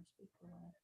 want to speak for that.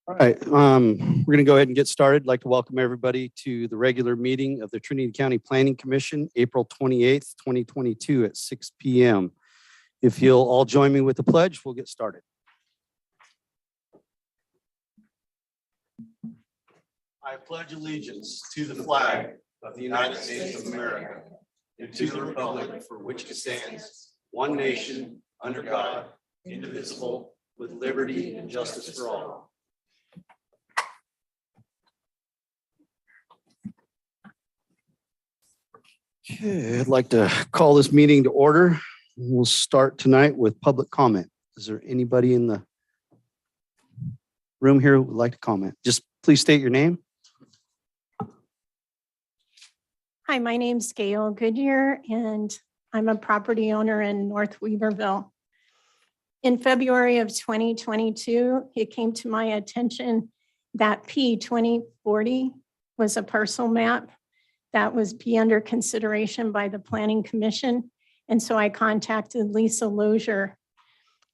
All right, we're going to go ahead and get started. I'd like to welcome everybody to the regular meeting of the Trinity County Planning Commission, April 28th, 2022 at 6 p.m. If you'll all join me with the pledge, we'll get started. I pledge allegiance to the flag of the United States of America and to the republic for which it stands, one nation, under God, indivisible, with liberty and justice for all. Okay, I'd like to call this meeting to order. We'll start tonight with public comment. Is there anybody in the room here who would like to comment? Just please state your name. Hi, my name's Gail Goodyear, and I'm a property owner in North Weaverville. In February of 2022, it came to my attention that P2040 was a parcel map that was be under consideration by the Planning Commission. And so I contacted Lisa Lozier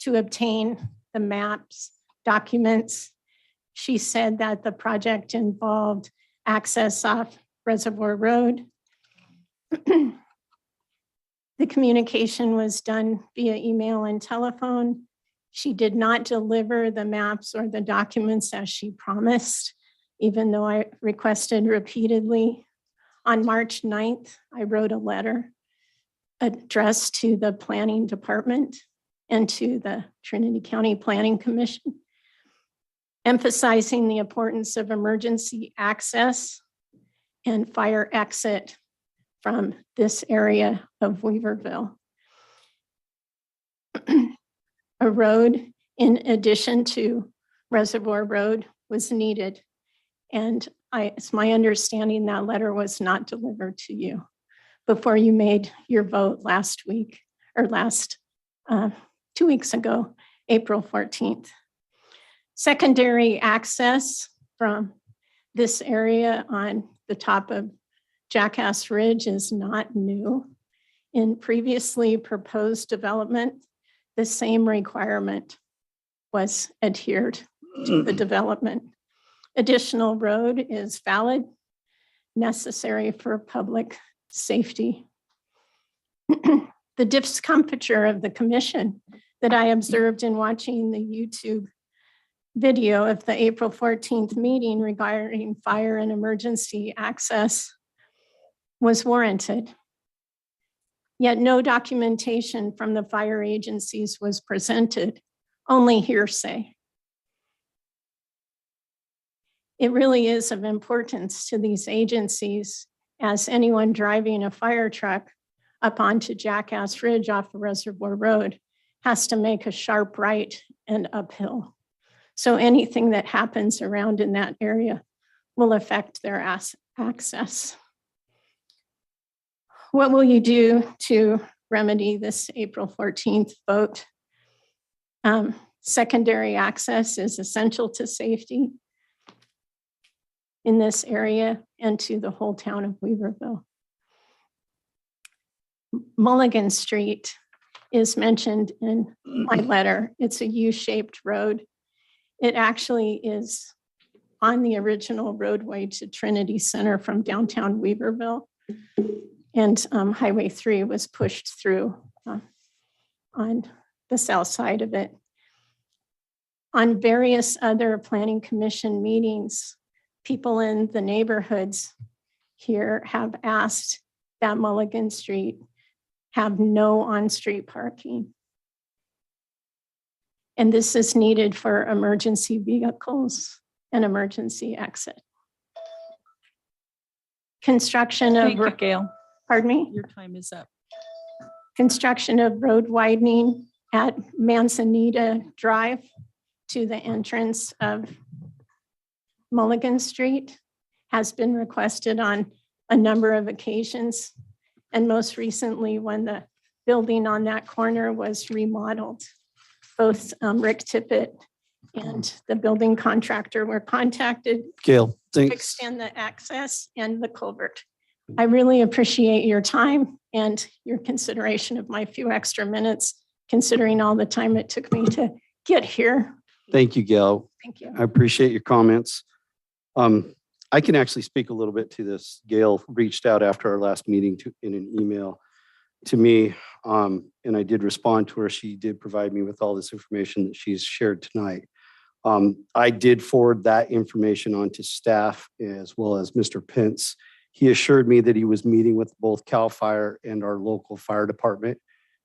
to obtain the maps, documents. She said that the project involved access off Reservoir Road. The communication was done via email and telephone. She did not deliver the maps or the documents as she promised, even though I requested repeatedly. On March 9th, I wrote a letter addressed to the Planning Department and to the Trinity County Planning Commission, emphasizing the importance of emergency access and fire exit from this area of Weaverville. A road in addition to Reservoir Road was needed, and it's my understanding that letter was not delivered to you before you made your vote last week or 2 weeks ago, April 14th. Secondary access from this area on the top of Jackass Ridge is not new. In previously proposed development, the same requirement was adhered to the development. Additional road is valid, necessary for public safety. The discomfiture of the commission that I observed in watching the YouTube video of the April 14th meeting regarding fire and emergency access was warranted. Yet no documentation from the fire agencies was presented, only hearsay. It really is of importance to these agencies, as anyone driving a fire truck up onto Jackass Ridge off of Reservoir Road has to make a sharp right and uphill. So anything that happens around in that area will affect their access. What will you do to remedy this April 14th vote? Secondary access is essential to safety in this area and to the whole town of Weaverville. Mulligan Street is mentioned in my letter. It's a U-shaped road. It actually is on the original roadway to Trinity Center from downtown Weaverville. And Highway 3 was pushed through on the south side of it. On various other Planning Commission meetings, people in the neighborhoods here have asked that Mulligan Street have no on-street parking. And this is needed for emergency vehicles and emergency exit. Construction Thank of, you, Gail. pardon me? Your time is up. Construction of road widening at Manzanita Drive to the entrance of Mulligan Street has been requested on a number of occasions. And most recently, when the building on that corner was remodeled. Both Rick Tippett and the building contractor were contacted Gail, to thanks. extend the access and the culvert. I really appreciate your time and your consideration of my few extra minutes, considering all the time it took me to get here. Thank you, Gail. Thank you. I appreciate your comments. I can actually speak a little bit to this. Gail reached out after our last meeting in an email to me, and I did respond to her. She did provide me with all this information that she's shared tonight. I did forward that information on to staff as well as Mr. Pence. He assured me that he was meeting with both CAL FIRE and our local fire department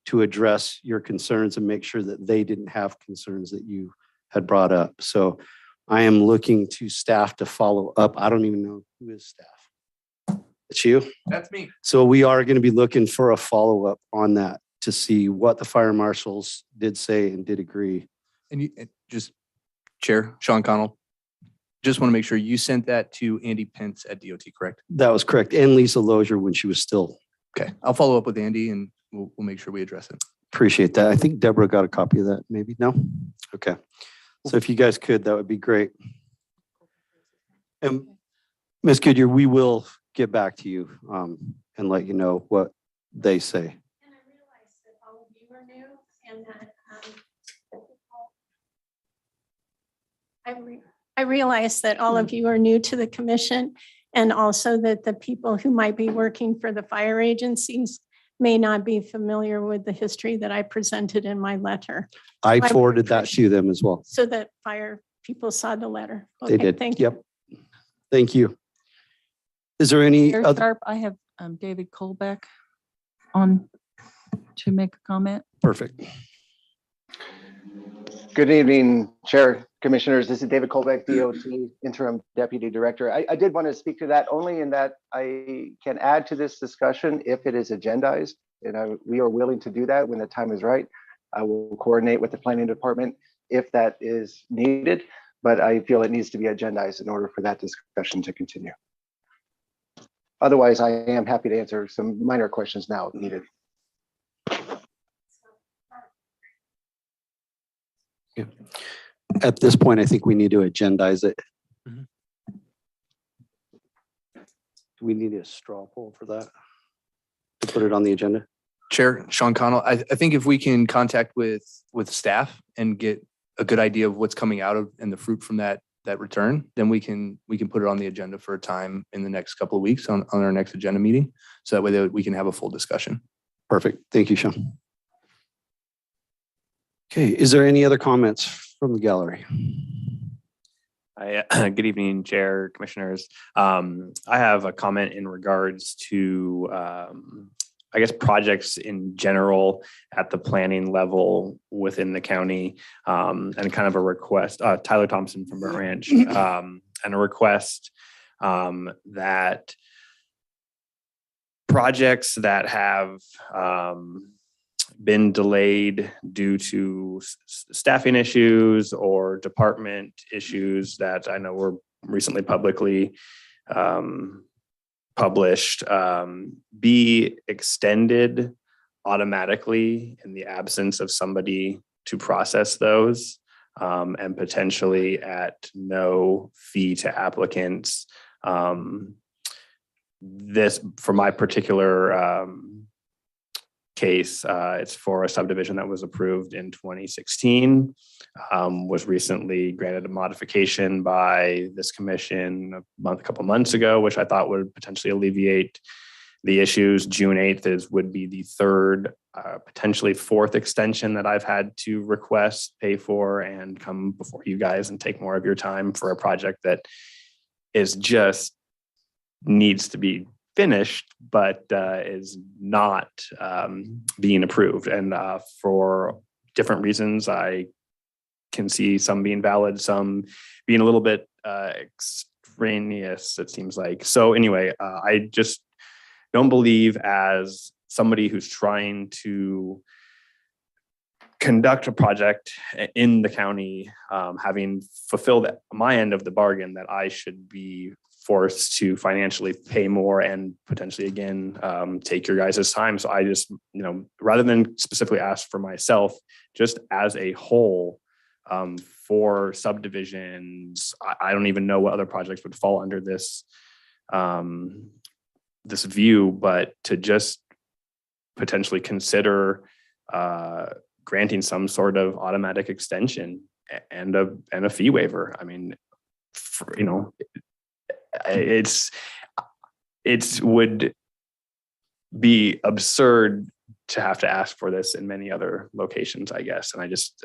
to address your concerns and make sure that they didn't have concerns that you had brought up. So I am looking to staff to follow up. I don't even know who is staff. It's you? That's me. So we are going to be looking for a follow-up on that to see what the fire marshals did say and did agree. And just Chair Sean Connell, just want to make sure you sent that to Andy Pence at DOT, correct? That was correct. And Lisa Lozier when she was still. Okay, I'll follow up with Andy and we'll make sure we address it. Appreciate that. I think Deborah got a copy of that, maybe? No? Okay. So if you guys could, that would be great. And Ms. Goodyear, we will get back to you and let you know what they say. And I realized that all of you are new and that I realize that all of you are new to the commission and also that the people who might be working for the fire agencies may not be familiar with the history that I presented in my letter. I forwarded that to them as well. So that fire people saw the letter. They Okay, did. Thank you. Yep. Thank you. Is there any Chair other? Sharp, I have David Colbeck on to make a comment. Perfect. Good evening, Chair, Commissioners. This is David Colbeck, DOT Interim Deputy Director. I did want to speak to that only in that I can add to this discussion if it is agendized, and we are willing to do that when the time is right. I will coordinate with the Planning Department if that is needed, but I feel it needs to be agendized in order for that discussion to continue. Otherwise, I am happy to answer some minor questions now if needed. At this point, I think we need to agendize it. Mhm. Do we need a straw poll for that? To put it on the agenda? Chair Sean Connell, I think if we can contact with staff and get a good idea of what's coming out of and the fruit from that return, then we can put it on the agenda for a time in the next couple of weeks on our next agenda meeting. So that way that we can have a full discussion. Perfect. Thank you, Sean. Okay, is there any other comments from the gallery? Good evening, Chair, Commissioners. I have a comment in regards to, I guess, projects in general at the planning level within the county, and kind of a request, Tyler Thompson from Burnt Ranch, and a request that projects that have been delayed due to staffing issues or department issues that I know were recently publicly published, be extended automatically in the absence of somebody to process those, and potentially at no fee to applicants. This, for my particular case, it's for a subdivision that was approved in 2016, was recently granted a modification by this commission a couple months ago, which I thought would potentially alleviate the issues. June 8th would be the third, potentially fourth extension that I've had to request, pay for, and come before you guys and take more of your time for a project that is just needs to be finished, but is not being approved. And for different reasons, I can see some being valid, some being a little bit extraneous, it seems like. So anyway, I just don't believe, as somebody who's trying to conduct a project in the county, having fulfilled my end of the bargain, that I should be forced to financially pay more and potentially again, take your guys' time. So I just, rather than specifically ask for myself, just as a whole, for subdivisions, I don't even know what other projects would fall under this, this view, but to just potentially consider granting some sort of automatic extension and a fee waiver. I mean, it's would be absurd to have to ask for this in many other locations, I guess. And I just,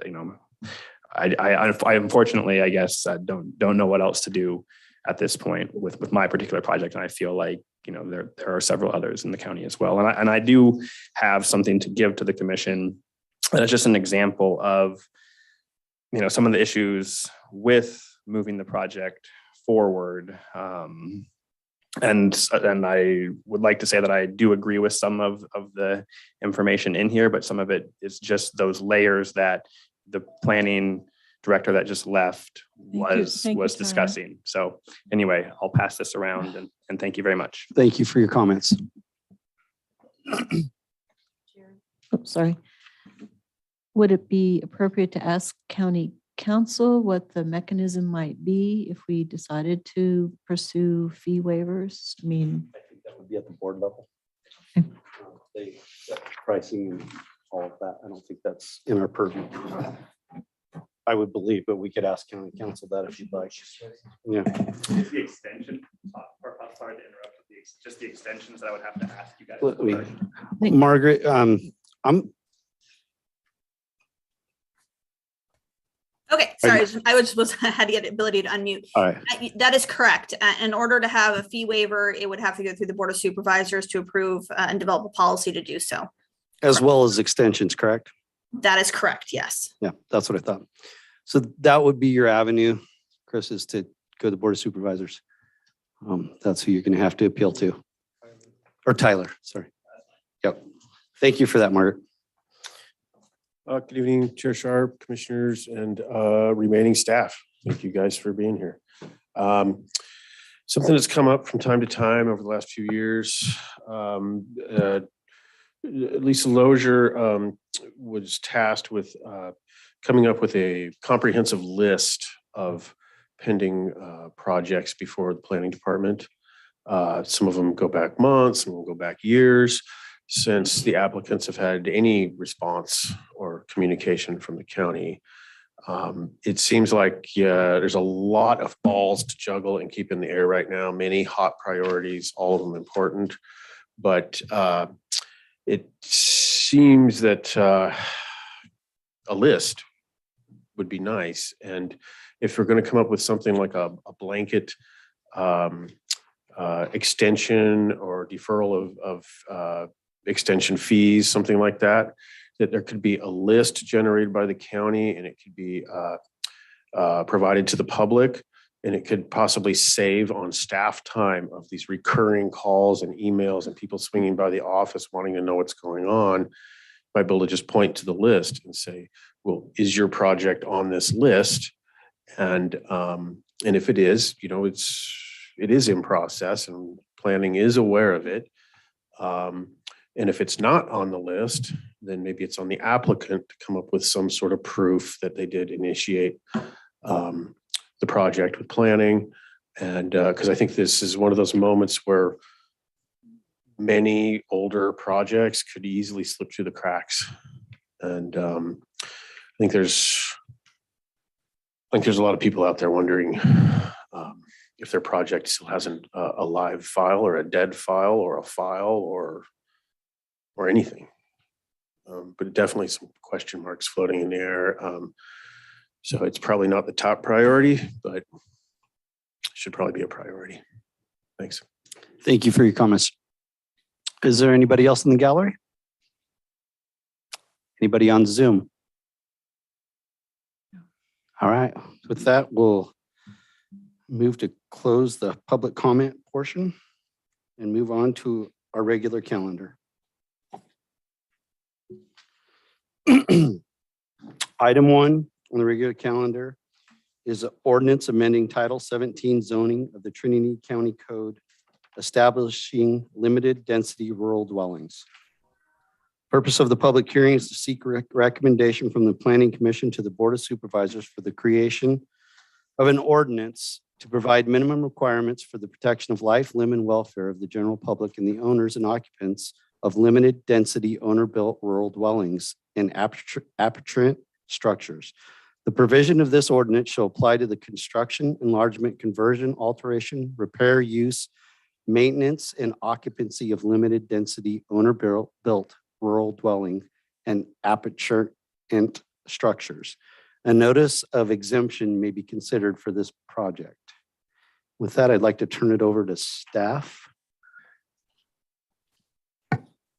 I unfortunately, I guess, don't know what else to do at this point with my particular project. And I feel like, there are several others in the county as well. And I do have something to give to the commission. And it's just an example of, some of the issues with moving the project forward. And I would like to say that I do agree with some of the information in here, but some of it is just those layers that the planning director that just left was Thank you, Tom. discussing. So anyway, I'll pass this around and thank you very much. Thank you for your comments. Oops, sorry. Would it be appropriate to ask county council what the mechanism might be if we decided to pursue fee waivers? I mean, I think that would be at the board level. Okay. They set pricing and all of that. I don't think that's in our purview. I would believe, but we could ask county council that if you'd like. Yeah. Is the extension, sorry to interrupt, just the extensions that I would have to ask you guys. Margaret, Okay, sorry, had the ability to unmute. all right. That is correct. In order to have a fee waiver, it would have to go through the Board of Supervisors to approve and develop a policy to do so. As well as extensions, correct? That is correct, yes. Yeah, that's what I thought. So that would be your avenue, Chris, is to go to the Board of Supervisors. That's who you're going to have to appeal to. Or Tyler, sorry. Yep. Thank you for that, Margaret. Good evening, Chair Sharp, commissioners, and remaining staff. Thank you guys for being here. Something that's come up from time to time over the last few years. Lisa Lozier was tasked with coming up with a comprehensive list of pending projects before the planning department. Some of them go back months, some will go back years since the applicants have had any response or communication from the county. It seems like there's a lot of balls to juggle and keep in the air right now, many hot priorities, all of them important. But it seems that a list would be nice. And if we're going to come up with something like a blanket extension or deferral of extension fees, something like that, that there could be a list generated by the county and it could be provided to the public, and it could possibly save on staff time of these recurring calls and emails and people swinging by the office wanting to know what's going on. Might be able to just point to the list and say, well, is your project on this list? And if it is, it is in process and planning is aware of it. And if it's not on the list, then maybe it's on the applicant to come up with some sort of proof that they did initiate the project with planning. And because I think this is one of those moments where many older projects could easily slip through the cracks. And I think there's a lot of people out there wondering if their project still has a live file or a dead file or a file or anything. But definitely some question marks floating in the air. So it's probably not the top priority, but should probably be a priority. Thanks. Thank you for your comments. Is there anybody else in the gallery? Anybody on Zoom? All right. With that, we'll move to close the public comment portion and move on to our regular calendar. Item 1 on the regular calendar is ordinance amending Title 17 zoning of the Trinity County Code, establishing limited density rural dwellings. Purpose of the public hearing is to seek recommendation from the Planning Commission to the Board of Supervisors for the creation of an ordinance to provide minimum requirements for the protection of life, limb, and welfare of the general public and the owners and occupants of limited density owner-built rural dwellings and appurtenant structures. The provision of this ordinance shall apply to the construction, enlargement, conversion, alteration, repair, use, maintenance, and occupancy of limited density owner-built rural dwelling and appurtenant structures. A notice of exemption may be considered for this project. With that, I'd like to turn it over to staff.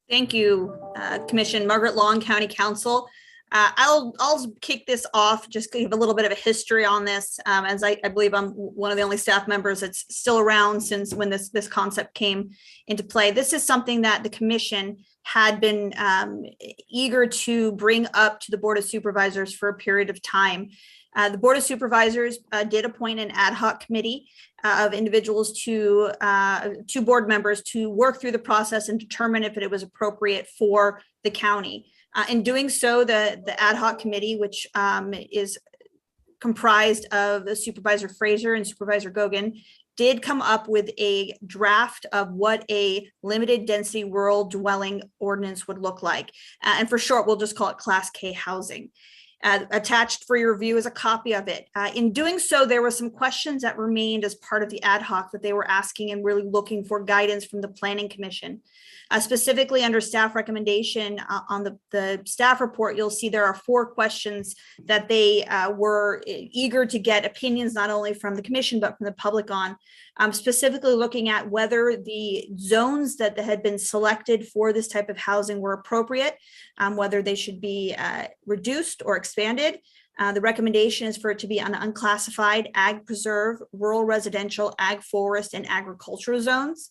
Thank you, Commission. Margaret Long, County Counsel. I'll kick this off, just give a little bit of a history on this, as I believe I'm one of the only staff members that's still around since when this concept came into play. This is something that the Commission had been eager to bring up to the Board of Supervisors for a period of time. The Board of Supervisors did appoint an ad hoc committee of individuals to two board members to work through the process and determine if it was appropriate for the county. In doing so, the ad hoc committee, which is comprised of Supervisor Fraser and Supervisor Gogan, did come up with a draft of what a limited density rural dwelling ordinance would look like. And for short, we'll just call it Class K housing. Attached for your review is a copy of it. In doing so, there were some questions that remained as part of the ad hoc that they were asking and really looking for guidance from the Planning Commission. Specifically under staff recommendation on the staff report, you'll see there are 4 questions that they were eager to get opinions not only from the commission, but from the public on. Specifically looking at whether the zones that had been selected for this type of housing were appropriate, whether they should be reduced or expanded. The recommendation is for it to be an unclassified ag preserve, rural residential, ag forest, and agricultural zones.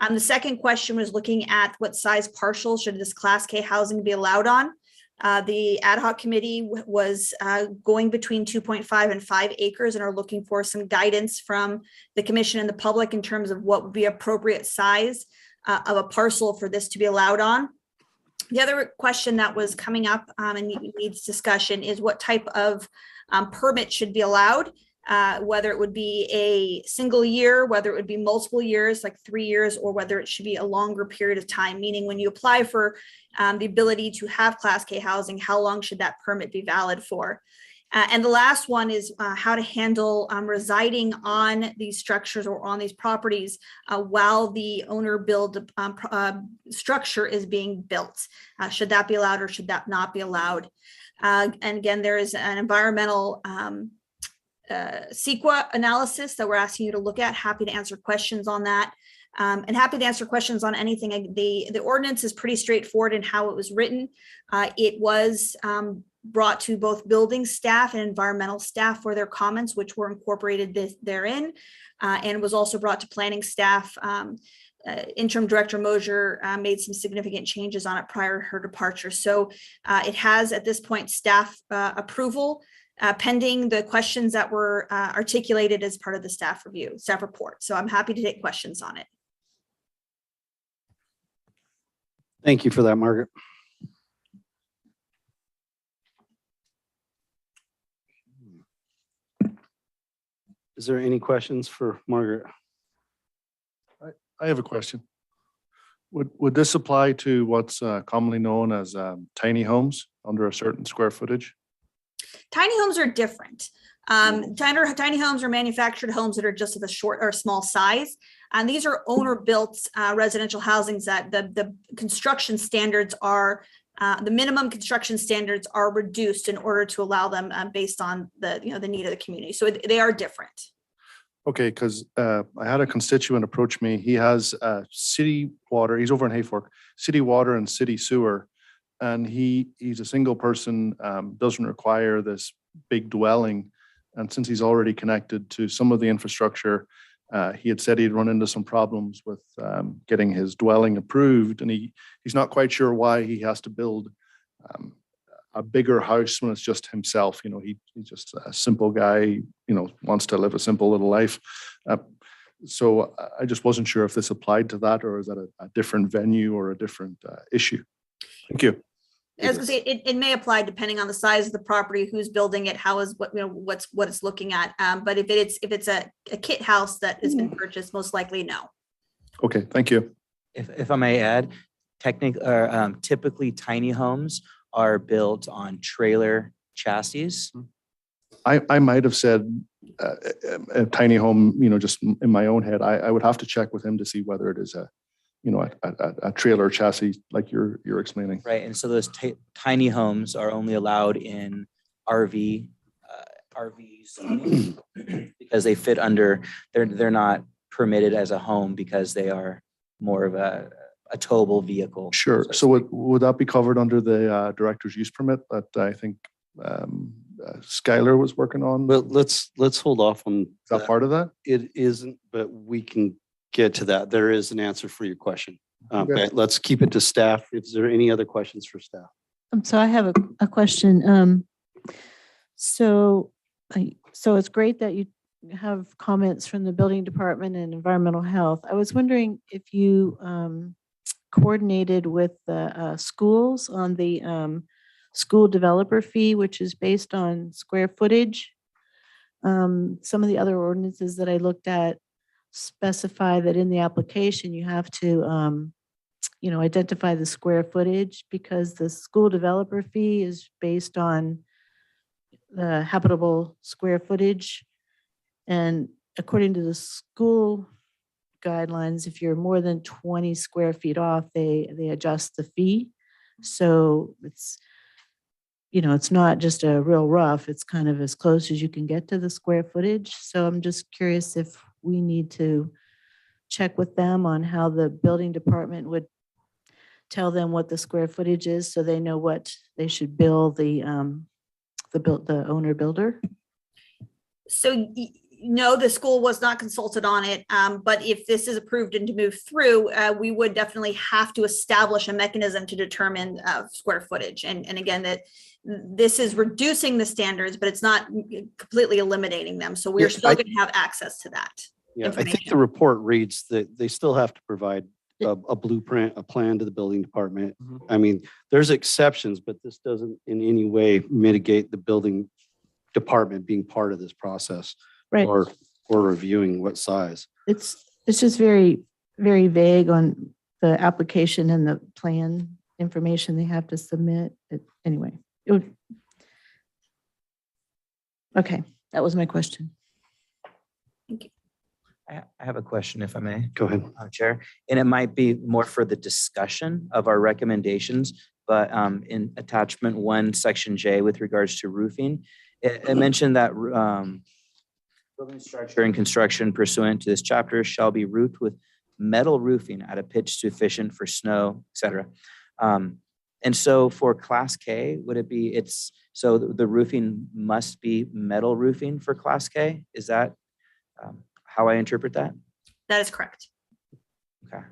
The second question was looking at what size parcel should this Class K housing be allowed on. The ad hoc committee was going between 2.5 and 5 acres and are looking for some guidance from the commission and the public in terms of what would be appropriate size of a parcel for this to be allowed on. The other question that was coming up and needs discussion is what type of permit should be allowed. Whether it would be a single year, whether it would be multiple years, like 3 years, or whether it should be a longer period of time, meaning when you apply for the ability to have Class K housing, how long should that permit be valid for? And the last one is how to handle residing on these structures or on these properties while the owner build structure is being built. Should that be allowed or should that not be allowed? And again, there is an environmental CEQA analysis that we're asking you to look at. Happy to answer questions on that. And happy to answer questions on anything. The ordinance is pretty straightforward in how it was written. It was brought to both building staff and environmental staff for their comments, which were incorporated therein, and was also brought to planning staff. Interim Director Mosier made some significant changes on it prior to her departure. So it has at this point staff approval. Pending the questions that were articulated as part of the staff report. So I'm happy to take questions on it. Thank you for that, Margaret. Is there any questions for Margaret? I have a question. Would this apply to what's commonly known as tiny homes under a certain square footage? Tiny homes are different. Tiny homes are manufactured homes that are just of a short or small size. And these are owner-built residential housings that the construction standards are, the minimum construction standards are reduced in order to allow them based on the need of the community. So they are different. Okay, because I had a constituent approach me. He has city water. He's over in Hayfork, city water and city sewer. And he's a single person, doesn't require this big dwelling. And since he's already connected to some of the infrastructure, he had said he'd run into some problems with getting his dwelling approved. And he's not quite sure why he has to build a bigger house when it's just himself. You know, he's just a simple guy, you know, wants to live a simple little life. So I just wasn't sure if this applied to that, or is that a different venue or a different issue? Thank you. I was gonna say, it may apply depending on the size of the property, who's building it, how is what, you know, what it's looking at. But if it's a kit house that has been purchased, most likely no. Okay, thank you. If I may add, typically tiny homes are built on trailer chassis. I might have said a tiny home, you know, just in my own head. I would have to check with him to see whether it is a, you know, a trailer chassis like you're explaining. Right, and so those tiny homes are only allowed in RVs because they fit under. They're not permitted as a home because they are more of a towable vehicle. Sure. So would that be covered under the director's use permit that I think Skylar was working on? But let's hold off on Is that part of that? It isn't, but we can get to that. There is an answer for your question. Okay. But let's keep it to staff. Is there any other questions for staff? So I have a question. So it's great that you have comments from the building department and environmental health. I was wondering if you coordinated with the schools on the school developer fee, which is based on square footage. Some of the other ordinances that I looked at specify that in the application, you have to, you know, identify the square footage, because the school developer fee is based on the habitable square footage. And according to the school guidelines, if you're more than 20 square feet off, they adjust the fee. So it's, you know, it's not just a real rough, it's kind of as close as you can get to the square footage. So I'm just curious if we need to check with them on how the building department would tell them what the square footage is, so they know what they should bill the owner builder. So no, the school was not consulted on it. But if this is approved and to move through, we would definitely have to establish a mechanism to determine square footage. And again, that this is reducing the standards, but it's not completely eliminating them. So we're still going to have access to that. Yeah, I think information. the report reads that they still have to provide a blueprint, a plan to the building department. I mean, there's exceptions, but this doesn't in any way mitigate the building department being part of this process. Right. Or reviewing what size. It's just very, very vague on the application and the plan information they have to submit. Anyway. Okay, that was my question. I have a question, if I may. Go ahead. Chair, and it might be more for the discussion of our recommendations, but in attachment 1, section J, with regards to roofing, it mentioned that building structure and construction pursuant to this chapter shall be roofed with metal roofing at a pitch sufficient for snow, et cetera. And so for Class K, would it be, so the roofing must be metal roofing for Class K? Is that how I interpret that? That is correct. Okay.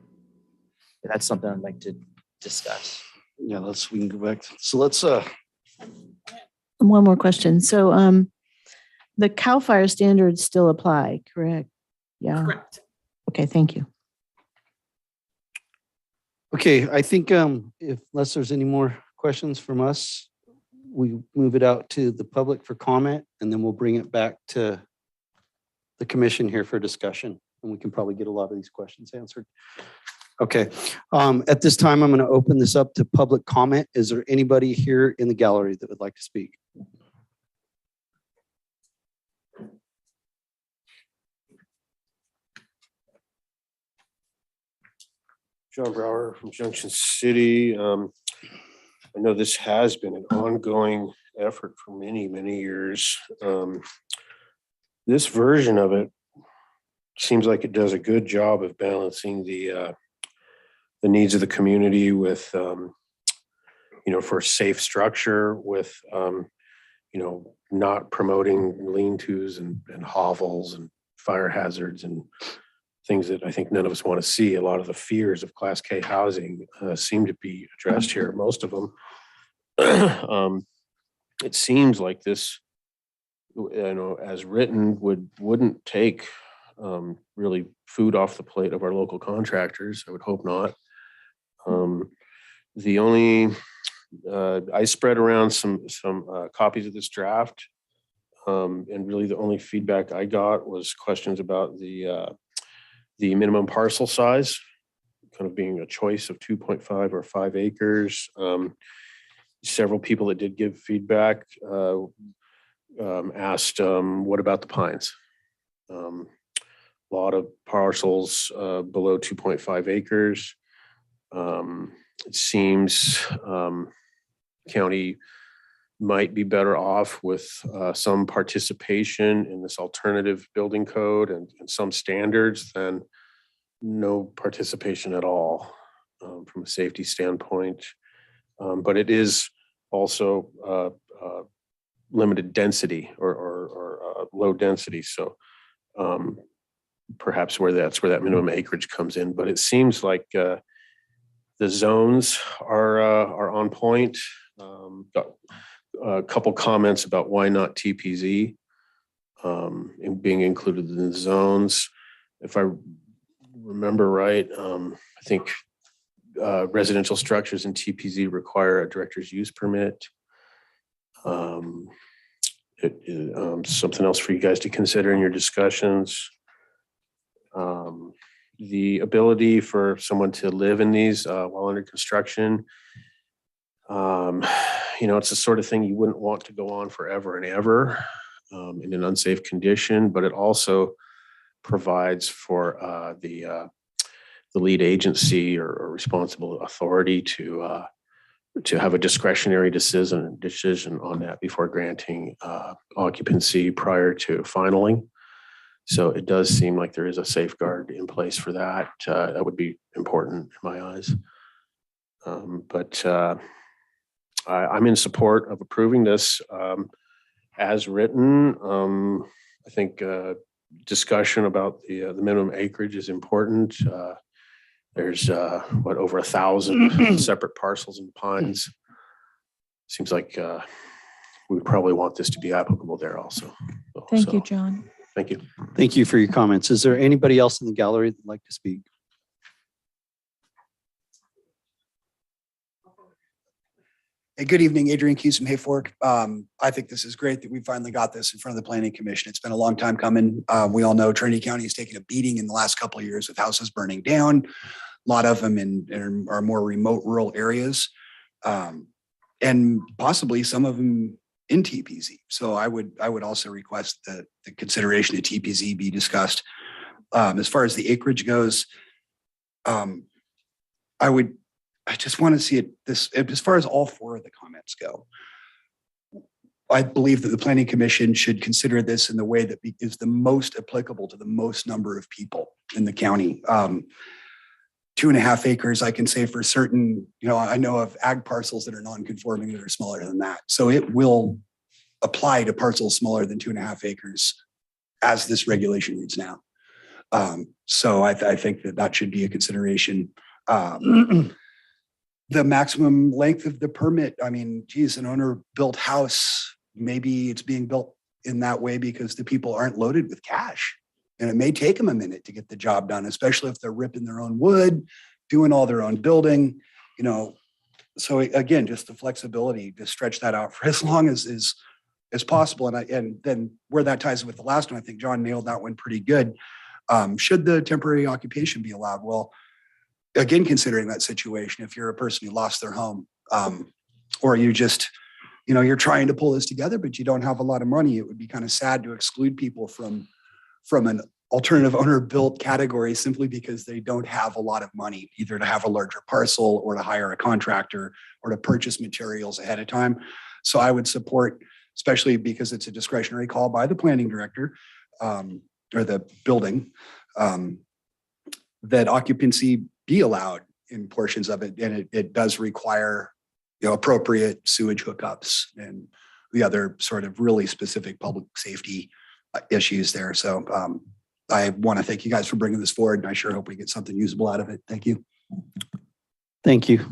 That's something I'd like to discuss. Yeah, we can go back. So let's One more question. So the CAL FIRE standards still apply, correct? Yeah. Correct. Okay, thank you. okay, I think unless there's any more questions from us, we move it out to the public for comment, and then we'll bring it back to the commission here for discussion, and we can probably get a lot of these questions answered. Okay, at this time, I'm going to open this up to public comment. Is there anybody here in the gallery that would like to speak? John Brower from Junction City. I know this has been an ongoing effort for many, many years. This version of it seems like it does a good job of balancing the needs of the community with, for safe structure, with, not promoting lean-tos and hovels and fire hazards and things that I think none of us want to see. A lot of the fears of Class K housing seem to be addressed here, most of them. It seems like this, as written, wouldn't take really food off the plate of our local contractors. I would hope not. The only, I spread around some copies of this draft. And really the only feedback I got was questions about the minimum parcel size, kind of being a choice of 2.5 or 5 acres. Several people that did give feedback asked, what about the pines? A lot of parcels below 2.5 acres. It seems county might be better off with some participation in this alternative building code and some standards than no participation at all from a safety standpoint. But it is also limited density or low density. So perhaps that's where that minimum acreage comes in. But it seems like the zones are on point. Got a couple comments about why not TPZ and being included in the zones. If I remember right, I think residential structures in TPZ require a director's use permit. Something else for you guys to consider in your discussions. The ability for someone to live in these while under construction. It's the sort of thing you wouldn't want to go on forever and ever in an unsafe condition, but it also provides for the lead agency or responsible authority to have a discretionary decision on that before granting occupancy prior to finaling. So it does seem like there is a safeguard in place for that. That would be important in my eyes. But I'm in support of approving this as written. I think discussion about the minimum acreage is important. There's over 1,000 separate parcels and pines. Seems like we would probably want this to be applicable there also. Thank you, John. Thank you. Thank you for your comments. Is there anybody else in the gallery that'd like to speak? Hey, good evening, Adrian Keys from Hayfork. I think this is great that we finally got this in front of the Planning Commission. It's been a long time coming. We all know Trinity County has taken a beating in the last couple of years with houses burning down. A lot of them in our more remote rural areas, and possibly some of them in TPZ. So I would also request that the consideration of TPZ be discussed. As far as the acreage goes, I just want to see it as far as all 4 of the comments go. I believe that the Planning Commission should consider this in the way that is the most applicable to the most number of people in the county. 2.5 acres, I can say for certain, I know of ag parcels that are non-conforming that are smaller than that. So it will apply to parcels smaller than 2.5 acres as this regulation reads now. So I think that should be a consideration. The maximum length of the permit, I mean, geez, an owner built house, maybe it's being built in that way because the people aren't loaded with cash. And it may take them a minute to get the job done, especially if they're ripping their own wood, doing all their own building, So again, just the flexibility to stretch that out for as long as possible. And then where that ties with the last one, I think John nailed that one pretty good. Should the temporary occupation be allowed? Well, again, considering that situation, if you're a person who lost their home, or you just, you're trying to pull this together, but you don't have a lot of money, it would be kind of sad to exclude people from an alternative owner built category simply because they don't have a lot of money, either to have a larger parcel or to hire a contractor or to purchase materials ahead of time. So I would support, especially because it's a discretionary call by the planning director or the building, that occupancy be allowed in portions of it. And it does require, appropriate sewage hookups and the other sort of really specific public safety issues there. So I want to thank you guys for bringing this forward, and I sure hope we get something usable out of it. Thank you. Thank you.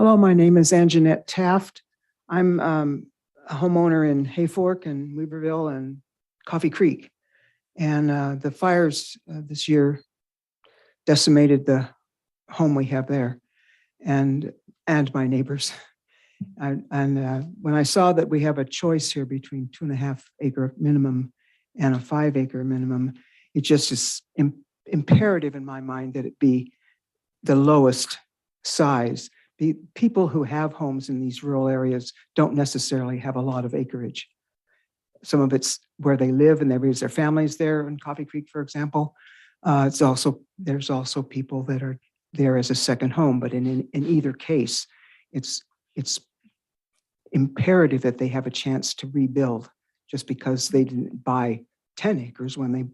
Hello, my name is Anjanette Taft. I'm a homeowner in Hayfork and Weaverville and Coffee Creek. And the fires this year decimated the home we have there and my neighbors. And when I saw that we have a choice here between 2.5 acre minimum and a 5 acre minimum, it just is imperative in my mind that it be the lowest size. The people who have homes in these rural areas don't necessarily have a lot of acreage. Some of it's where they live and they raise their families there in Coffee Creek, for example. There's also people that are there as a second home, but in either case, it's imperative that they have a chance to rebuild just because they didn't buy 10 acres when they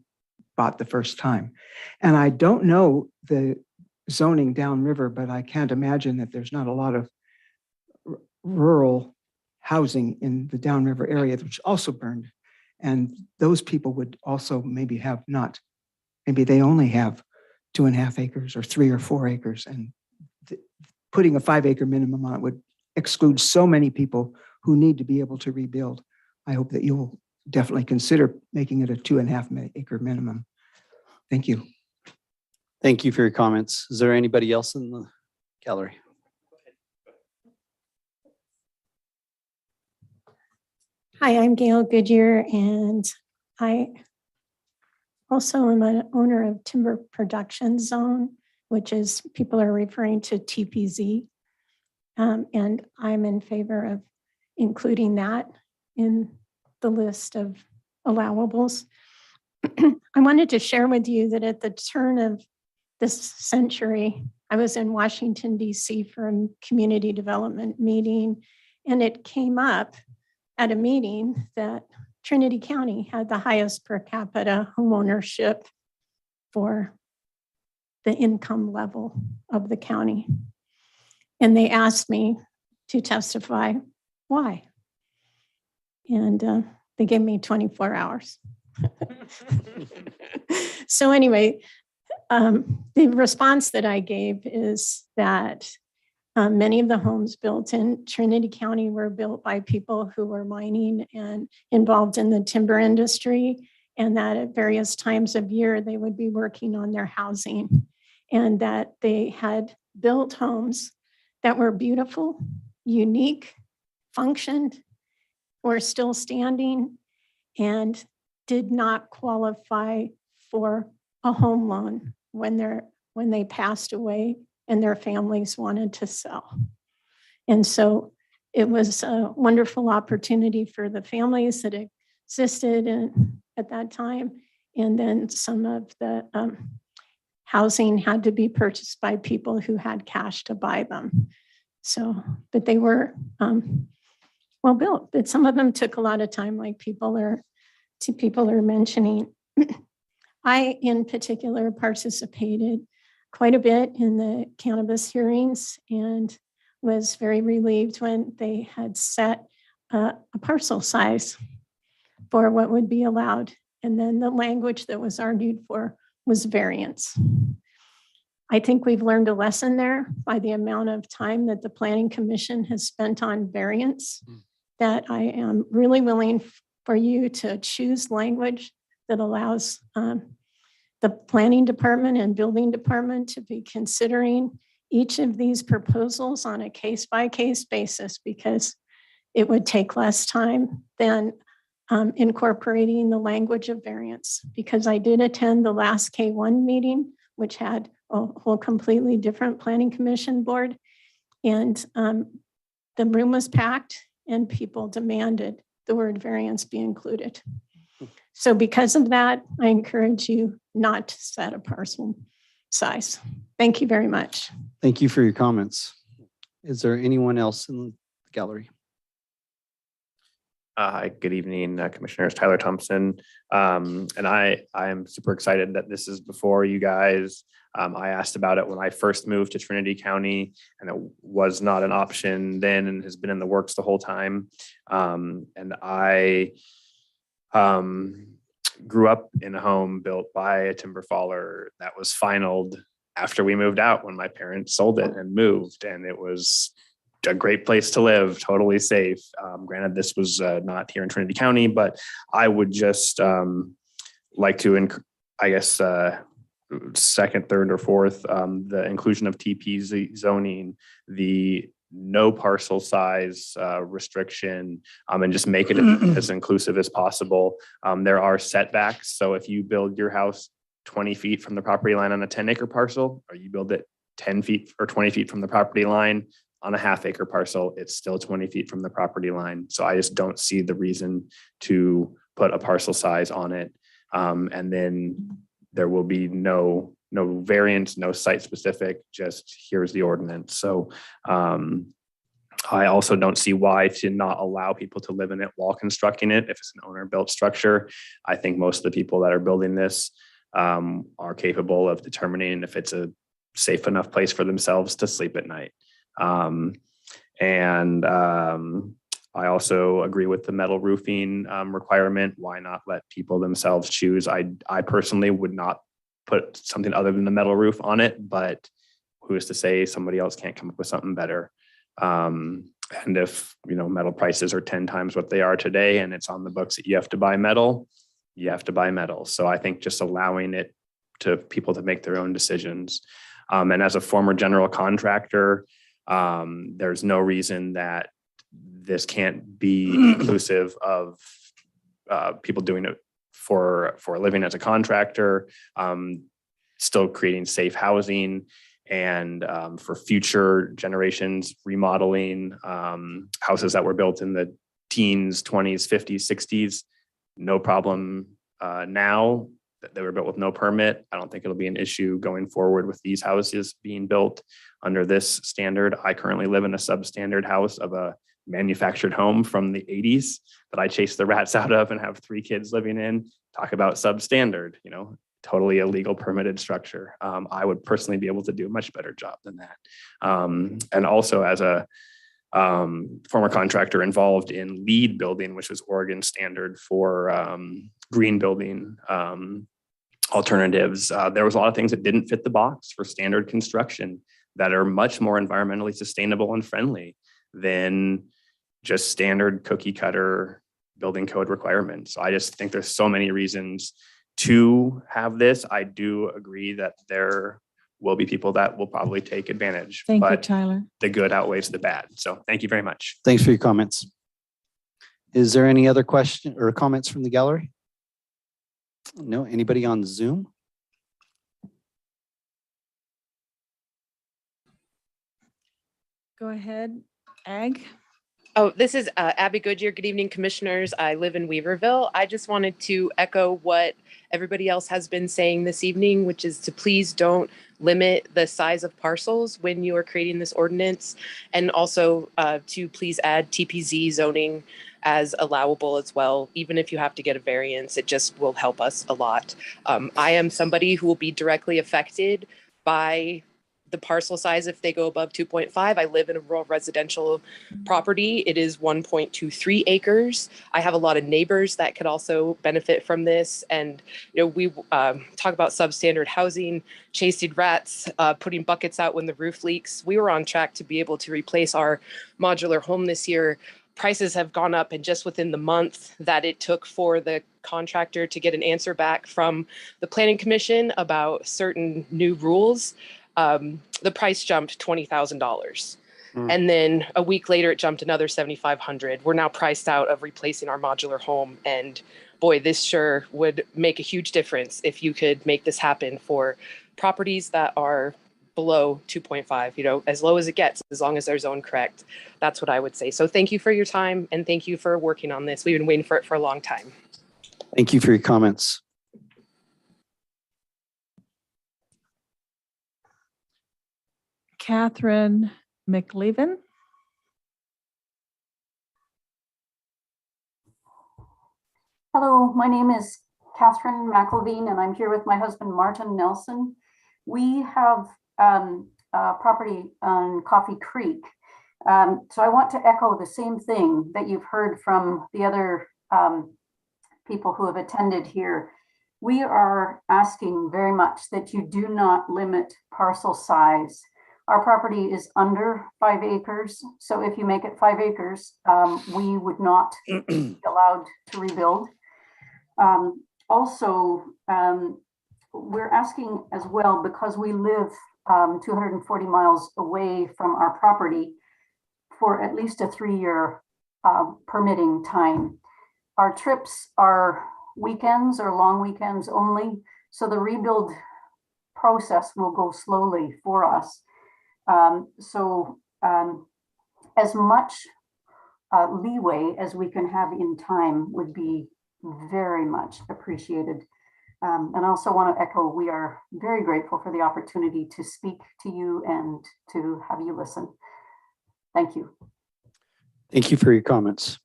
bought the first time. And I don't know the zoning downriver, but I can't imagine that there's not a lot of rural housing in the downriver area, which also burned. And those people would also maybe maybe they only have 2.5 acres or 3 or 4 acres. And putting a 5 acre minimum on it would exclude so many people who need to be able to rebuild. I hope that you'll definitely consider making it a 2.5 acre minimum. Thank you. Thank you for your comments. Is there anybody else in the gallery? Hi, I'm Gail Goodyear, and I also am an owner of Timber Production Zone, which is people are referring to TPZ. And I'm in favor of including that in the list of allowables. I wanted to share with you that at the turn of this century, I was in Washington, D.C. for a community development meeting, and it came up at a meeting that Trinity County had the highest per capita homeownership for the income level of the county. And they asked me to testify why. And they gave me 24 hours. So anyway, the response that I gave is that many of the homes built in Trinity County were built by people who were mining and involved in the timber industry, and that at various times of year they would be working on their housing, and that they had built homes that were beautiful, unique, functioned, were still standing, and did not qualify for a home loan when they passed away and their families wanted to sell. And so it was a wonderful opportunity for the families that existed at that time. And then some of the housing had to be purchased by people who had cash to buy them. So, but they were well built, but some of them took a lot of time, like people are mentioning. I, in particular, participated quite a bit in the cannabis hearings and was very relieved when they had set a parcel size for what would be allowed. And then the language that was argued for was variance. I think we've learned a lesson there by the amount of time that the Planning Commission has spent on variance, that I am really willing for you to choose language that allows the planning department and building department to be considering each of these proposals on a case-by-case basis, because it would take less time than incorporating the language of variance. Because I did attend the last K1 meeting, which had a whole completely different planning commission board, and the room was packed and people demanded the word variance be included. So because of that, I encourage you not to set a parcel size. Thank you very much. Thank you for your comments. Is there anyone else in the gallery? Hi, good evening, Commissioners. Tyler Thompson. And I am super excited that this is before you guys. I asked about it when I first moved to Trinity County, and it was not an option then and has been in the works the whole time. And I grew up in a home built by a timber faller that was finalized after we moved out, when my parents sold it and moved. And it was a great place to live, totally safe. Granted, this was not here in Trinity County, but I would just like to, I guess, second, third, or fourth, the inclusion of TP zoning, the no parcel size restriction, and just make it as inclusive as possible. There are setbacks. So if you build your house 20 feet from the property line on a 10-acre parcel, or you build it 10 feet or 20 feet from the property line on a half-acre parcel, it's still 20 feet from the property line. So I just don't see the reason to put a parcel size on it. And then there will be no variance, no site specific, just here's the ordinance. So I also don't see why to not allow people to live in it while constructing it. If it's an owner built structure, I think most of the people that are building this are capable of determining if it's a safe enough place for themselves to sleep at night. I also agree with the metal roofing requirement. Why not let people themselves choose? I personally would not put something other than the metal roof on it, but who is to say somebody else can't come up with something better? And if, metal prices are 10 times what they are today and it's on the books that you have to buy metal, you have to buy metal. So I think just allowing it to people to make their own decisions. And as a former general contractor, there's no reason that this can't be inclusive of people doing it for a living as a contractor, still creating safe housing, and for future generations, remodeling houses that were built in the teens, 20s, 50s, 60s, no problem now. They were built with no permit. I don't think it'll be an issue going forward with these houses being built under this standard. I currently live in a substandard house of a manufactured home from the 80s that I chased the rats out of and have 3 kids living in. Talk about substandard, totally illegal permitted structure. I would personally be able to do a much better job than that. And also as a former contractor involved in LEED building, which was Oregon standard for green building alternatives. There was a lot of things that didn't fit the box for standard construction that are much more environmentally sustainable and friendly than just standard cookie cutter building code requirements. So I just think there's so many reasons to have this. I do agree that there will be people that will probably take advantage, Thank you, but Tyler. the good outweighs the bad. So thank you very much. Thanks for your comments. Is there any other question or comments from the gallery? No, anybody on Zoom? Go ahead, Ag. Oh, this is Abby Goodyear. Good evening, commissioners. I live in Weaverville. I just wanted to echo what everybody else has been saying this evening, which is to please don't limit the size of parcels when you are creating this ordinance, and also to please add TPZ zoning as allowable as well. Even if you have to get a variance, it just will help us a lot. I am somebody who will be directly affected by the parcel size if they go above 2.5. I live in a rural residential property. It is 1.23 acres. I have a lot of neighbors that could also benefit from this. And we talk about substandard housing, chasing rats, putting buckets out when the roof leaks. We were on track to be able to replace our modular home this year. Prices have gone up, and just within the month that it took for the contractor to get an answer back from the Planning Commission about certain new rules, the price jumped $20,000. And then a week later, it jumped another $7,500. We're now priced out of replacing our modular home. And boy, this sure would make a huge difference if you could make this happen for properties that are below 2.5, as low as it gets, as long as they're zone correct. That's what I would say. So thank you for your time, and thank you for working on this. We've been waiting for it for a long time. Thank you for your comments. Catherine McLeavin. Hello, my name is Catherine McElveen, and I'm here with my husband, Martin Nelson. We have property on Coffee Creek. So I want to echo the same thing that you've heard from the other people who have attended here. We are asking very much that you do not limit parcel size Our property is under 5 acres. So if you make it 5 acres, we would not be allowed to rebuild. Also, we're asking as well, because we live 240 miles away from our property, for at least a 3-year permitting time. Our trips are weekends or long weekends only, so the rebuild process will go slowly for us. As much leeway as we can have in time would be very much appreciated. And I also want to echo, we are very grateful for the opportunity to speak to you and to have you listen. Thank you. Thank you for your comments.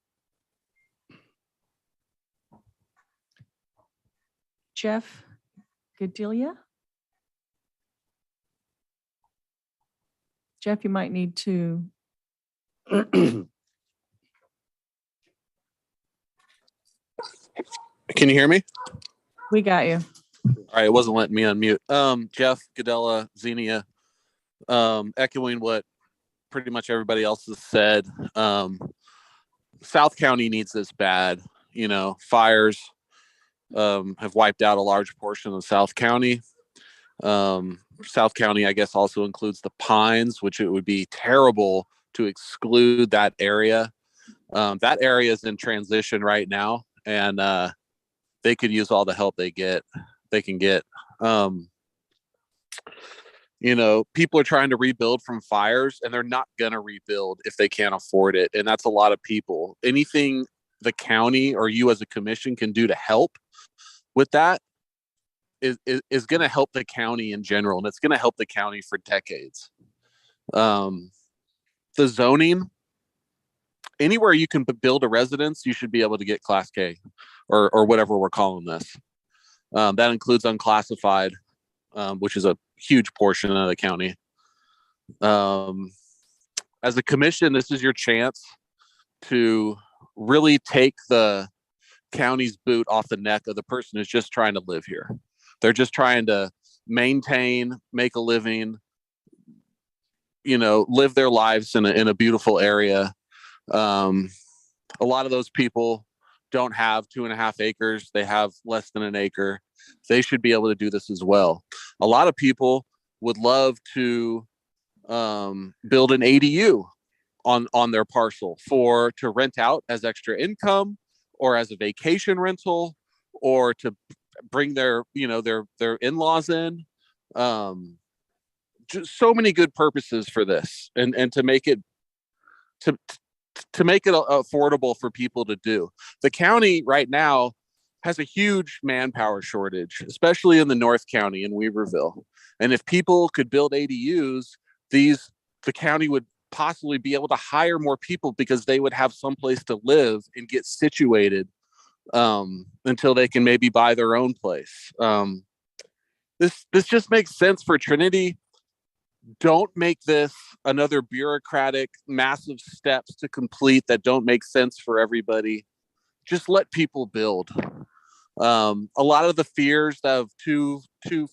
Jeff Gadelia? Jeff, you might need to. Can you hear me? We got you. All right, it wasn't letting me unmute. Jeff Gadella, Xenia, echoing what pretty much everybody else has said. South County needs this bad. You know, fires have wiped out a large portion of South County. South County, I guess, also includes the Pines, which it would be terrible to exclude that area. That area is in transition right now, and they could use all the help they can get. You know, people are trying to rebuild from fires, and they're not going to rebuild if they can't afford it. And that's a lot of people. Anything the county or you as a commission can do to help with that is going to help the county in general, and it's going to help the county for decades. The zoning, anywhere you can build a residence, you should be able to get Class K or whatever we're calling this. That includes unclassified, which is a huge portion of the county. As a commission, this is your chance to really take the county's boot off the neck of the person who's just trying to live here. They're just trying to maintain, make a living, you know, live their lives in a beautiful area. A lot of those people don't have 2.5 acres. They have less than an acre. They should be able to do this as well. A lot of people would love to build an ADU on their parcel to rent out as extra income, or as a vacation rental, or to bring their in-laws in. Just so many good purposes for this, and to make it affordable for people to do. The county right now has a huge manpower shortage, especially in the North County in Weaverville. And if people could build ADUs, the county would possibly be able to hire more people, because they would have someplace to live and get situated until they can maybe buy their own place. This just makes sense for Trinity. Don't make this another bureaucratic, massive steps to complete that don't make sense for everybody. Just let people build. A lot of the fears of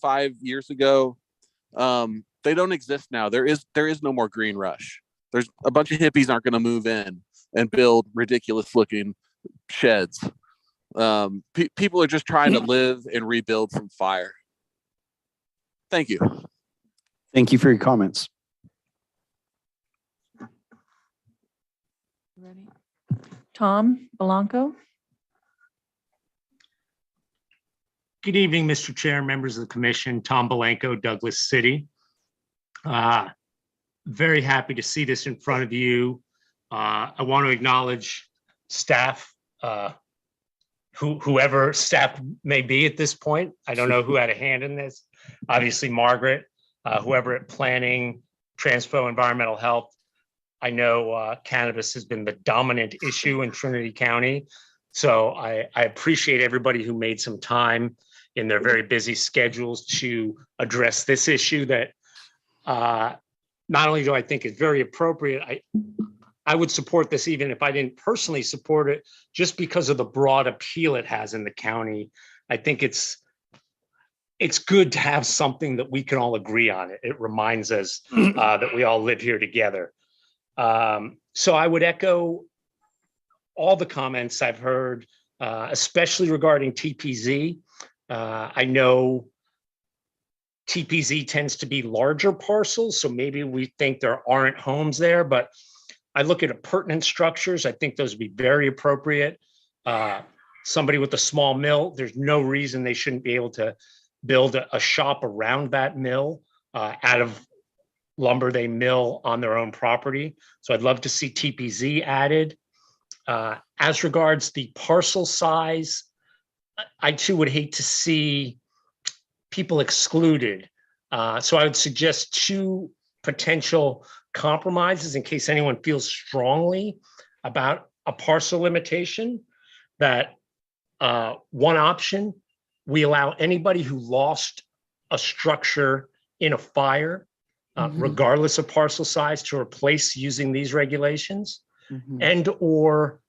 5 years ago, they don't exist now. There is no more green rush. There's a bunch of hippies aren't going to move in and build ridiculous looking sheds. People are just trying to live and rebuild from fire. Thank you. Thank you for your comments. Ready? Tom Blanco? Good evening, Mr. Chair, members of the commission. Tom Blanco, Douglas City. Very happy to see this in front of you. I want to acknowledge staff, whoever staff may be at this point. I don't know who had a hand in this. Obviously, Margaret, whoever at planning, transpo, environmental health. I know cannabis has been the dominant issue in Trinity County. So I appreciate everybody who made some time in their very busy schedules to address this issue that not only do I think is very appropriate, I would support this even if I didn't personally support it, just because of the broad appeal it has in the county. I think it's it's good to have something that we can all agree on. It reminds us that we all live here together. So I would echo all the comments I've heard, especially regarding TPZ. I know TPZ tends to be larger parcels, so maybe we think there aren't homes there, but I look at appurtenant structures. I think those would be very appropriate. Somebody with a small mill, there's no reason they shouldn't be able to build a shop around that mill out of lumber they mill on their own property. So I'd love to see TPZ added. As regards the parcel size, I too would hate to see people excluded. So I would suggest two potential compromises in case anyone feels strongly about a parcel limitation. That one option, we allow anybody who lost a structure in a fire, regardless of parcel size, to replace using these regulations. And or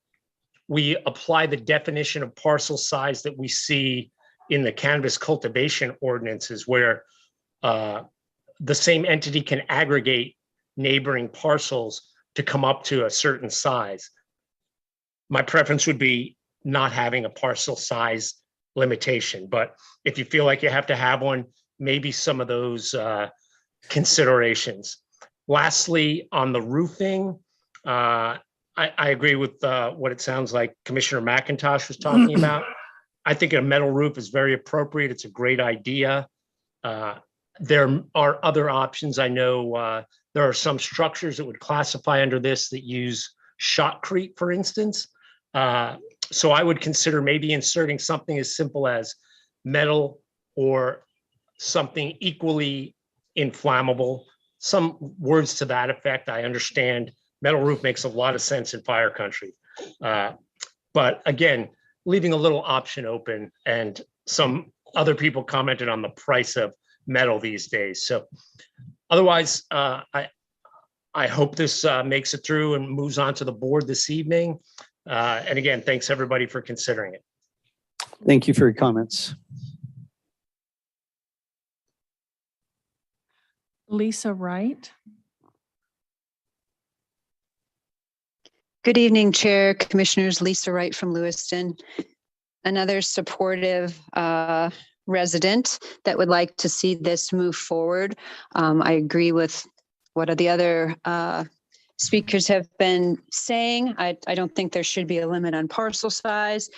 we apply the definition of parcel size that we see in the cannabis cultivation ordinances, where the same entity can aggregate neighboring parcels to come up to a certain size. My preference would be not having a parcel size limitation, but if you feel like you have to have one, maybe some of those considerations. Lastly, on the roofing, I agree with what it sounds like Commissioner McIntosh was talking about. I think a metal roof is very appropriate. It's a great idea. There are other options. I know there are some structures that would classify under this that use shotcrete, for instance. So I would consider maybe inserting something as simple as metal or something equally inflammable, some words to that effect. I understand metal roof makes a lot of sense in fire country. But again, leaving a little option open, and some other people commented on the price of metal these days. So otherwise, I hope this makes it through and moves on to the board this evening. And again, thanks everybody for considering it. Thank you for your comments. Lisa Wright. Good evening, Chair, Commissioners. Lisa Wright from Lewiston. Another supportive resident that would like to see this move forward. I agree with what the other speakers have been saying. I don't think there should be a limit on parcel size.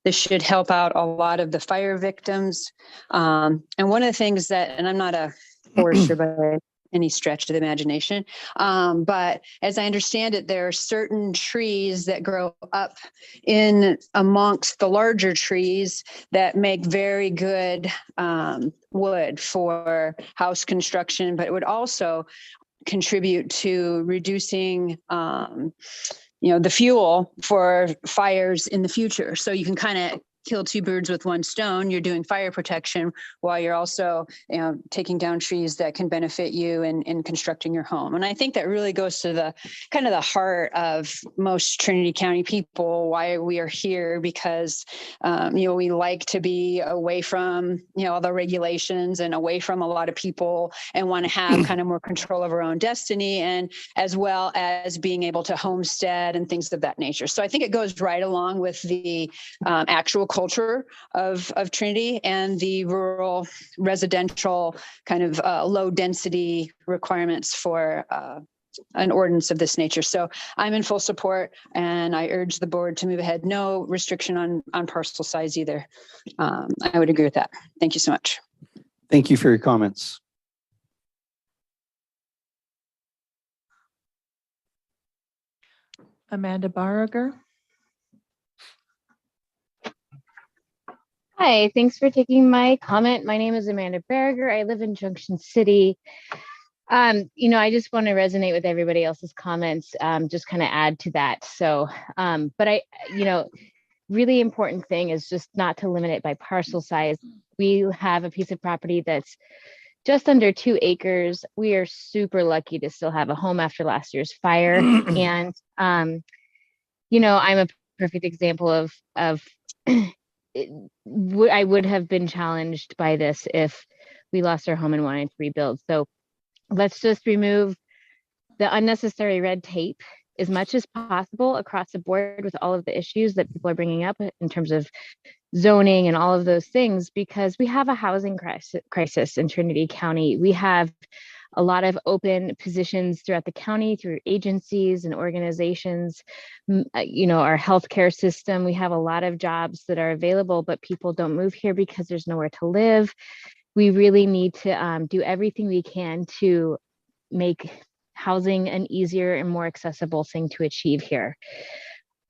This should help out a lot of the fire victims. And one of the things that, and I'm not a forester by any stretch of the imagination, but as I understand it, there are certain trees that grow up in amongst the larger trees that make very good wood for house construction, but it would also contribute to reducing the fuel for fires in the future. So you can kind of kill two birds with one stone. You're doing fire protection while you're also taking down trees that can benefit you in constructing your home. And I think that really goes to the kind of the heart of most Trinity County people, why we are here, because we like to be away from all the regulations and away from a lot of people, and want to have kind of more control of our own destiny, and as well as being able to homestead and things of that nature. So I think it goes right along with the actual culture of Trinity and the rural residential kind of low density requirements for an ordinance of this nature. So I'm in full support, and I urge the board to move ahead. No restriction on parcel size either. I would agree with that. Thank you so much. Thank you for your comments. Amanda Barriger. Hi, thanks for taking my comment. My name is Amanda Berger. I live in Junction City. I just want to resonate with everybody else's comments, just kind of add to that. So, but really important thing is just not to limit it by parcel size. We have a piece of property that's just under 2 acres. We are super lucky to still have a home after last year's fire. And, I'm a perfect example of I would have been challenged by this if we lost our home and wanted to rebuild. So let's just remove the unnecessary red tape as much as possible across the board with all of the issues that people are bringing up in terms of zoning and all of those things, because we have a housing crisis in Trinity County. We have a lot of open positions throughout the county through agencies and organizations. Our healthcare system, we have a lot of jobs that are available, but people don't move here because there's nowhere to live. We really need to do everything we can to make housing an easier and more accessible thing to achieve here.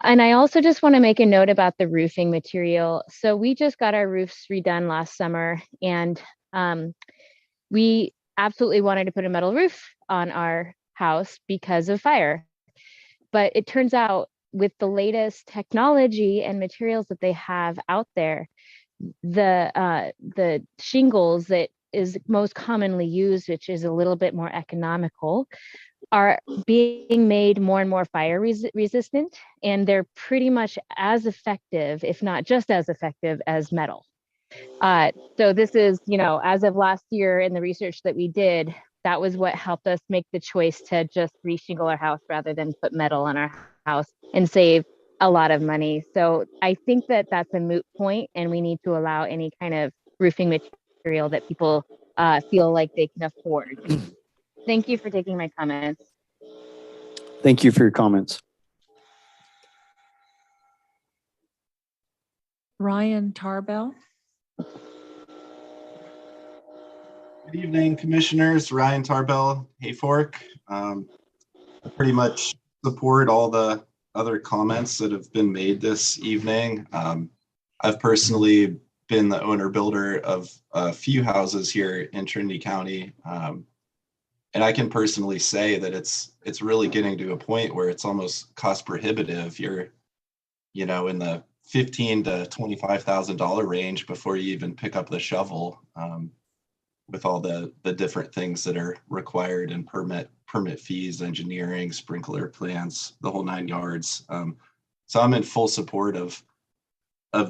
And I also just want to make a note about the roofing material. So we just got our roofs redone last summer, and we absolutely wanted to put a metal roof on our house because of fire. But it turns out with the latest technology and materials that they have out there, the shingles that is most commonly used, which is a little bit more economical, are being made more and more fire resistant, and they're pretty much as effective, if not just as effective, as metal. So this is, as of last year in the research that we did, that was what helped us make the choice to just reshingle our house rather than put metal on our house and save a lot of money. So I think that that's a moot point, and we need to allow any kind of roofing material that people feel like they can afford. Thank you for taking my comments. Thank you for your comments. Ryan Tarbell. Good evening, commissioners. Ryan Tarbell, Hayfork. I pretty much support all the other comments that have been made this evening. I've personally been the owner builder of a few houses here in Trinity County. And I can personally say that it's really getting to a point where it's almost cost prohibitive. You're, in the $15,000 to $25,000 range before you even pick up the shovel, with all the different things that are required and permit fees, engineering, sprinkler plans, the whole 9 yards. So I'm in full support of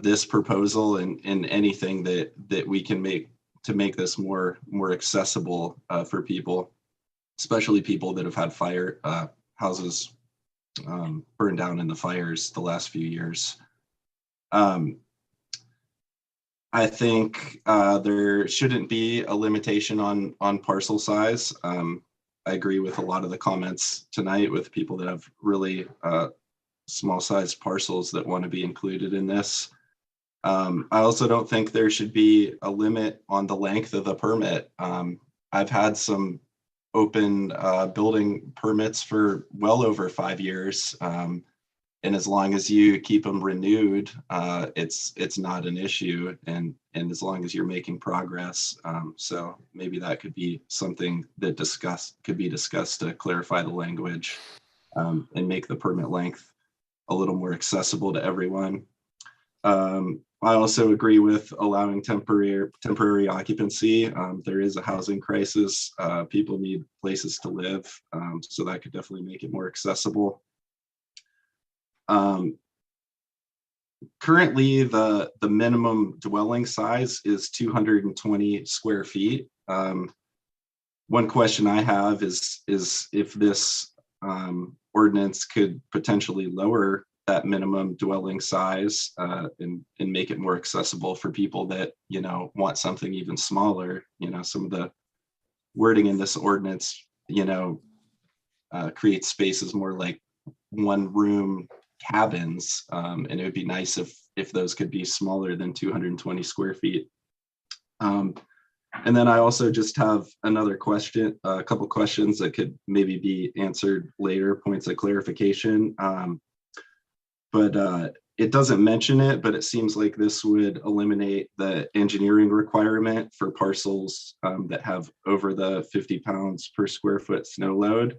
this proposal and anything that we can make to make this more accessible for people, especially people that have had fire houses burned down in the fires the last few years. I think there shouldn't be a limitation on parcel size. I agree with a lot of the comments tonight with people that have really small sized parcels that want to be included in this. I also don't think there should be a limit on the length of the permit. I've had some open building permits for well over 5 years. And as long as you keep them renewed, it's not an issue. And as long as you're making progress. So maybe that could be something that could be discussed to clarify the language and make the permit length a little more accessible to everyone. I also agree with allowing temporary occupancy. There is a housing crisis. People need places to live. So that could definitely make it more accessible. Currently, the minimum dwelling size is 220 square feet. One question I have is if this ordinance could potentially lower that minimum dwelling size and make it more accessible for people that want something even smaller. Some of the wording in this ordinance creates spaces more like one room cabins, and it would be nice if those could be smaller than 220 square feet. And then I also just have another question, a couple questions that could maybe be answered later, points of clarification. But it doesn't mention it, but it seems like this would eliminate the engineering requirement for parcels that have over the 50 pounds per square foot snow load.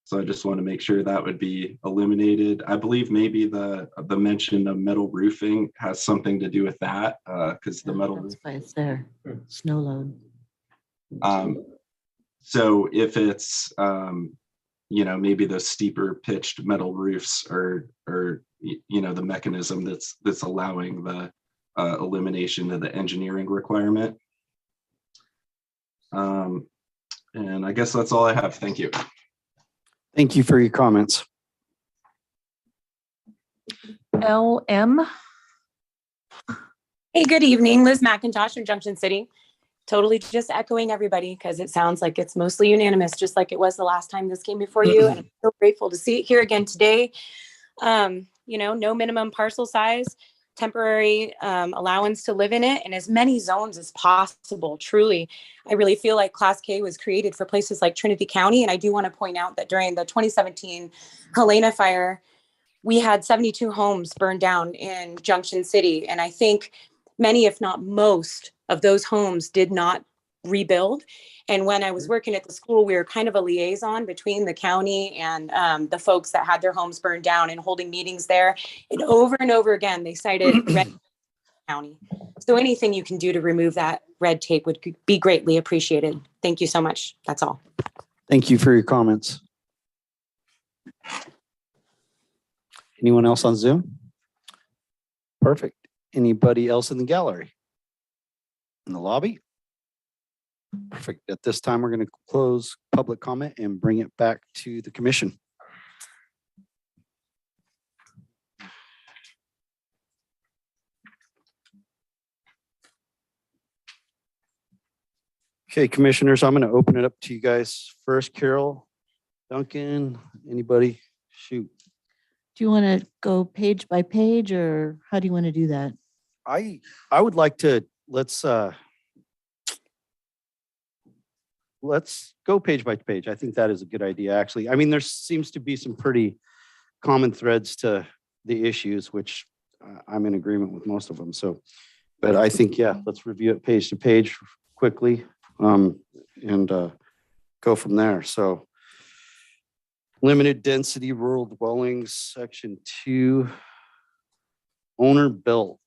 So I just want to make sure that would be eliminated. I believe maybe the mention of metal roofing has something to do with that, because the metal That's why it's there, snow load. So if it's maybe the steeper pitched metal roofs are the mechanism that's allowing the elimination of the engineering requirement. And I guess that's all I have. Thank you. Thank you for your comments. LM. Hey, good evening. Liz McIntosh from Junction City. Totally just echoing everybody because it sounds like it's mostly unanimous, just like it was the last time this came before you. And I'm so grateful to see it here again today. No minimum parcel size, temporary allowance to live in it, and as many zones as possible. Truly, I really feel like Class K was created for places like Trinity County. And I do want to point out that during the 2017 Helena fire, we had 72 homes burned down in Junction City. And I think many, if not most, of those homes did not rebuild. And when I was working at the school, we were kind of a liaison between the county and the folks that had their homes burned down and holding meetings there. And over again, they cited red county. So anything you can do to remove that red tape would be greatly appreciated. Thank you so much. That's all. Thank you for your comments. Anyone else on Zoom? Perfect. Anybody else in the gallery? In the lobby? Perfect. At this time, we're going to close public comment and bring it back to the commission. Okay, commissioners, I'm going to open it up to you guys first. Carol, Duncan, anybody? Shoot. Do you want to go page by page, or how do you want to do that? I would like to, let's go page by page. I think that is a good idea, actually. I mean, there seems to be some pretty common threads to the issues, which I'm in agreement with most of them. So, but I think, yeah, let's review it page to page quickly and go from there. So, limited density rural dwellings, section 2, owner built,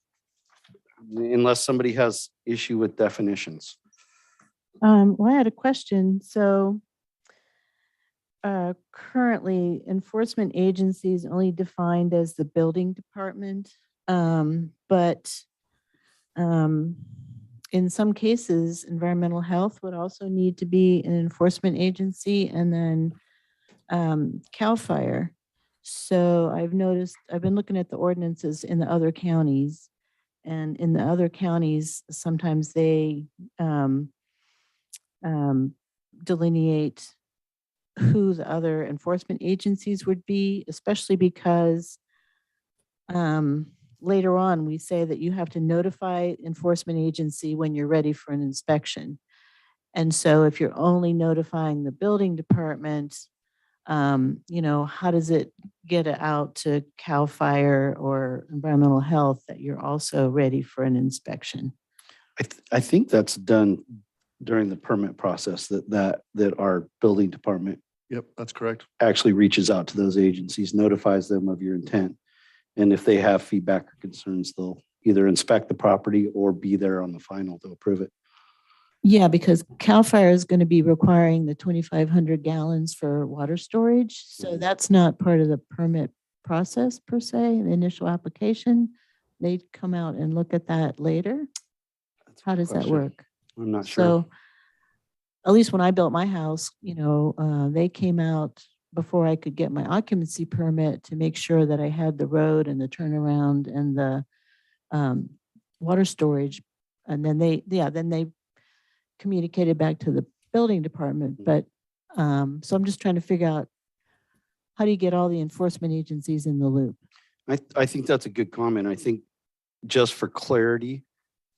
unless somebody has issue with definitions. Well, I had a question. So currently enforcement agency is only defined as the building department. But in some cases, environmental health would also need to be an enforcement agency, and then CAL FIRE. So I've noticed, I've been looking at the ordinances in the other counties, and in the other counties, sometimes they delineate who the other enforcement agencies would be, especially because later on we say that you have to notify enforcement agency when you're ready for an inspection. And so if you're only notifying the building department, how does it get it out to CAL FIRE or environmental health that you're also ready for an inspection? I think that's done during the permit process, that our building department. Yep, that's correct. Actually reaches out to those agencies, notifies them of your intent. And if they have feedback or concerns, they'll either inspect the property or be there on the final to approve it. Yeah, because CAL FIRE is going to be requiring the 2,500 gallons for water storage. So that's not part of the permit process per se, the initial application. They come out and look at that later. How does that work? I'm not sure. So at least when I built my house, they came out before I could get my occupancy permit to make sure that I had the road and the turnaround and the water storage. And then they communicated back to the building department. But so I'm just trying to figure out, how do you get all the enforcement agencies in the loop? I think that's a good comment. I think just for clarity,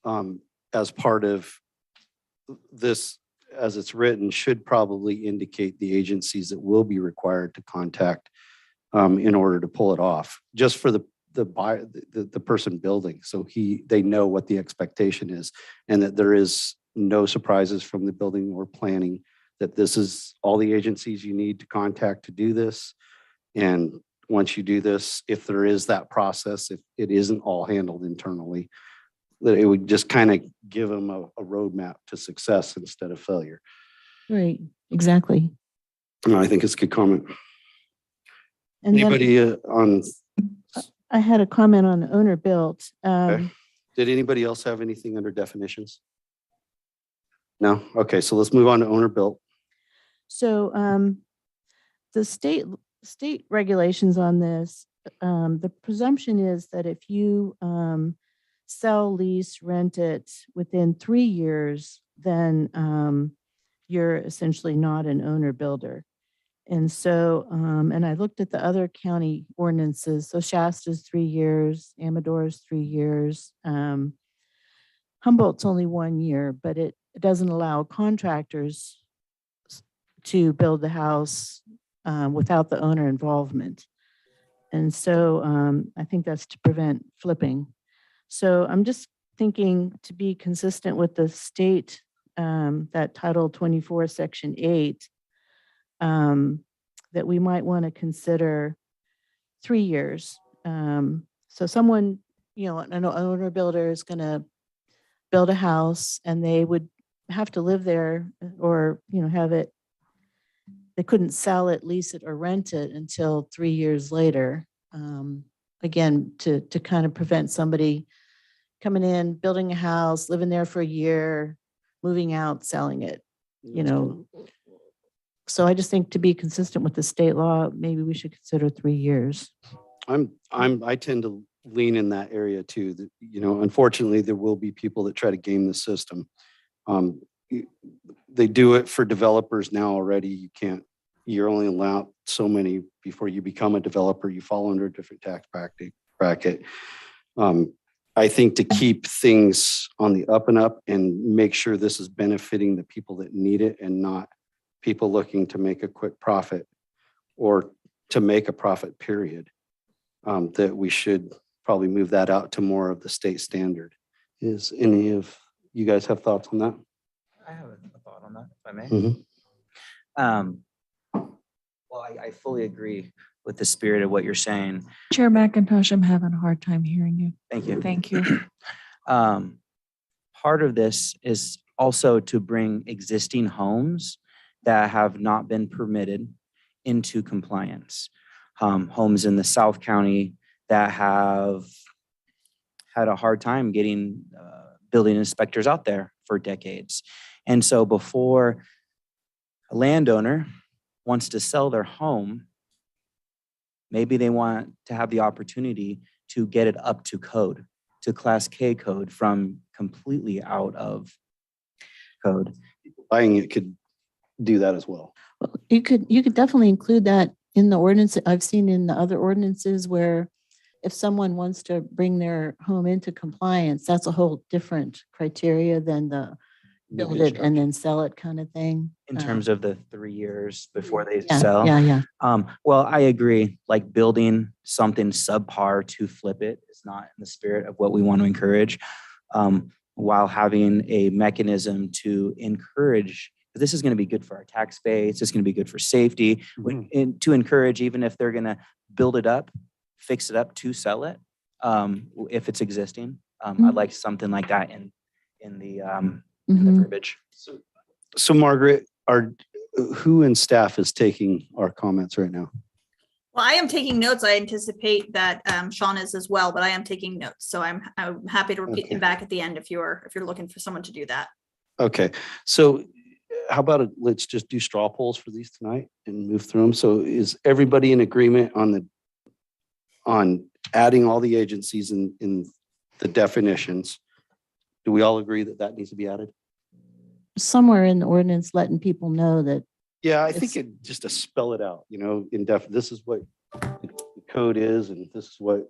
as part of this, as it's written, should probably indicate the agencies that will be required to contact in order to pull it off, just for the person building. So they know what the expectation is, and that there is no surprises from the building or planning, that this is all the agencies you need to contact to do this. And once you do this, if there is that process, if it isn't all handled internally, that it would just kind of give them a roadmap to success instead of failure. Right, exactly. No, I think it's a good comment. And then Anybody on, I had a comment on owner built. did anybody else have anything under definitions? No? Okay, so let's move on to owner built. So the state regulations on this, the presumption is that if you sell, lease, rent it within 3 years, then you're essentially not an owner builder. And so, and I looked at the other county ordinances. So Shasta's 3 years, Amador's 3 years. Humboldt's only 1 year, but it doesn't allow contractors to build the house without the owner involvement. And so I think that's to prevent flipping. So I'm just thinking, to be consistent with the state, that Title 24, Section 8, that we might want to consider 3 years. So someone, an owner builder is going to build a house, and they would have to live there, or have it. They couldn't sell it, lease it, or rent it until 3 years later. Again, to kind of prevent somebody coming in, building a house, living there for a year, moving out, selling it. So I just think, to be consistent with the state law, maybe we should consider 3 years. I tend to lean in that area too. That, unfortunately, there will be people that try to game the system. They do it for developers now already. You're only allowed so many before you become a developer. You fall under a different tax bracket. I think to keep things on the up and up and make sure this is benefiting the people that need it and not people looking to make a quick profit or to make a profit, period, that we should probably move that out to more of the state standard. Is any of you guys have thoughts on that? I have a thought on that, if I may. Mm-hmm. Well, I fully agree with the spirit of what you're saying. Chair McIntosh, I'm having a hard time hearing you. Thank you. Thank you. Part of this is also to bring existing homes that have not been permitted into compliance. Homes in the South County that have had a hard time getting building inspectors out there for decades. And so before a landowner wants to sell their home, maybe they want to have the opportunity to get it up to code, to Class K code, from completely out of code. Buying it could do that as well. You could definitely include that in the ordinance. I've seen in the other ordinances where if someone wants to bring their home into compliance, that's a whole different criteria than the build it and then sell it kind of thing. In terms of the 3 years before they Yeah, sell. yeah. Well, I agree. Like, building something subpar to flip it is not in the spirit of what we want to encourage. While having a mechanism to encourage, this is going to be good for our tax base, it's going to be good for safety, and to encourage, even if they're going to build it up, fix it up to sell it, if it's existing. I'd like something like that in the verbiage. So Margaret, who in staff is taking our comments right now? Well, I am taking notes. I anticipate that Sean is as well, but I am taking notes. So I'm happy to repeat them back at the end if you're looking for someone to do that. Okay, so how about let's just do straw polls for these tonight and move through them. So is everybody in agreement on adding all the agencies in the definitions? Do we all agree that needs to be added? Somewhere in the ordinance, letting people know that. Yeah, I think it just to spell it out, in depth. This is what the code is, and this is what.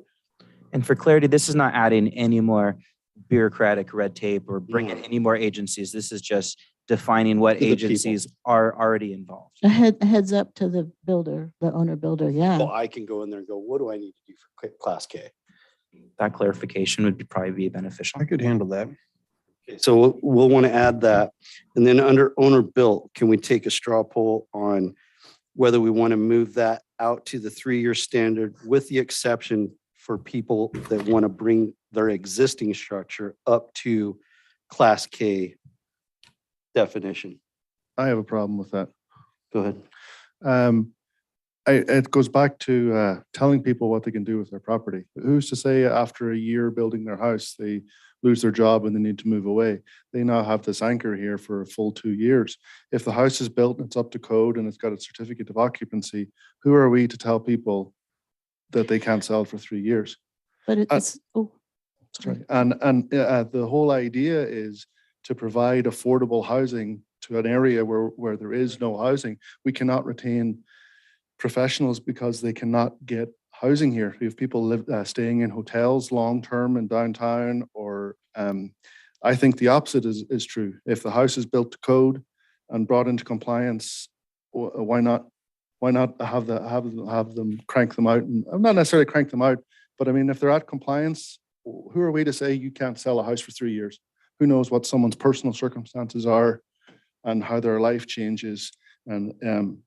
And for clarity, this is not adding any more bureaucratic red tape or bringing any more agencies. This is just defining what agencies are already involved. A heads up to the builder, the owner builder. Yeah. Well, I can go in there and go, what do I need to do for Class K? That clarification would probably be beneficial. I could handle that. Okay, so we'll want to add that. And then under owner built, can we take a straw poll on whether we want to move that out to the 3-year standard, with the exception for people that want to bring their existing structure up to Class K definition? I have a problem with that. Go ahead. It goes back to telling people what they can do with their property. Who's to say after a year building their house, they lose their job and they need to move away? They now have this anchor here for a full 2 years. If the house is built and it's up to code and it's got a certificate of occupancy, who are we to tell people that they can't sell for 3 years? But it's, Sorry. And the whole idea is to provide affordable housing to an area where there is no housing. We cannot retain professionals because they cannot get housing here. We have people staying in hotels long-term in downtown, or I think the opposite is true. If the house is built to code and brought into compliance, why not have them crank them out? And not necessarily crank them out, but I mean, if they're at compliance, who are we to say you can't sell a house for 3 years? Who knows what someone's personal circumstances are and how their life changes, and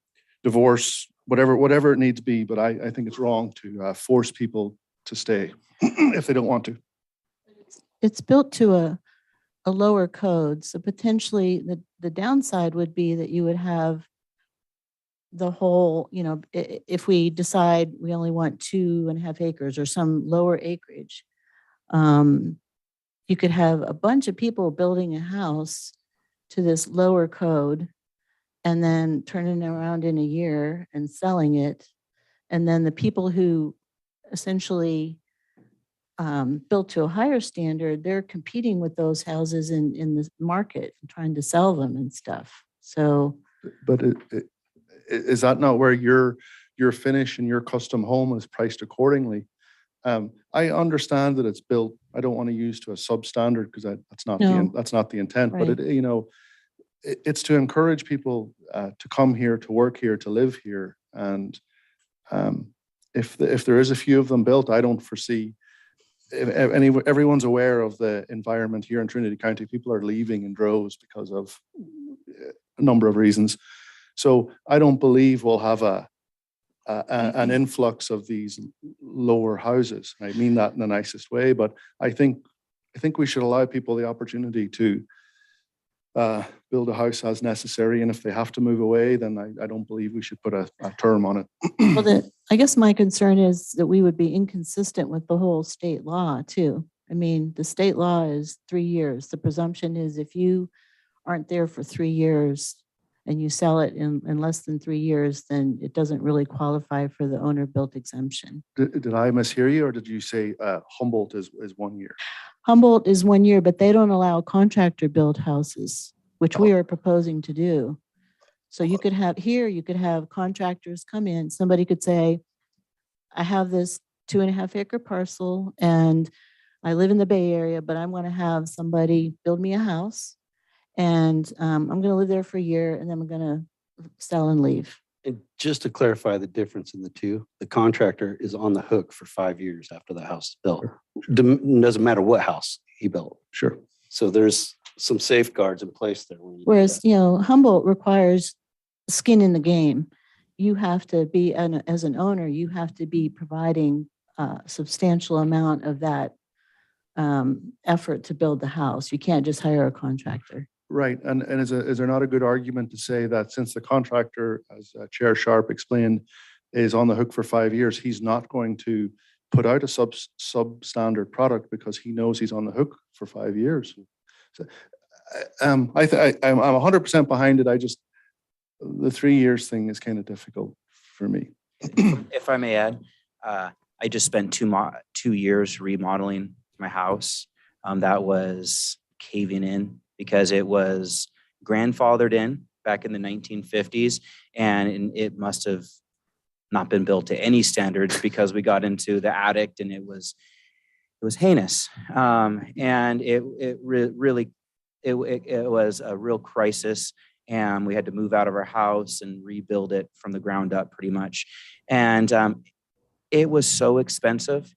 divorce, whatever it needs to be. But I think it's wrong to force people to stay if they don't want to. it's built to a lower code. So potentially the downside would be that you would have the whole, if we decide we only want 2.5 acres or some lower acreage, you could have a bunch of people building a house to this lower code and then turning it around in a year and selling it. And then the people who essentially built to a higher standard, they're competing with those houses in the market and trying to sell them and stuff. So, but is that not where your finish and your custom home is priced accordingly? I understand that it's built. I don't want to use to a substandard because that's not the intent. Right. But it's to encourage people to come here, to work here, to live here. And if there is a few of them built, I don't foresee. Everyone's aware of the environment here in Trinity County. People are leaving in droves because of a number of reasons. So I don't believe we'll have an influx of these lower houses. I mean that in the nicest way, but I think we should allow people the opportunity to build a house as necessary. And if they have to move away, then I don't believe we should put a term on it. well, I guess my concern is that we would be inconsistent with the whole state law too. I mean, the state law is 3 years. The presumption is if you aren't there for 3 years and you sell it in less than 3 years, then it doesn't really qualify for the owner built exemption. Did I mishear you, or did you say Humboldt is 1 year? Humboldt is 1 year, but they don't allow contractor built houses, which we are proposing to do. So you could have contractors come in. Somebody could say, I have this 2.5 acre parcel and I live in the Bay Area, but I want to have somebody build me a house. And I'm going to live there for a year and then I'm going to sell and leave. And just to clarify the difference in the two, the contractor is on the hook for 5 years after the house is built. Doesn't matter what house he built. Sure. So there's some safeguards in place there. Whereas, Humboldt requires skin in the game. You have to be, as an owner, you have to be providing a substantial amount of that effort to build the house. You can't just hire a contractor. Right. And is there not a good argument to say that since the contractor, as Chair Sharp explained, is on the hook for 5 years, he's not going to put out a substandard product because he knows he's on the hook for 5 years? So, I'm 100% behind it. The 3 years thing is kind of difficult for me. If I may add, I just spent 2 years remodeling my house. That was caving in because it was grandfathered in back in the 1950s, and it must have not been built to any standards because we got into the attic and it was heinous, and it was a real crisis, and we had to move out of our house and rebuild it from the ground up pretty much, and it was so expensive.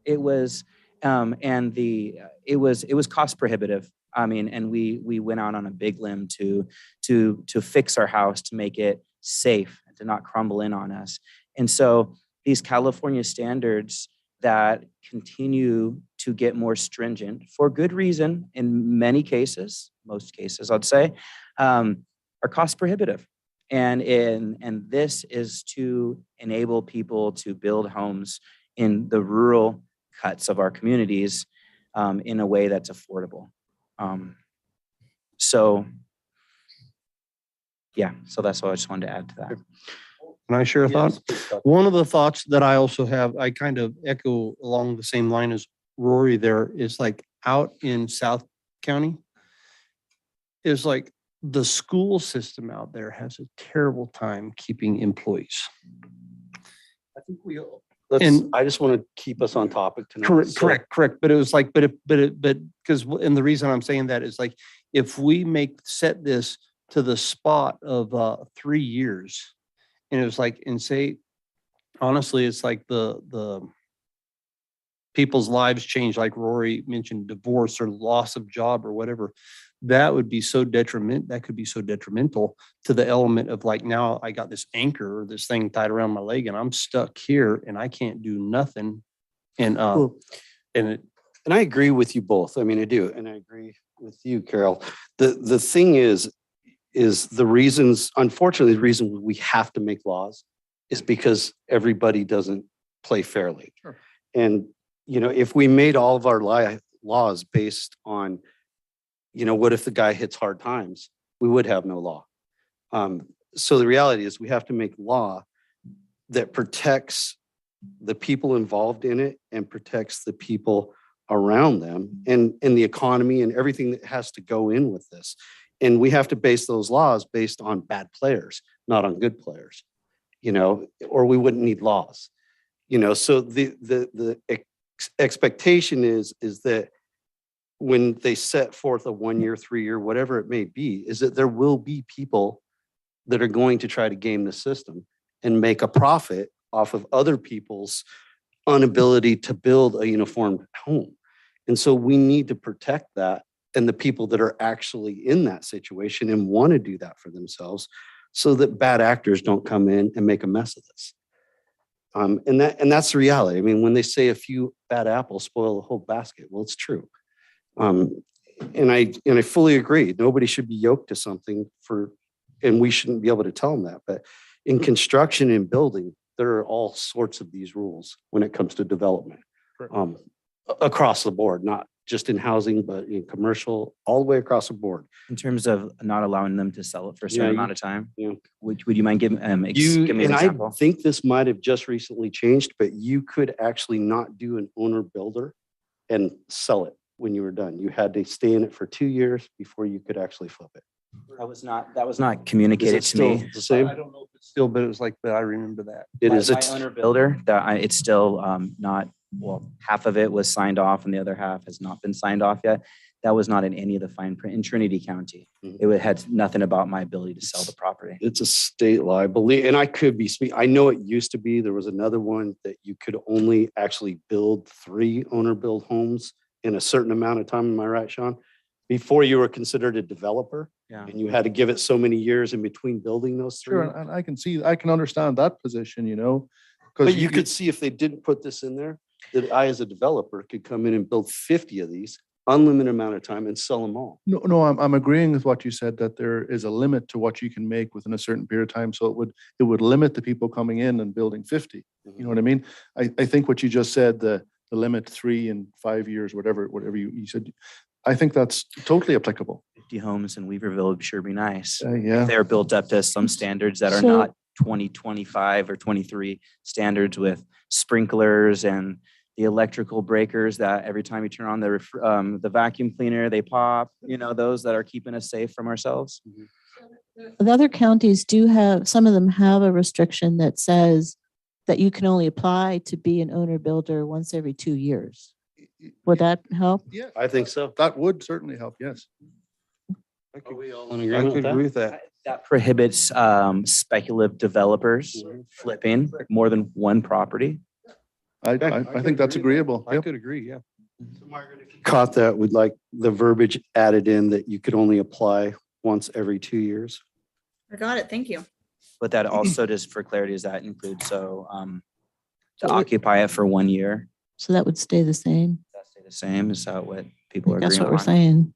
It was it was cost prohibitive. I mean, and we went out on a big limb to fix our house to make it safe, to not crumble in on us. And so these California standards that continue to get more stringent for good reason in many cases, most cases, I'd say, are cost prohibitive. And this is to enable people to build homes in the rural cuts of our communities in a way that's affordable. So yeah, so that's what I just wanted to add to that. Can I share a thought? Yes. One of the thoughts that I also have, I kind of echo along the same line as Rory there, is like out in South County, is like the school system out there has a terrible time keeping employees. I think we all. And- I just want to keep us on topic tonight. Correct. But it was like, but because, and the reason I'm saying that is like, if we set this to the spot of 3 years, and it was like, and say, honestly, it's like the people's lives change, like Rory mentioned, divorce or loss of job or whatever, that would be so that could be so detrimental to the element of like, now I got this anchor or this thing tied around my leg and I'm stuck here and I can't do nothing. And and I agree with you both. I mean, I do. And I agree with you, Carol. The thing is the reasons, unfortunately, the reason we have to make laws is because everybody doesn't play fairly. Sure. And, if we made all of our laws based on, what if the guy hits hard times? We would have no law. So the reality is we have to make law that protects the people involved in it and protects the people around them and the economy and everything that has to go in with this. And we have to base those laws based on bad players, not on good players, or we wouldn't need laws, so the expectation is that when they set forth a 1 year, 3 year, whatever it may be, is that there will be people that are going to try to game the system and make a profit off of other people's inability to build a uniform home. And so we need to protect that and the people that are actually in that situation and want to do that for themselves so that bad actors don't come in and make a mess of this. And that's the reality. I mean, when they say a few bad apples spoil the whole basket, well, it's true. And I fully agree. Nobody should be yoked to something and we shouldn't be able to tell them that. But in construction and building, there are all sorts of these rules when it comes to development across the board, not just in housing, but in commercial, all the way across the board. In terms of not allowing them to sell it for a certain amount of time, Yeah. would you mind giving me an And example? I think this might have just recently changed, but you could actually not do an owner builder and sell it when you were done. You had to stay in it for 2 years before you could actually flip it. That was not communicated to still me. the same? I don't know if it's still, but it was like, but I remember that. It is. My owner builder, it's still not, well, half of it was signed off and the other half has not been signed off yet. That was not in any of the fine print in Trinity County. It had nothing about my ability to sell the property. It's a state law, I believe, and I could be speaking. I know it used to be, there was another one that you could only actually build 3 owner build homes in a certain amount of time. Am I right, Sean? Before you were considered a developer. Yeah. And you had to give it so many years in between building those 3. Sure, and I can understand that position, But you could see if they didn't put this in there, that I, as a developer, could come in and build 50 of these, unlimited amount of time, and sell them all. No, I'm agreeing with what you said, that there is a limit to what you can make within a certain period of time. So it would limit the people coming in and building 50. You know what I mean? I think what you just said, the limit 3 and 5 years, whatever you said, I think that's totally applicable. 50 homes in Weaverville would sure be nice. Yeah. If they're built up to some standards that are So- not 2025 or 23 standards with sprinklers and the electrical breakers that every time you turn on the vacuum cleaner, they pop, those that are keeping us safe from ourselves. The other counties do have, some of them have a restriction that says that you can only apply to be an owner builder once every 2 years. Would that help? Yeah, I think so. that would certainly help. Yes. Are we all in I agreement could with agree that? with that. That prohibits speculative developers flipping more than one property. I think that's agreeable. I Yep. could agree, yeah. Caught that, we'd like the verbiage added in that you could only apply once every 2 years. I got it. Thank you. But that also, just for clarity, does that include, to occupy it for 1 year? So that would stay the same. Does that stay the same? Is that what people are That's agreeing what we're on? saying.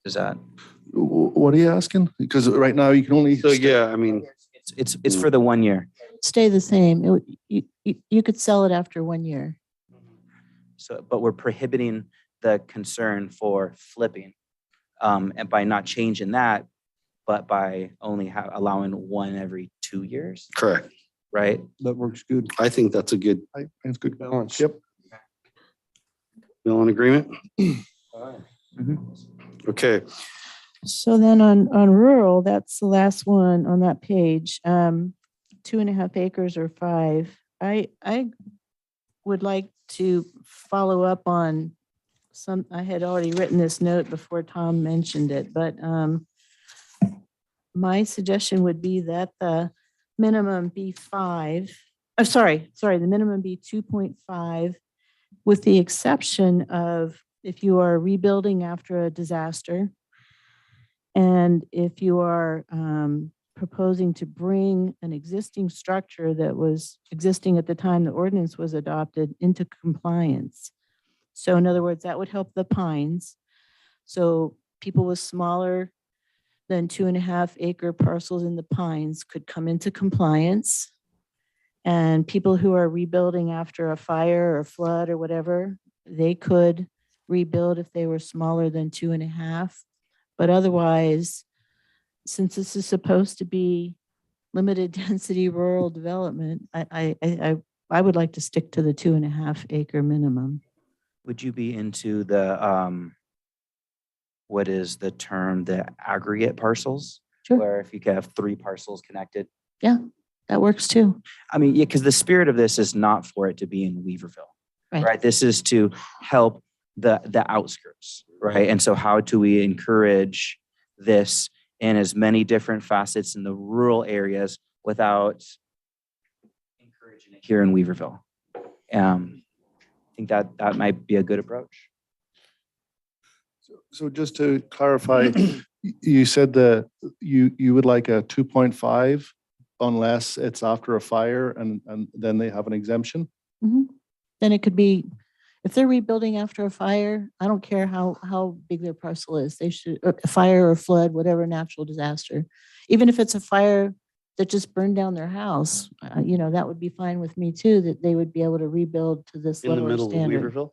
Is that? What are you asking? Because right now you can only. So yeah, I mean, It's for the 1 year. Stay the same. You could sell it after 1 year. So, but we're prohibiting the concern for flipping. And by not changing that, but by only allowing one every 2 years, correct. right? That works good. I think that's a good It's good. Balance. Yep. We all in agreement? Okay. So then on rural, that's the last one on that page. 2.5 acres or 5. I would like to follow up on I had already written this note before Tom mentioned it, but my suggestion would be that the minimum be 5. Oh, sorry, the minimum be 2.5, with the exception of if you are rebuilding after a disaster, and if you are proposing to bring an existing structure that was existing at the time the ordinance was adopted into compliance. So in other words, that would help the pines. So people with smaller than 2.5 acre parcels in the pines could come into compliance. And people who are rebuilding after a fire or flood or whatever, they could rebuild if they were smaller than 2.5. But otherwise, since this is supposed to be limited density rural development, I would like to stick to the 2.5 acre minimum. Would you be into the, what is the term, the aggregate parcels? Sure. Where if you could have 3 parcels connected? Yeah, that works too. I mean, yeah, because the spirit of this is not for it to be in Weaverville, right? This is to help the outskirts, right? And so how do we encourage this in as many different facets in the rural areas without encouraging it here in Weaverville? I think that might be a good approach. So just to clarify, you said that you would like a 2.5 unless it's after a fire and then they have an exemption? Mhm. Then it could be, if they're rebuilding after a fire, I don't care how big their parcel is. They should, a fire or flood, whatever natural disaster. Even if it's a fire that just burned down their house, that would be fine with me too, that they would be able to rebuild to this In the lower middle of standard. Weaverville?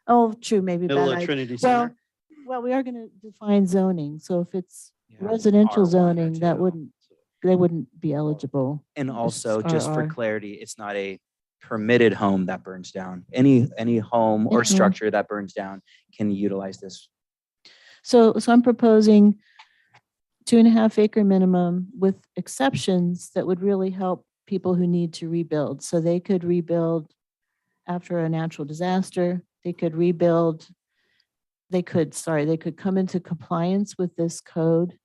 Oh, true, maybe Middle bad of idea. Trinity Well, Center? well, we are going to define zoning. So if it's Yeah, residential R1 or zoning, they 2. wouldn't be eligible. And also, It's just for RR. clarity, it's not a permitted home that burns down. Any home or Mhm. structure that burns down can utilize this. So I'm proposing 2.5 acre minimum with exceptions that would really help people who need to rebuild. So they could rebuild after a natural disaster. They could rebuild. They could come into compliance with this code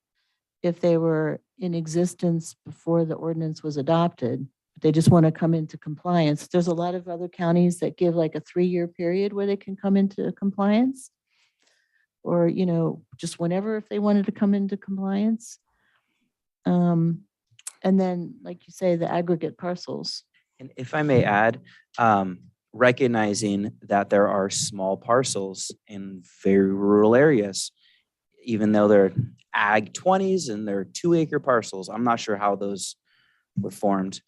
if they were in existence before the ordinance was adopted. They just want to come into compliance. There's a lot of other counties that give like a 3-year period where they can come into compliance, or, just whenever if they wanted to come into compliance. And then, like you say, the aggregate parcels. And if I may add, recognizing that there are small parcels in very rural areas, even though they're ag 20s and they're 2 acre parcels. I'm not sure how those were formed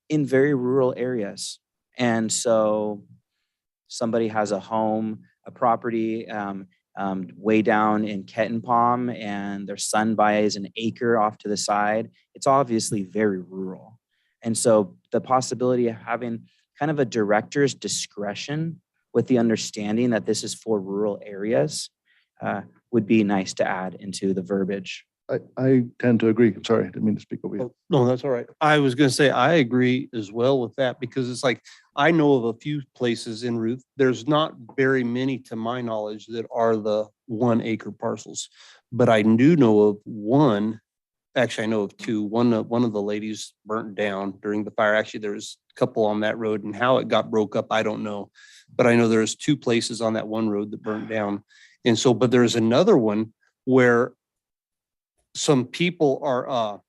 in very rural areas. And so somebody has a home, a property way down in Kettenpalm, and their son buys an acre off to the side. It's obviously very rural. And so the possibility of having kind of a director's discretion with the understanding that this is for rural areas would be nice to add into the verbiage. I tend to agree. I'm sorry, I didn't mean to speak over you. No, that's all right. I was going to say, I agree as well with that, because it's like, I know of a few places in Ruth. There's not very many to my knowledge that are the 1 acre parcels, but I do know of one. Actually, I know of 2. One of the ladies burnt down during the fire. Actually, there was a couple on that road, and how it got broke up, I don't know. But I know there's 2 places on that one road that burnt down. And so, but there's another one where some people are,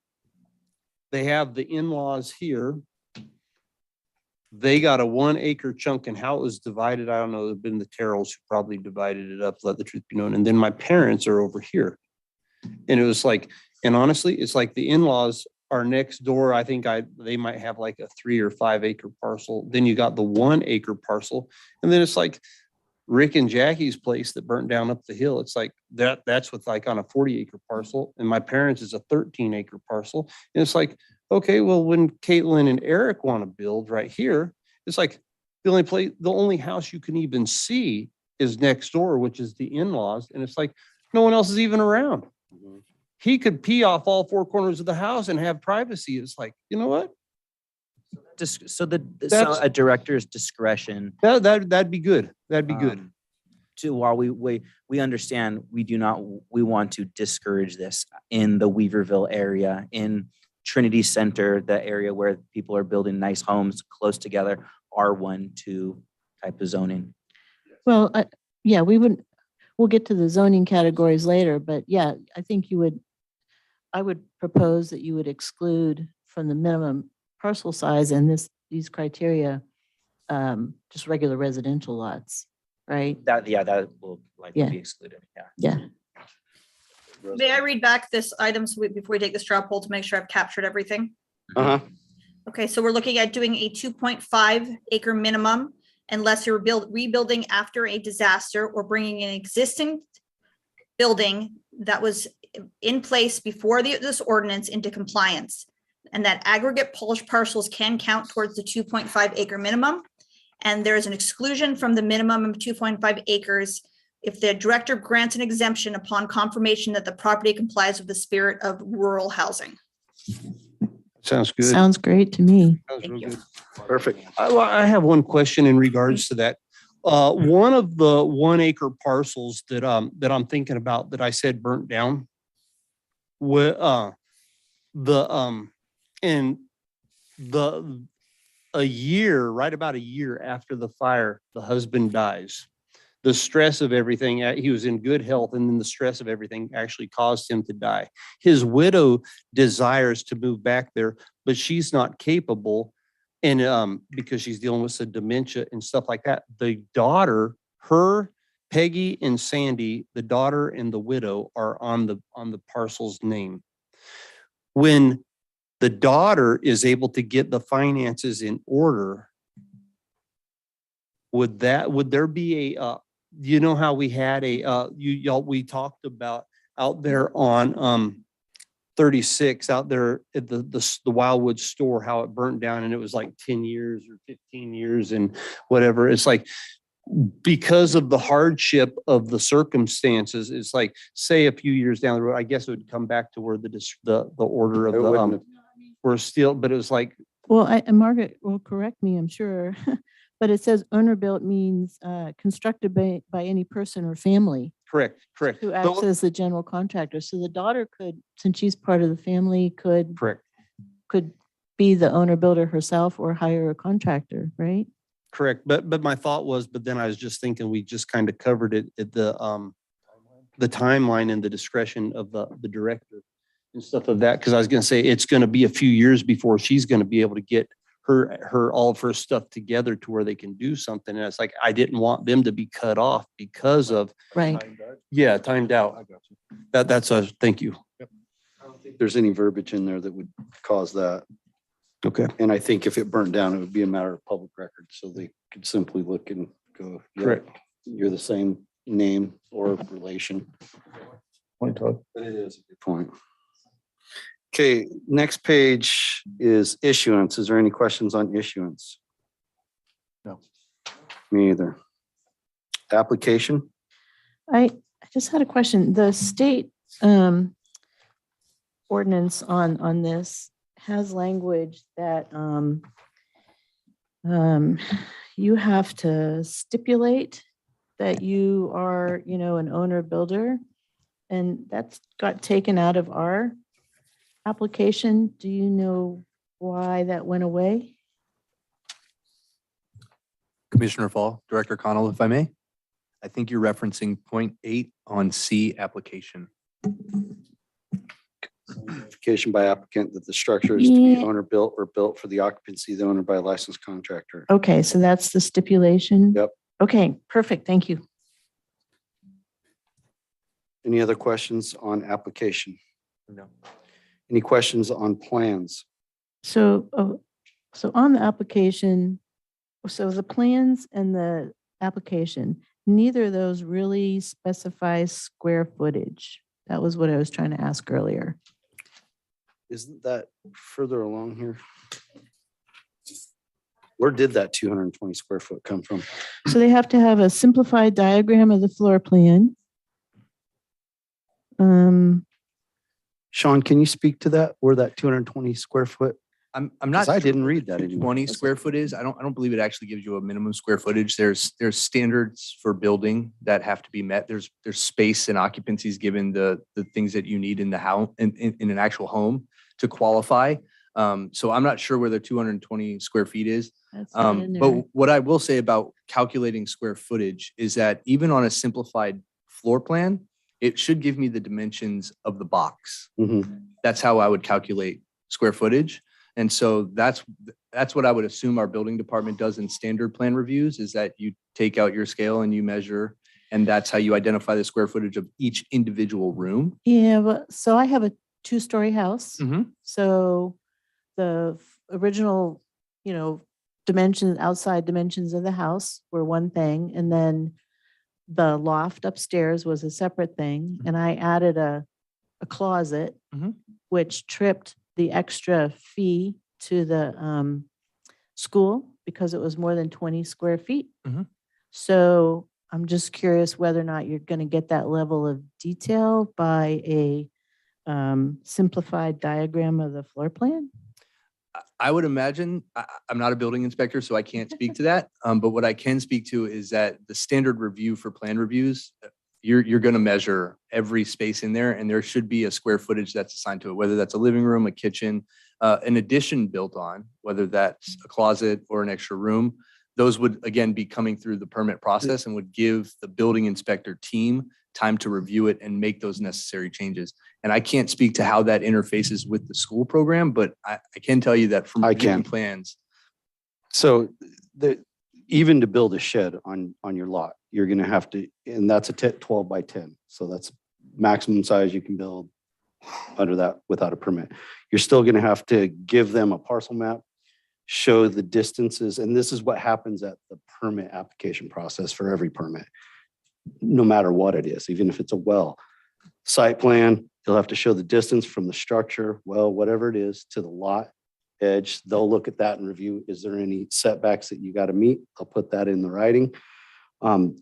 they have the in-laws here. They got a 1 acre chunk, and how it was divided, I don't know. It'd been the Terrells who probably divided it up, let the truth be known. And then my parents are over here. And it was like, and honestly, it's like the in-laws are next door. I think they might have like a 3 or 5 acre parcel. Then you got the 1 acre parcel. And then it's like Rick and Jackie's place that burnt down up the hill. It's like that's with like on a 40 acre parcel. And my parents is a 13 acre parcel. And it's like, okay, well, when Caitlin and Eric want to build right here, it's like the only house you can even see is next door, which is the in-laws. And it's like, no one else is even around. He could pee off all 4 corners of the house and have privacy. It's like, you know what? So a director's discretion. That'd be good. That'd be good. While we understand we want to discourage this in the Weaverville area, in Trinity Center, the area where people are building nice homes close together, R1, 2 type of zoning. Well, yeah, we'll get to the zoning categories later, but yeah, I think I would propose that you would exclude from the minimum parcel size and these criteria, just regular residential lots, right? That will likely be excluded. Yeah. May I read back this item before we take the straw poll to make sure I've captured everything? Okay, so we're looking at doing a 2.5 acre minimum unless you're rebuilding after a disaster or bringing an existing building that was in place before this ordinance into compliance. And that aggregate parcels can count towards the 2.5 acre minimum. And there is an exclusion from the minimum of 2.5 acres if the director grants an exemption upon confirmation that the property complies with the spirit of rural housing. Sounds good. Sounds great to me. Sounds real good. Perfect. I have one question in regards to that. One of the 1 acre parcels that I'm thinking about that I said burnt down, right about a year after the fire, the husband dies. The stress of everything, he was in good health, and then the stress of everything actually caused him to die. His widow desires to move back there, but she's not capable, and because she's dealing with some dementia and stuff like that. The daughter, Peggy and Sandy, the daughter and the widow are on the parcel's name. When the daughter is able to get the finances in order, would there be a you know how we had we talked about out there on 36 out there at the Wildwood store, how it burnt down and it was like 10 years or 15 years and whatever. It's like, because of the hardship of the circumstances, it's like, say a few years down the road, I guess it would come back to where the order of the we're still, but it was like, well, and Margaret will correct me, I'm sure, but it says owner built means constructed by any person or family. Correct. Who acts as the general contractor. So the daughter could, since she's part of the family, could be the owner builder herself or hire a contractor, right? Correct. But my thought was, but then I was just thinking we just kind of covered it at the timeline and the discretion of the director and stuff of that. Cause I was going to say, it's going to be a few years before she's going to be able to get all of her stuff together to where they can do something. And it's like, I didn't want them to be cut off because of timed out. I got you. That's a thank you. I don't think there's any verbiage in there that would cause that. Okay. And I think if it burnt down, it would be a matter of public record. So they could simply look and go, correct. You're the same name or relation. Point, Todd. But it is a good point. Okay, next page is issuance. Is there any questions on issuance? No. Me either. Application? I just had a question. The state ordinance on this has language that you have to stipulate that you are, an owner builder, and that's got taken out of our application. Do you know why that went away? Commissioner Fall, Director Connell, if I may. I think you're referencing 0.8 on C application. Notification by applicant that the structure is to be owner built or built for the occupancy of the owner by a licensed contractor. Okay, so that's the stipulation? Yep. Okay, perfect. Thank you. Any other questions on application? No. Any questions on plans? So, so on the application, so the plans and the application, neither of those really specify square footage. That was what I was trying to ask earlier. Isn't that further along here? Where did that 220 square foot come from? So they have to have a simplified diagram of the floor plan. Sean, can you speak to that? Where that 220 square foot? I'm 'Cause not. I sure didn't what read the that anywhere. 20 square foot is. I don't believe it actually gives you a minimum square footage. There's standards for building that have to be met. There's space and occupancies given the things that you need in the house, in an actual home to qualify. So I'm not sure where the 220 square feet is. That's not in But there. what I will say about calculating square footage is that even on a simplified floor plan, it should give me the dimensions of the box. That's how I would calculate square footage. And so that's what I would assume our building department does in standard plan reviews, is that you take out your scale and you measure, and that's how you identify the square footage of each individual room. Yeah, but so I have a 2-story house. Mhm. So the original, dimensions, outside dimensions of the house were one thing. And then the loft upstairs was a separate thing. And I added a closet, which tripped the extra fee to the school because it was more than 20 square feet. So I'm just curious whether or not you're going to get that level of detail by a simplified diagram of the floor plan. I would imagine, I'm not a building inspector, so I can't speak to that. But what I can speak to is that the standard review for plan reviews, you're going to measure every space in there, and there should be a square footage that's assigned to it, whether that's a living room, a kitchen, an addition built on, whether that's a closet or an extra room. Those would, again, be coming through the permit process and would give the building inspector team time to review it and make those necessary changes. And I can't speak to how that interfaces with the school program, but I can tell you that from reviewing plans. So even to build a shed on your lot, you're going to have to, and that's a 12 by 10. So that's maximum size you can build under that without a permit. You're still going to have to give them a parcel map, show the distances. And this is what happens at the permit application process for every permit, no matter what it is, even if it's a well. Site plan, you'll have to show the distance from the structure, well, whatever it is, to the lot edge. They'll look at that and review, is there any setbacks that you got to meet? I'll put that in the writing. And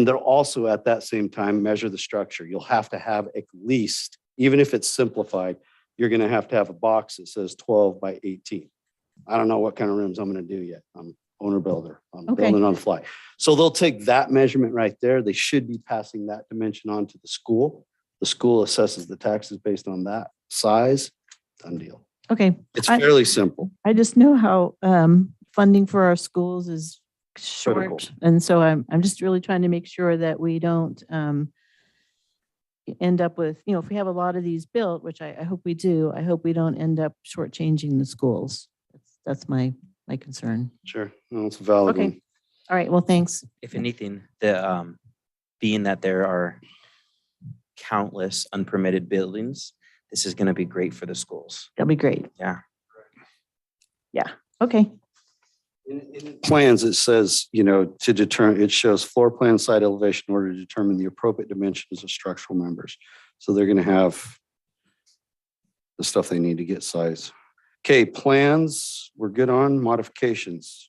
they'll also at that same time measure the structure. You'll have to have at least, even if it's simplified, you're going to have a box that says 12 by 18. I don't know what kind of rooms I'm going to do yet. I'm owner builder. I'm building on the fly. So they'll take that measurement right there. They should be passing that dimension on to the school. The school assesses the taxes based on that size. Done deal. Okay. It's fairly simple. I just know how funding for our schools is short. Critical. And so I'm just really trying to make sure that we don't end up with, if we have a lot of these built, which I hope we do, I hope we don't end up shortchanging the schools. That's my concern. Sure. No, it's a valid Okay. one. All right. Well, thanks. If anything, being that there are countless unpermitted buildings, this is going to be great for the schools. That'll be great. Yeah. Yeah. Okay. In plans, it says, to determine, it shows floor plan, site elevation in order to determine the appropriate dimensions of structural members. So they're going to have the stuff they need to get size. Okay, plans, we're good on. Modifications,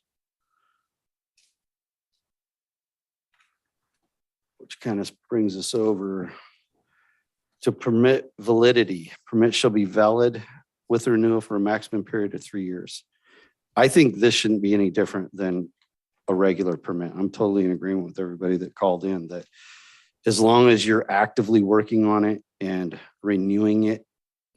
which kind of brings us over to permit validity. Permit shall be valid with renewal for a maximum period of 3 years. I think this shouldn't be any different than a regular permit. I'm totally in agreement with everybody that called in that as long as you're actively working on it and renewing it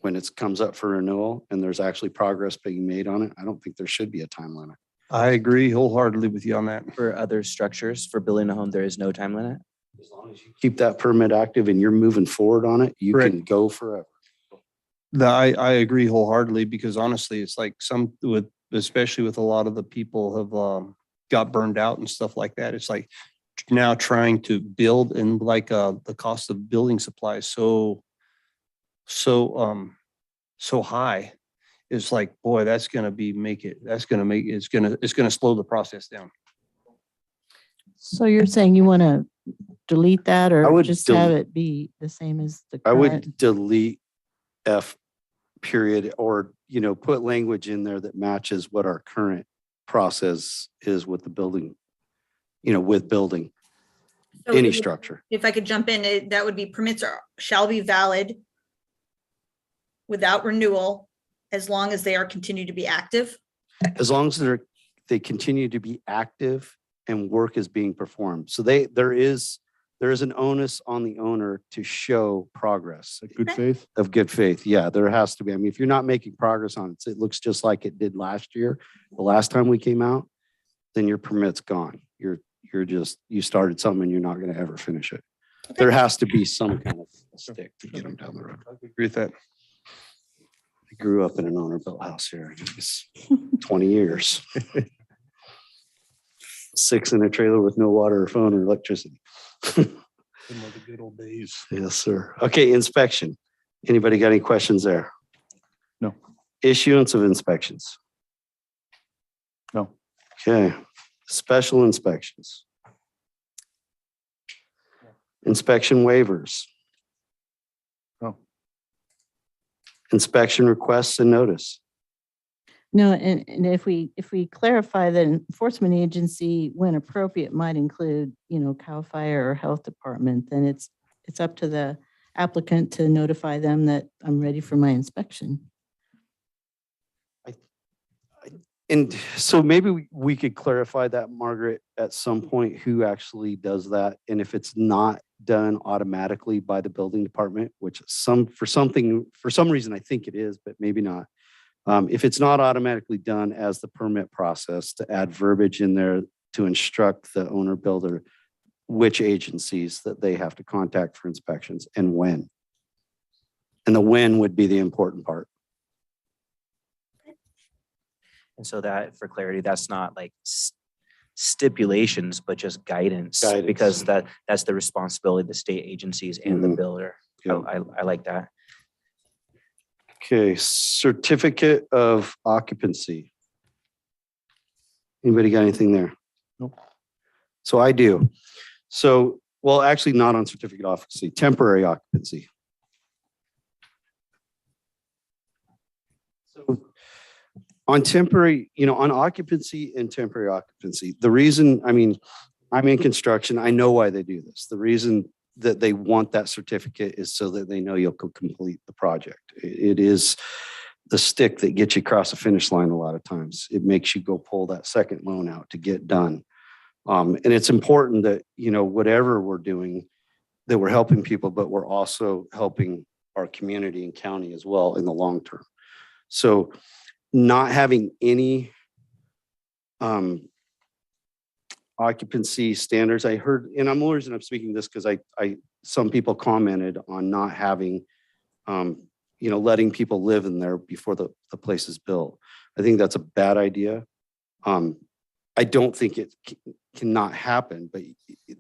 when it comes up for renewal and there's actually progress being made on it, I don't think there should be a time limit. I agree wholeheartedly with you on that. For other structures, for building a home, there is no time limit. As long as you keep that permit active and you're moving forward on it, you can go forever. I agree wholeheartedly because honestly, it's like especially with a lot of the people have got burned out and stuff like that. It's like now trying to build and like the cost of building supplies so high. It's like, boy, that's gonna slow the process down. So you're saying you want to delete that I or would just have del- it be the same as the I current? would delete F period, or, put language in there that matches what our current process is with the building, with building So any if- structure. If I could jump in, that would be permits shall be valid without renewal as long as they are continue to be active. As long as they continue to be active and work is being performed. So there is an onus on the owner to show progress. Good faith. Of good faith. Yeah, there has to be. I mean, if you're not making progress on it, it looks just like it did last year, the last time we came out, then your permit's gone. You started something and you're not going to ever finish it. There has to be some kind of stick to get them down the road. I agree with that. I grew up in an owner-built house here. It was 20 years. 6 in a trailer with no water or phone or electricity. Some of the good old days. Yes, sir. Okay, inspection. Anybody got any questions there? No. Issuance of inspections. No. Okay, special inspections. Inspection waivers. No. Inspection requests and notice. No, and if we clarify that enforcement agency, when appropriate, might include, CAL FIRE or health department, then it's up to the applicant to notify them that I'm ready for my inspection. And so maybe we could clarify that, Margaret, at some point, who actually does that. And if it's not done automatically by the building department, which for some reason, I think it is, but maybe not. If it's not automatically done as the permit process, to add verbiage in there to instruct the owner builder which agencies that they have to contact for inspections and when. And the when would be the important part. And so that, for clarity, that's not like stipulations, but just guidance, because that's the responsibility of the state agencies and the builder. Yeah. I like that. Okay, certificate of occupancy. Anybody got anything there? Nope. So I do. So, well, actually not on certificate of occupancy, temporary occupancy. So on temporary, on occupancy and temporary occupancy, the reason, I'm in construction, I know why they do this. The reason that they want that certificate is so that they know you'll complete the project. It is the stick that gets you across the finish line a lot of times. It makes you go pull that second loan out to get done. And it's important that, whatever we're doing, that we're helping people, but we're also helping our community and county as well in the long term. So not having any occupancy standards. I heard, and I'm the reason I'm speaking this because some people commented on not having, letting people live in there before the place is built. I think that's a bad idea. I don't think it cannot happen, but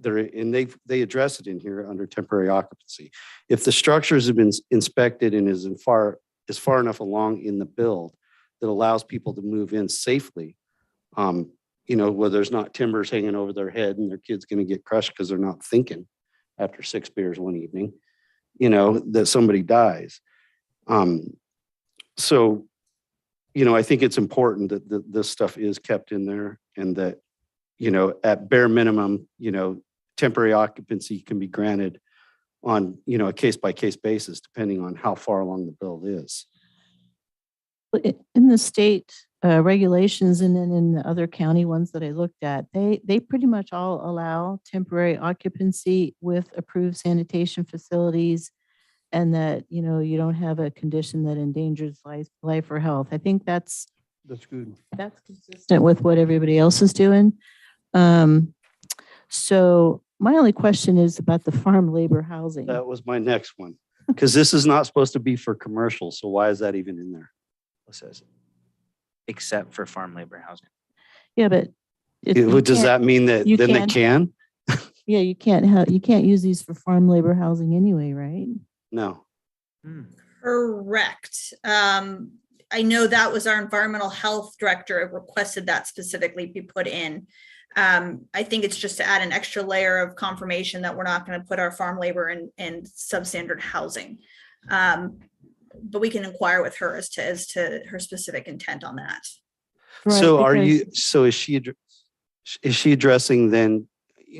they address it in here under temporary occupancy. If the structures have been inspected and is far enough along in the build that allows people to move in safely, where there's not timbers hanging over their head and their kid's going to get crushed because they're not thinking after 6 beers one evening, that somebody dies. So, I think it's important that this stuff is kept in there and that, at bare minimum, temporary occupancy can be granted on, a case-by-case basis, depending on how far along the build is. In the state regulations and then in the other county ones that I looked at, they pretty much all allow temporary occupancy with approved sanitation facilities, and that, you don't have a condition that endangers life or health. I think that's good. That's consistent with what everybody else is doing. So my only question is about the farm labor housing. That was my next one, because this is not supposed to be for commercial. So why is that even in there? It says, except for farm labor housing. Yeah, but Does that mean that then it can? Yeah, you can't use these for farm labor housing anyway, right? No. Correct. I know that was our environmental health director requested that specifically be put in. I think it's just to add an extra layer of confirmation that we're not going to put our farm labor in substandard housing. But we can inquire with her as to her specific intent on that. So is she addressing then,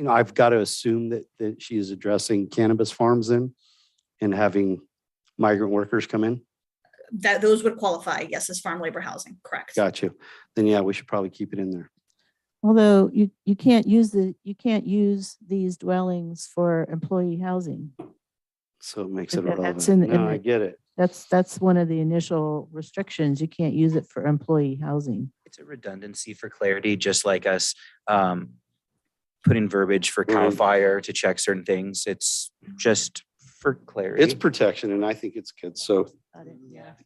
I've got to assume that she is addressing cannabis farms then and having migrant workers come in? That those would qualify, yes, as farm labor housing, correct. Got you. Then yeah, we should probably keep it in there. Although you can't use these dwellings for employee housing. So it makes it That's irrelevant. No, I get it. That's one of the initial restrictions. You can't use it for employee housing. It's a redundancy for clarity, just like us putting verbiage for CAL FIRE to check certain things. It's just for clarity. It's protection, and I think it's good. So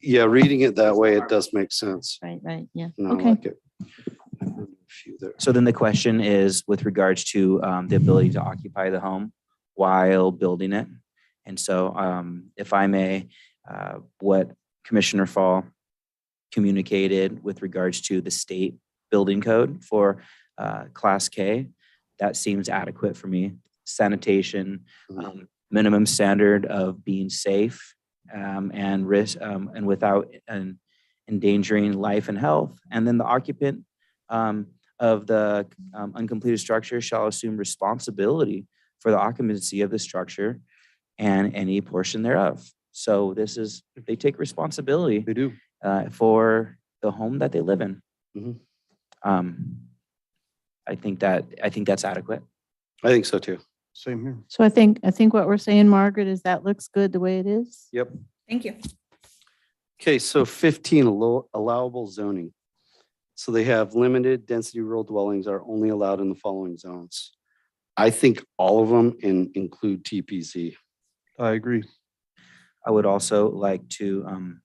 yeah, reading it that way, it does make sense. Right. Yeah. No, Okay. I like it. So then the question is with regards to the ability to occupy the home while building it. And so if I may, what Commissioner Fall communicated with regards to the state building code for Class K, that seems adequate for me. Sanitation, minimum standard of being safe and risk and without endangering life and health. And then the occupant of the uncompleted structure shall assume responsibility for the occupancy of the structure and any portion thereof. So they take responsibility. They do. For the home that they live in. Mhm. I think that's adequate. I think so too. Same here. So I think what we're saying, Margaret, is that looks good the way it is. Yep. Thank you. Okay, so 15, allowable zoning. So they have limited density rural dwellings are only allowed in the following zones. I think all of them include TPZ. I agree. I would also like to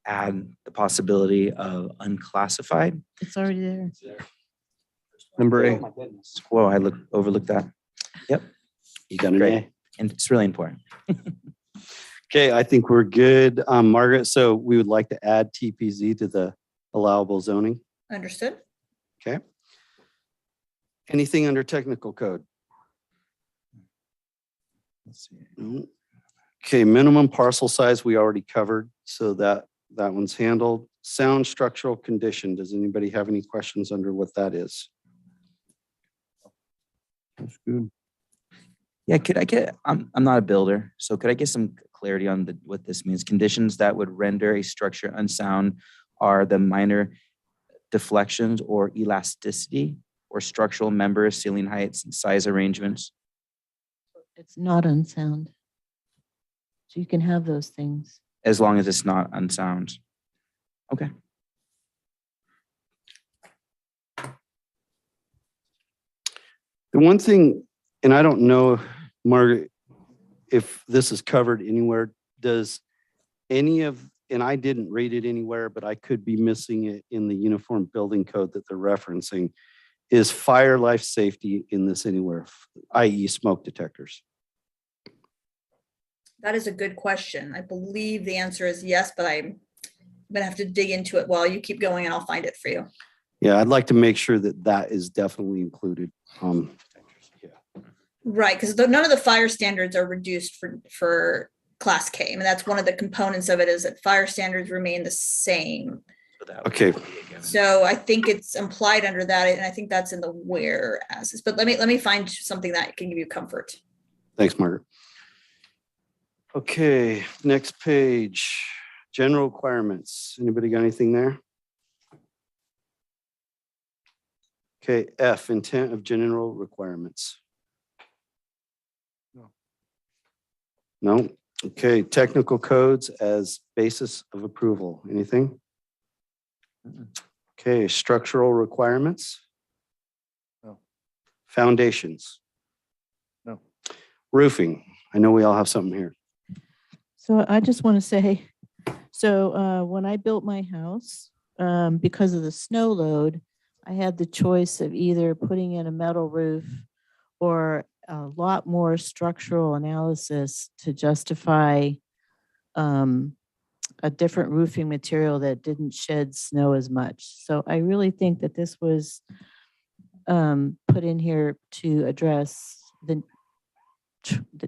add the possibility of unclassified. It's already there. Number 8. Oh my goodness. Whoa, I overlooked that. Yep. You got an Great. A. And it's really important. Okay, I think we're good. Margaret, so we would like to add TPZ to the allowable zoning. Understood. Okay. Anything under technical code? Let's see. No. Okay, minimum parcel size we already covered, so that one's handled. Sound structural condition. Does anybody have any questions under what that is? That's good. Yeah, could I get, I'm not a builder, so could I get some clarity on what this means? Conditions that would render a structure unsound are the minor deflections or elasticity or structural members, ceiling heights, and size arrangements. It's not unsound. So you can have those things. As long as it's not unsound. Okay. The one thing, and I don't know, Margaret, if this is covered anywhere, does any of, and I didn't read it anywhere, but I could be missing it in the uniform building code that they're referencing, is fire life safety in this anywhere, i.e. smoke detectors? That is a good question. I believe the answer is yes, but I'm gonna have to dig into it while you keep going and I'll find it for you. Yeah, I'd like to make sure that that is definitely included. Right, because none of the fire standards are reduced for Class K. I mean, that's one of the components of it is that fire standards remain the same. Okay. So I think it's implied under that, and I think that's in the whereas. But let me find something that can give you comfort. Thanks, Margaret. Okay, next page, general requirements. Anybody got anything there? Okay, F, intent of general requirements. No. Okay, technical codes as basis of approval. Anything? Okay, structural requirements. No. Foundations. No. Roofing. I know we all have something here. So I just want to say, so when I built my house, because of the snow load, I had the choice of either putting in a metal roof or a lot more structural analysis to justify a different roofing material that didn't shed snow as much. So I really think that this was put in here to address the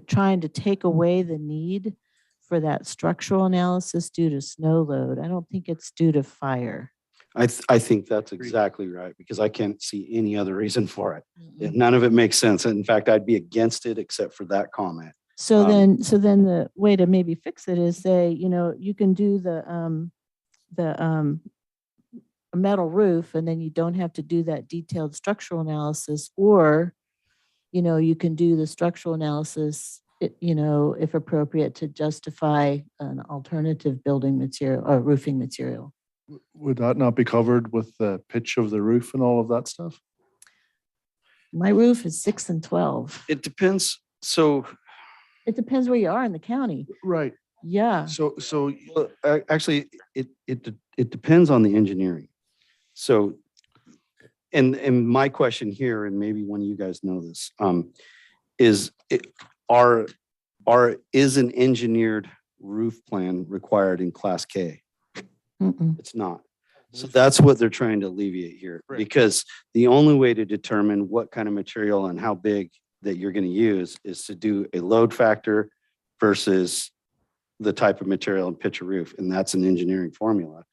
trying to take away the need for that structural analysis due to snow load. I don't think it's due to fire. I think that's exactly right, because I can't see any other reason for it. None of it makes sense. In fact, I'd be against it except for that comment. So then the way to maybe fix it is say, you know, you can do the metal roof and then you don't have to do that detailed structural analysis, or, you know, you can do the structural analysis, you know, if appropriate, to justify an alternative building material or roofing material. Would that not be covered with the pitch of the roof and all of that stuff? My roof is 6 and 12. It depends. So It depends where you are in the county. Right. Yeah. Actually, it depends on the engineering. So, and my question here, and maybe one of you guys know this, is an engineered roof plan required in Class K? It's not. So that's what they're trying to alleviate here, because the only way to determine what kind of material and how big that you're going to use is to do a load factor versus the type of material and pitch a roof. And that's an engineering formula.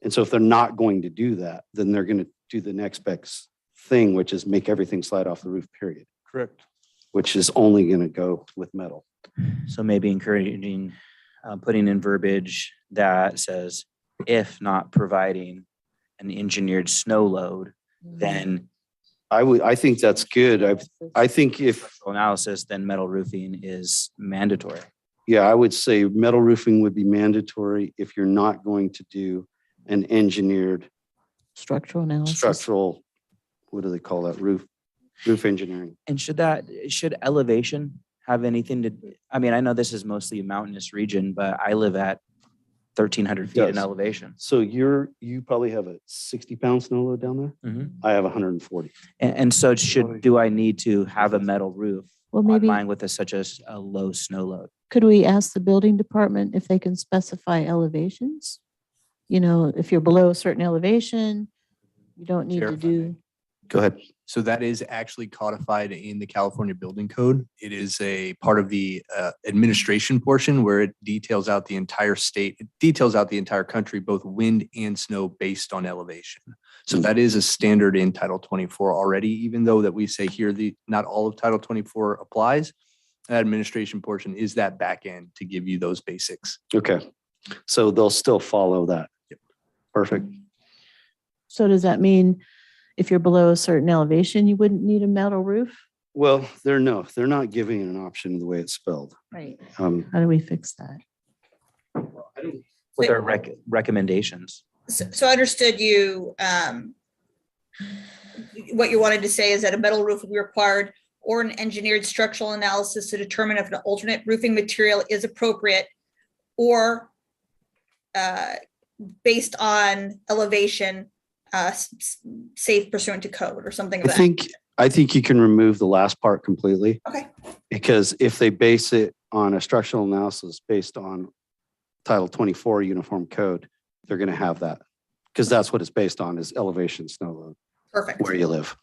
And so if they're not going to do that, then they're going to do the next best thing, which is make everything slide off the roof, period. Correct. Which is only going to go with metal. So maybe encouraging, putting in verbiage that says, if not providing an engineered snow load, then I think that's good. I think if analysis, then metal roofing is mandatory. Yeah, I would say metal roofing would be mandatory if you're not going to do an engineered structural analysis. What do they call that? Roof engineering. And should elevation have anything to, I mean, I know this is mostly a mountainous region, but I live at 1,300 feet in elevation. So you probably have a 60-pound snow load down there? I have 140. And so do I need to have a metal roof? Well, maybe mine with such a low snow load. Could we ask the building department if they can specify elevations? You know, if you're below a certain elevation, you don't need to do. Go ahead. So that is actually codified in the California Building Code. It is a part of the administration portion where it details out the entire state. It details out the entire country, both wind and snow based on elevation. So that is a standard in Title 24 already, even though that we say here not all of Title 24 applies. That administration portion is that back end to give you those basics. Okay. So they'll still follow that. Yep. Perfect. So does that mean if you're below a certain elevation, you wouldn't need a metal roof? Well, they're not giving an option the way it's spelled. Right. How do we fix that? With our recommendations. So I understood you, what you wanted to say is that a metal roof would be required or an engineered structural analysis to determine if an alternate roofing material is appropriate or based on elevation, safe pursuant to code or something of that. I think you can remove the last part completely. Okay. Because if they base it on a structural analysis based on Title 24 Uniform Code, they're going to have that, because that's what it's based on, is elevation snow load. Perfect. Where you live.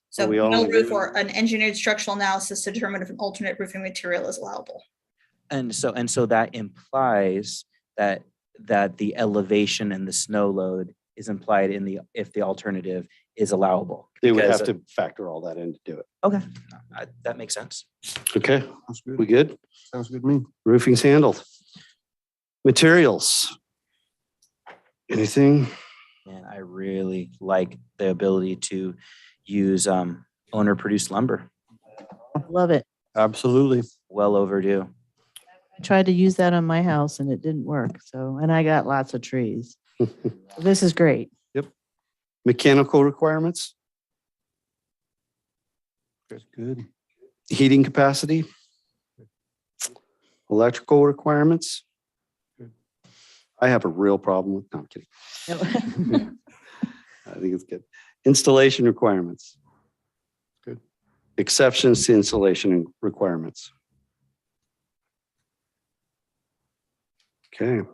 So metal roof or an engineered structural analysis to determine if an alternate roofing material is allowable. And so that implies that the elevation and the snow load is implied in if the alternative is allowable. They would have to factor all that in to do it. Okay, that makes sense. Okay, we good? Sounds good to me. Roofing's handled. Materials. Anything? And I really like the ability to use owner-produced lumber. Love it. Absolutely. Well overdue. I tried to use that on my house and it didn't work. And I got lots of trees. This is great. Yep. Mechanical requirements. Good. Heating capacity. Electrical requirements. I have a real problem with, no, I'm kidding. I think it's good. Installation requirements. Good. Exceptions to installation requirements. Okay.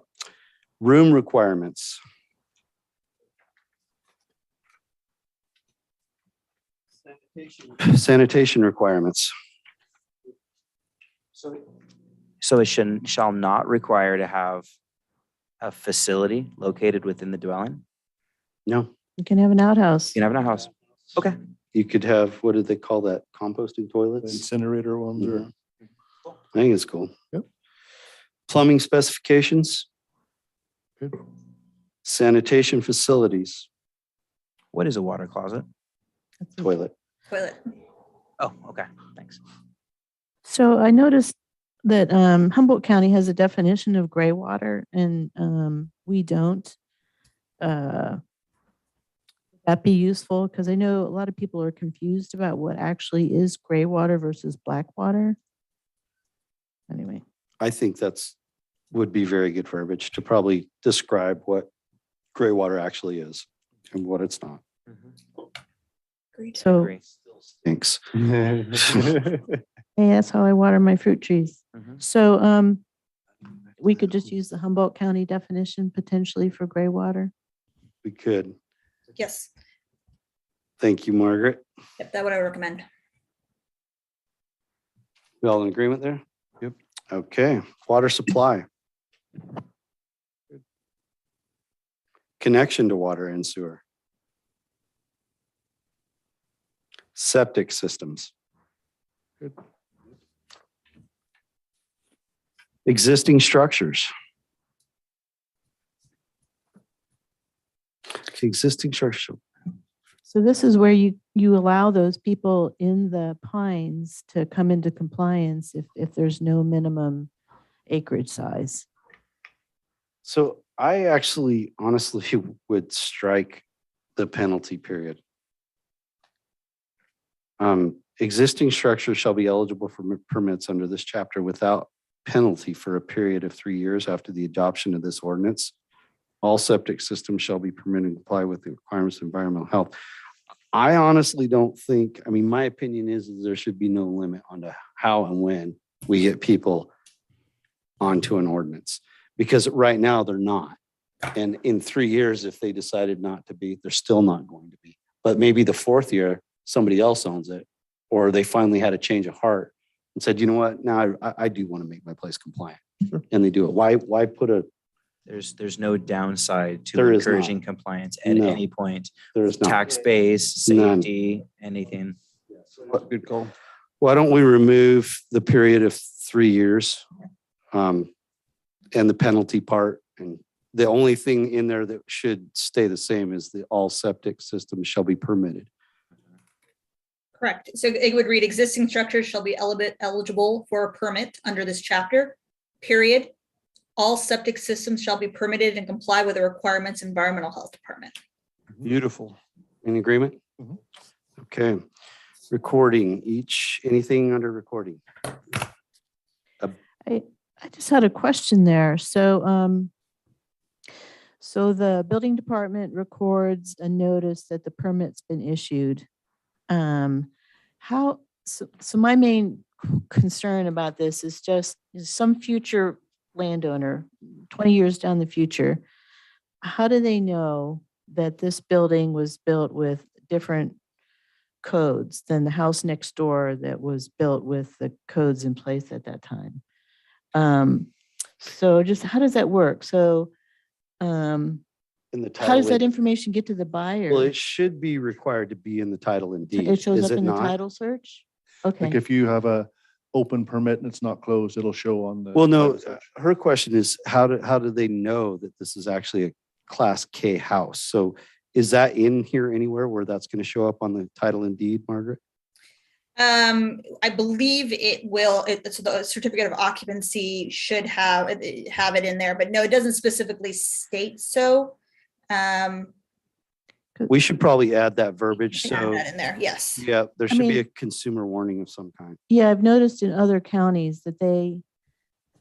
Room requirements. Sanitation requirements. So it shall not require to have a facility located within the dwelling? No. You can have an outhouse. You can have an outhouse. Okay. You could have, what do they call that? Composting toilets? Incinerator ones or. I think it's cool. Yep. Plumbing specifications. Good. Sanitation facilities. What is a water closet? Toilet. Toilet. Oh, okay. Thanks. So I noticed that Humboldt County has a definition of gray water and we don't. Would that be useful? Because I know a lot of people are confused about what actually is gray water versus black water. Anyway. I think would be very good verbiage to probably describe what gray water actually is and what it's not. So Thanks. hey, that's how I water my fruit trees. Mhm. So we could just use the Humboldt County definition potentially for gray water. We could. Yes, Thank you, Margaret. yep, that would I recommend. We all in agreement there? Yep. Okay. Water supply. Connection to water and sewer. Septic systems. Good. Existing structures. Existing structure. So this is where you allow those people in the pines to come into compliance if there's no minimum acreage size. So I actually honestly would strike the penalty period. Existing structures shall be eligible for permits under this chapter without penalty for a period of 3 years after the adoption of this ordinance. All septic systems shall be permitted to comply with the requirements of environmental health. I honestly don't think, I mean, my opinion is there should be no limit on how and when we get people onto an ordinance, because right now they're not. And in 3 years, if they decided not to be, they're still not going to be. But maybe the 4th year, somebody else owns it, or they finally had a change of heart and said, you know what, now I do want to make my place compliant. Sure. And they do it. Why put a There's no downside to There is encouraging not. compliance at No. any point. There is not. Tax base, None. safety, anything. Good call. Why don't we remove the period of 3 years and the penalty part? And the only thing in there that should stay the same is the all septic systems shall be permitted. Correct. So it would read existing structures shall be eligible for a permit under this chapter, period. All septic systems shall be permitted and comply with the requirements of Environmental Health Department. Beautiful. In agreement? Mhm. Okay. Recording anything under recording? I just had a question there. So so the building department records a notice that the permit's been issued. So my main concern about this is some future landowner 20 years down the future, how do they know that this building was built with different codes than the house next door that was built with the codes in place at that time? So just how does that work? So In the how does title that and- information get to the buyer? Well, it should be required to be in the title and deed. It shows Is up it in the not? title search? Okay. Like if you have a open permit and it's not closed, it'll show on the. Well, no, title search. her question is how do they know that this is actually a Class K house? So is that in here anywhere where that's going to show up on the title and deed, Margaret? I believe it will. So the certificate of occupancy should have it in there, but no, it doesn't specifically state so. We should probably add that verbiage. Add So that in there. Yes. yeah, there should be mean- a consumer warning of some kind. Yeah, I've noticed in other counties that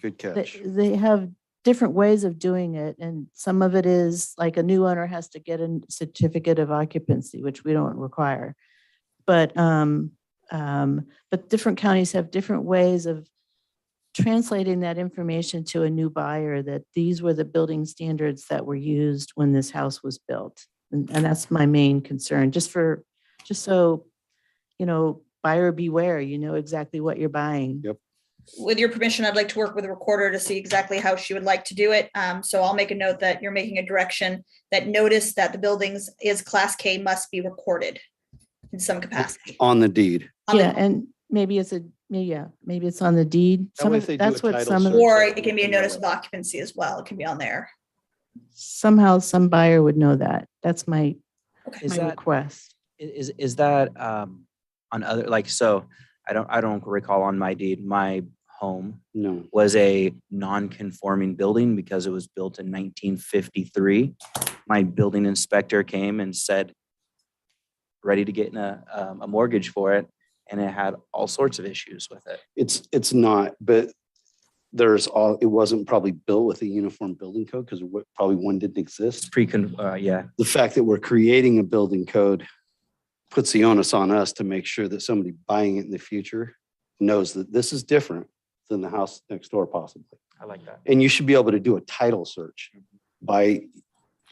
Good catch. they have different ways of doing it. And some of it is like a new owner has to get a certificate of occupancy, which we don't require. But But different counties have different ways of translating that information to a new buyer, that these were the building standards that were used when this house was built. And that's my main concern, just so, buyer beware, you know exactly what you're buying. Yep. With your permission, I'd like to work with the recorder to see exactly how she would like to do it. So I'll make a note that you're making a direction that notice that the buildings is Class K must be recorded in some capacity. On the deed. Yeah, and maybe it's maybe it's on the deed. That way if they do That's a what title some of, search, Or it can be a notice of occupancy as well. It can be on there. somehow some buyer would know that. That's my Is my that request. is that on other, like, so I don't recall on my deed, my home No. was a non-conforming building because it was built in 1953. My building inspector came and said, ready to get in a mortgage for it, and it had all sorts of issues with it. It's not, but it wasn't probably built with a uniform building code because probably one didn't exist. Yeah. The fact that we're creating a building code puts the onus on us to make sure that somebody buying it in the future knows that this is different than the house next door, possibly. I like that. And you should be able to do a title search by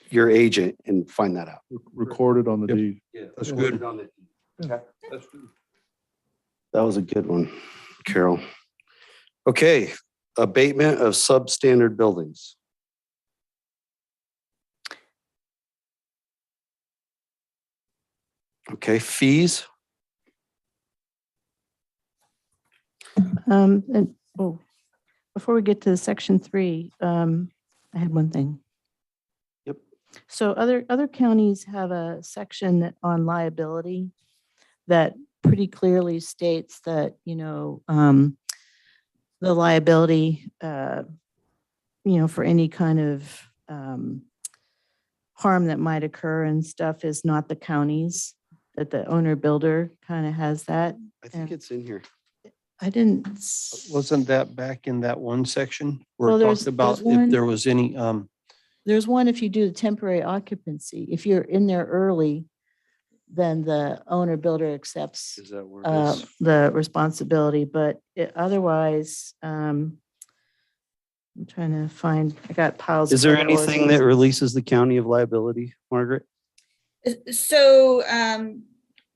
your agent and find that out. Recorded on the deed. That's good. Okay. That was a good one, Carol. Okay, abatement of substandard buildings. Okay, fees. Before we get to section 3, I had one thing. Yep. So other counties have a section on liability that pretty clearly states that, the liability, for any kind of harm that might occur and stuff is not the county's, that the owner builder kind of has that. I think it's in here. I didn't. Wasn't that back in that one section where Well, it there's- talked about there's one- if there was any, There's one if you do the temporary occupancy. If you're in there early, then the owner builder accepts Is that where it is? the responsibility, but otherwise, I'm trying to find, I got piles. Is of there other anything that ordinances. releases the county of liability, Margaret? So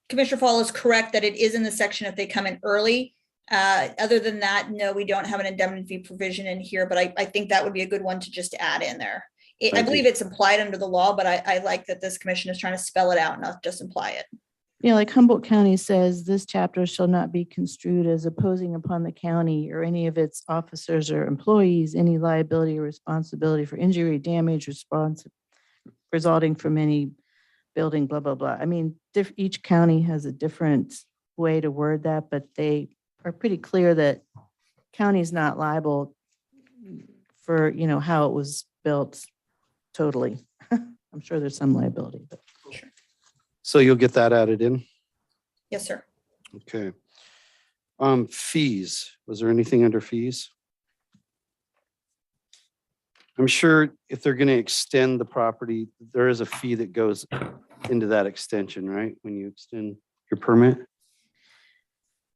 Commissioner Fall is correct that it is in the section if they come in early. Other than that, no, we don't have an indemnity provision in here, but I think that would be a good one to just add in there. I believe it's implied under the law, but I like that this commission is trying to spell it out, not just imply it. Like Humboldt County says, this chapter shall not be construed as opposing upon the county or any of its officers or employees any liability or responsibility for injury, damage, response resulting from any building, blah, blah, blah. I mean, each county has a different way to word that, but they are pretty clear that county is not liable for, how it was built totally. I'm sure there's some liability, but. So you'll get that added in? Yes, sir. Okay. Fees. Was there anything under fees? I'm sure if they're going to extend the property, there is a fee that goes into that extension, right? When you extend your permit?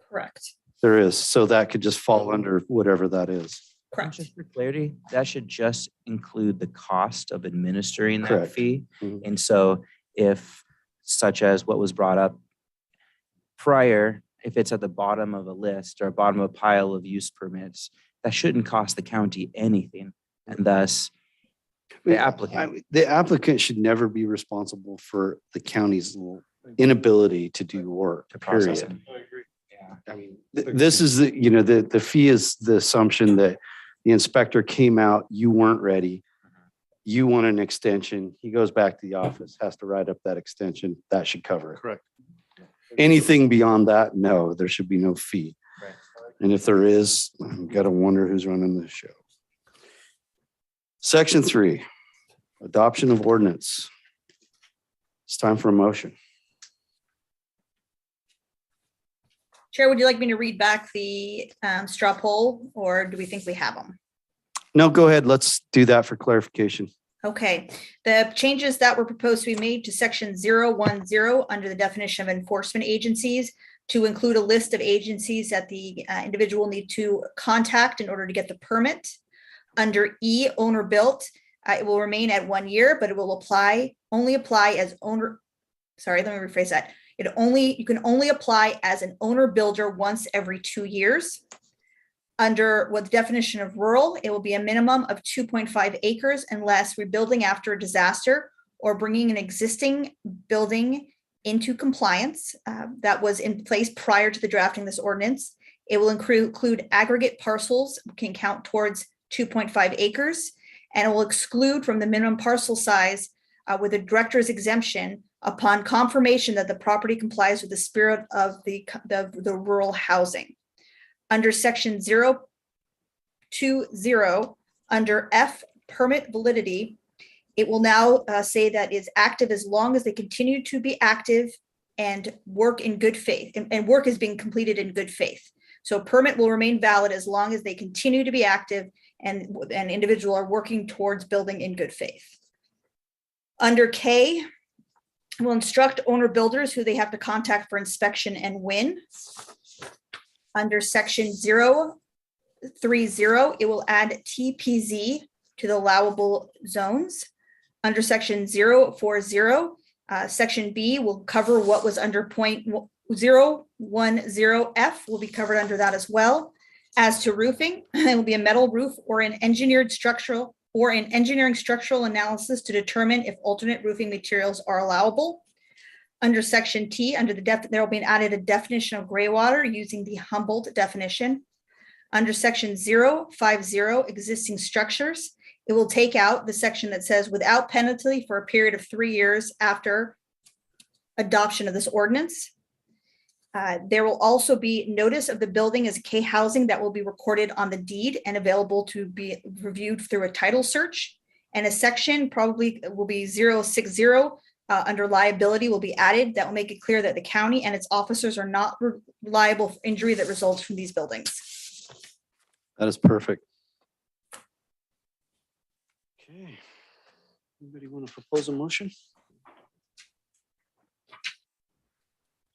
Correct. There is. So that could just fall under whatever that is. Correct. Just for clarity, that should just include the cost of administering that Correct. fee. Mhm. And so if, such as what was brought up prior, if it's at the bottom of a list or bottom of a pile of use permits, that shouldn't cost the county anything. And thus, the applicant should never be responsible for the county's inability to do work. To process Period. it. I mean, this is the fee is the assumption that the inspector came out, you weren't ready. You want an extension. He goes back to the office, has to write up that extension. That should cover it. Correct. Anything beyond that, no, there should be no fee. Right. And if there is, I've got to wonder who's running the show. Section 3, adoption of ordinance. It's time for a motion. Chair, would you like me to read back the straw poll, or do we think we have them? No, go ahead. Let's do that for clarification. Okay, the changes that were proposed to be made to section 010 under the definition of enforcement agencies to include a list of agencies that the individual need to contact in order to get the permit. Under E, owner built, it will remain at 1 year, but it will only apply as owner. Sorry, let me rephrase that. You can only apply as an owner builder once every 2 years. Under what the definition of rural, it will be a minimum of 2.5 acres unless rebuilding after a disaster or bringing an existing building into compliance that was in place prior to the drafting of this ordinance. It will include aggregate parcels, can count towards 2.5 acres, and it will exclude from the minimum parcel size with a director's exemption upon confirmation that the property complies with the spirit of the rural housing. Under section 020, under F, permit validity, it will now say that is active as long as they continue to be active and work in good faith, and work is being completed in good faith. So permit will remain valid as long as they continue to be active and an individual are working towards building in good faith. Under K, will instruct owner builders who they have to contact for inspection and when. Under section 030, it will add TPZ to the allowable zones. Under section 040, section B will cover what was under point 010F will be covered under that as well. As to roofing, it will be a metal roof or an engineering structural analysis to determine if alternate roofing materials are allowable. Under section T, there will be added a definition of gray water using the Humboldt definition. Under section 050, existing structures, it will take out the section that says without penalty for a period of 3 years after adoption of this ordinance. There will also be notice of the building as K housing that will be recorded on the deed and available to be reviewed through a title search. And a section probably will be 060 under liability will be added that will make it clear that the county and its officers are not liable for injury that results from these buildings. That is perfect. Okay. Anybody want to propose a motion?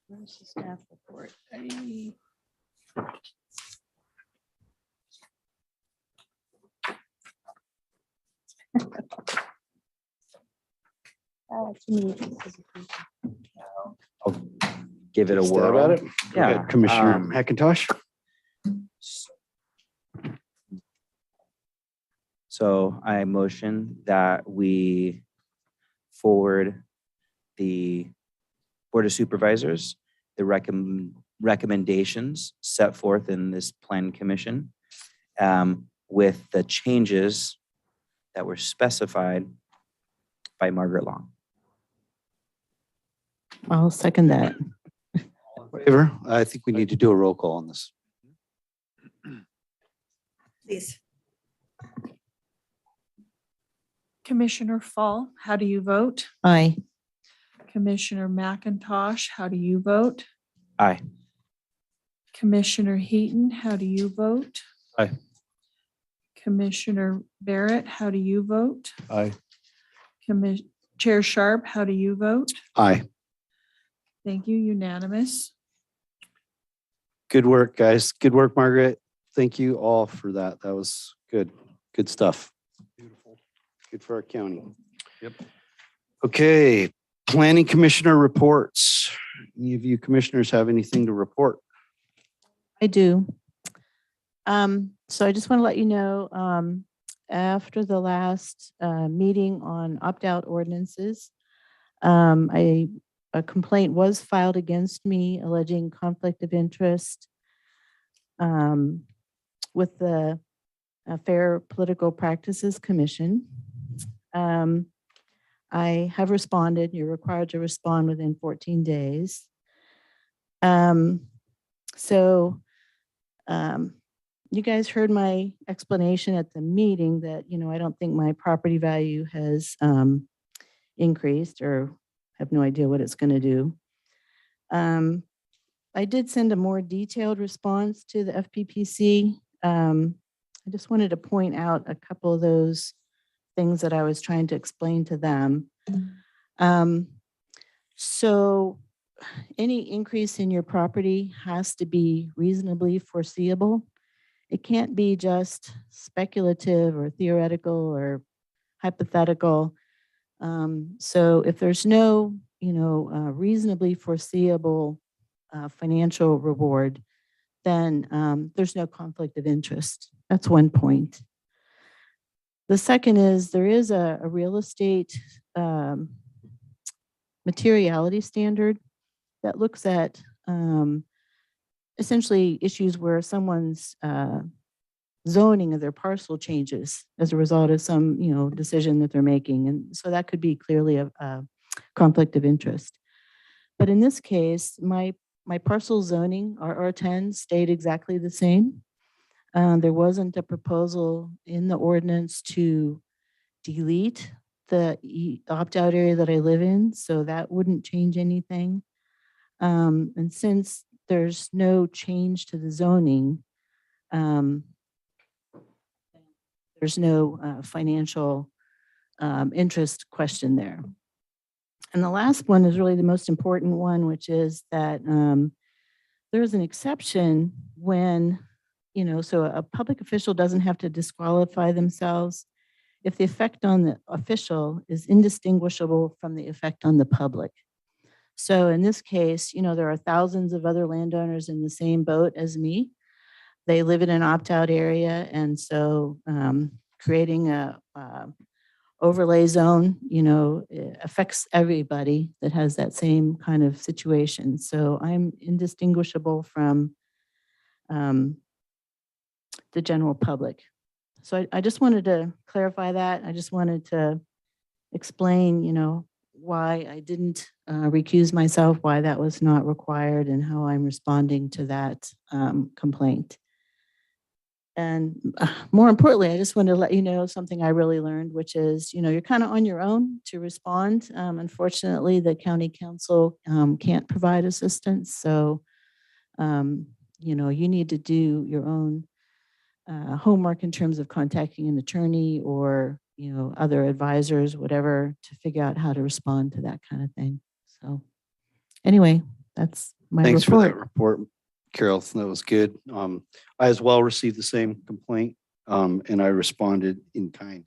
Where's the staff report? I'll give it a Stab whirl. at it? Go ahead, Commissioner McIntosh. So I motion that we forward the Board of Supervisors the recommendations set forth in this plan commission with the changes that were specified by Margaret Long. I'll second that. Favor? I think we need to do a roll call on this. Please. Commissioner Fall, how do you vote? Aye. Commissioner McIntosh, how do you vote? Aye. Commissioner Heaton, how do you vote? Aye. Commissioner Barrett, how do you vote? Aye. Chair Sharp, how do you vote? Aye. Thank you, unanimous. Good work, guys. Good work, Margaret. Thank you all for that. That was good. Good stuff. Beautiful. Good for our county. Yep. Okay, Planning Commissioner reports. Any of you commissioners have anything to report? I do. So I just want to let you know, after the last meeting on opt-out ordinances, a complaint was filed against me alleging conflict of interest with the Fair Political Practices Commission. I have responded. You're required to respond within 14 days. You guys heard my explanation at the meeting that, I don't think my property value has increased or have no idea what it's going to do. I did send a more detailed response to the FPPC. I just wanted to point out a couple of those things that I was trying to explain to them. any increase in your property has to be reasonably foreseeable. It can't be just speculative or theoretical or hypothetical. So if there's no, reasonably foreseeable financial reward, then there's no conflict of interest. That's one point. The second is there is a real estate materiality standard that looks at essentially issues where someone's zoning of their parcel changes as a result of some, decision that they're making. And so that could be clearly a conflict of interest. But in this case, my parcel zoning, our R10, stayed exactly the same. There wasn't a proposal in the ordinance to delete the opt-out area that I live in, so that wouldn't change anything. And since there's no change to the zoning, there's no financial interest question there. And the last one is really the most important one, which is that there's an exception when, so a public official doesn't have to disqualify themselves if the effect on the official is indistinguishable from the effect on the public. So in this case, there are thousands of other landowners in the same boat as me. They live in an opt-out area, and so creating a overlay zone, affects everybody that has that same kind of situation. So I'm indistinguishable from the general public. So I just wanted to clarify that. I just wanted to explain, why I didn't recuse myself, why that was not required, and how I'm responding to that complaint. And more importantly, I just wanted to let you know something I really learned, which is, you're kind of on your own to respond. Unfortunately, the county council can't provide assistance. So, you need to do your own homework in terms of contacting an attorney or, other advisors, whatever, to figure out how to respond to that kind of thing. So anyway, that's my Thanks report. for that report, Carol. That was good. I as well received the same complaint, and I responded in kind.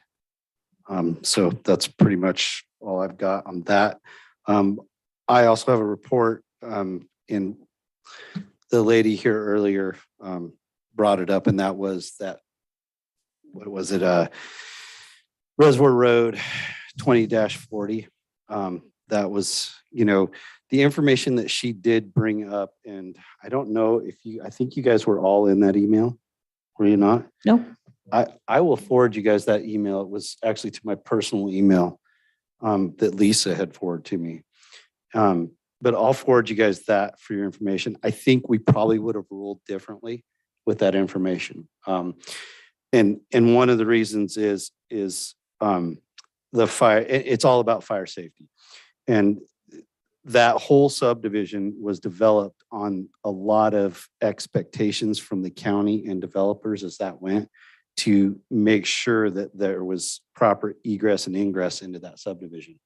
So that's pretty much all I've got on that. I also have a report, and the lady here earlier brought it up, and that was that, what was it? Reservoir Road 20-40. That was, the information that she did bring up, and I don't know if I think you guys were all in that email. Were you not? No. I will forward you guys that email. It was actually to my personal email that Lisa had forwarded to me. But I'll forward you guys that for your information. I think we probably would have ruled differently with that information. And one of the reasons is the fire, it's all about fire safety. And that whole subdivision was developed on a lot of expectations from the county and developers as that went, to make sure that there was proper egress and ingress into that subdivision.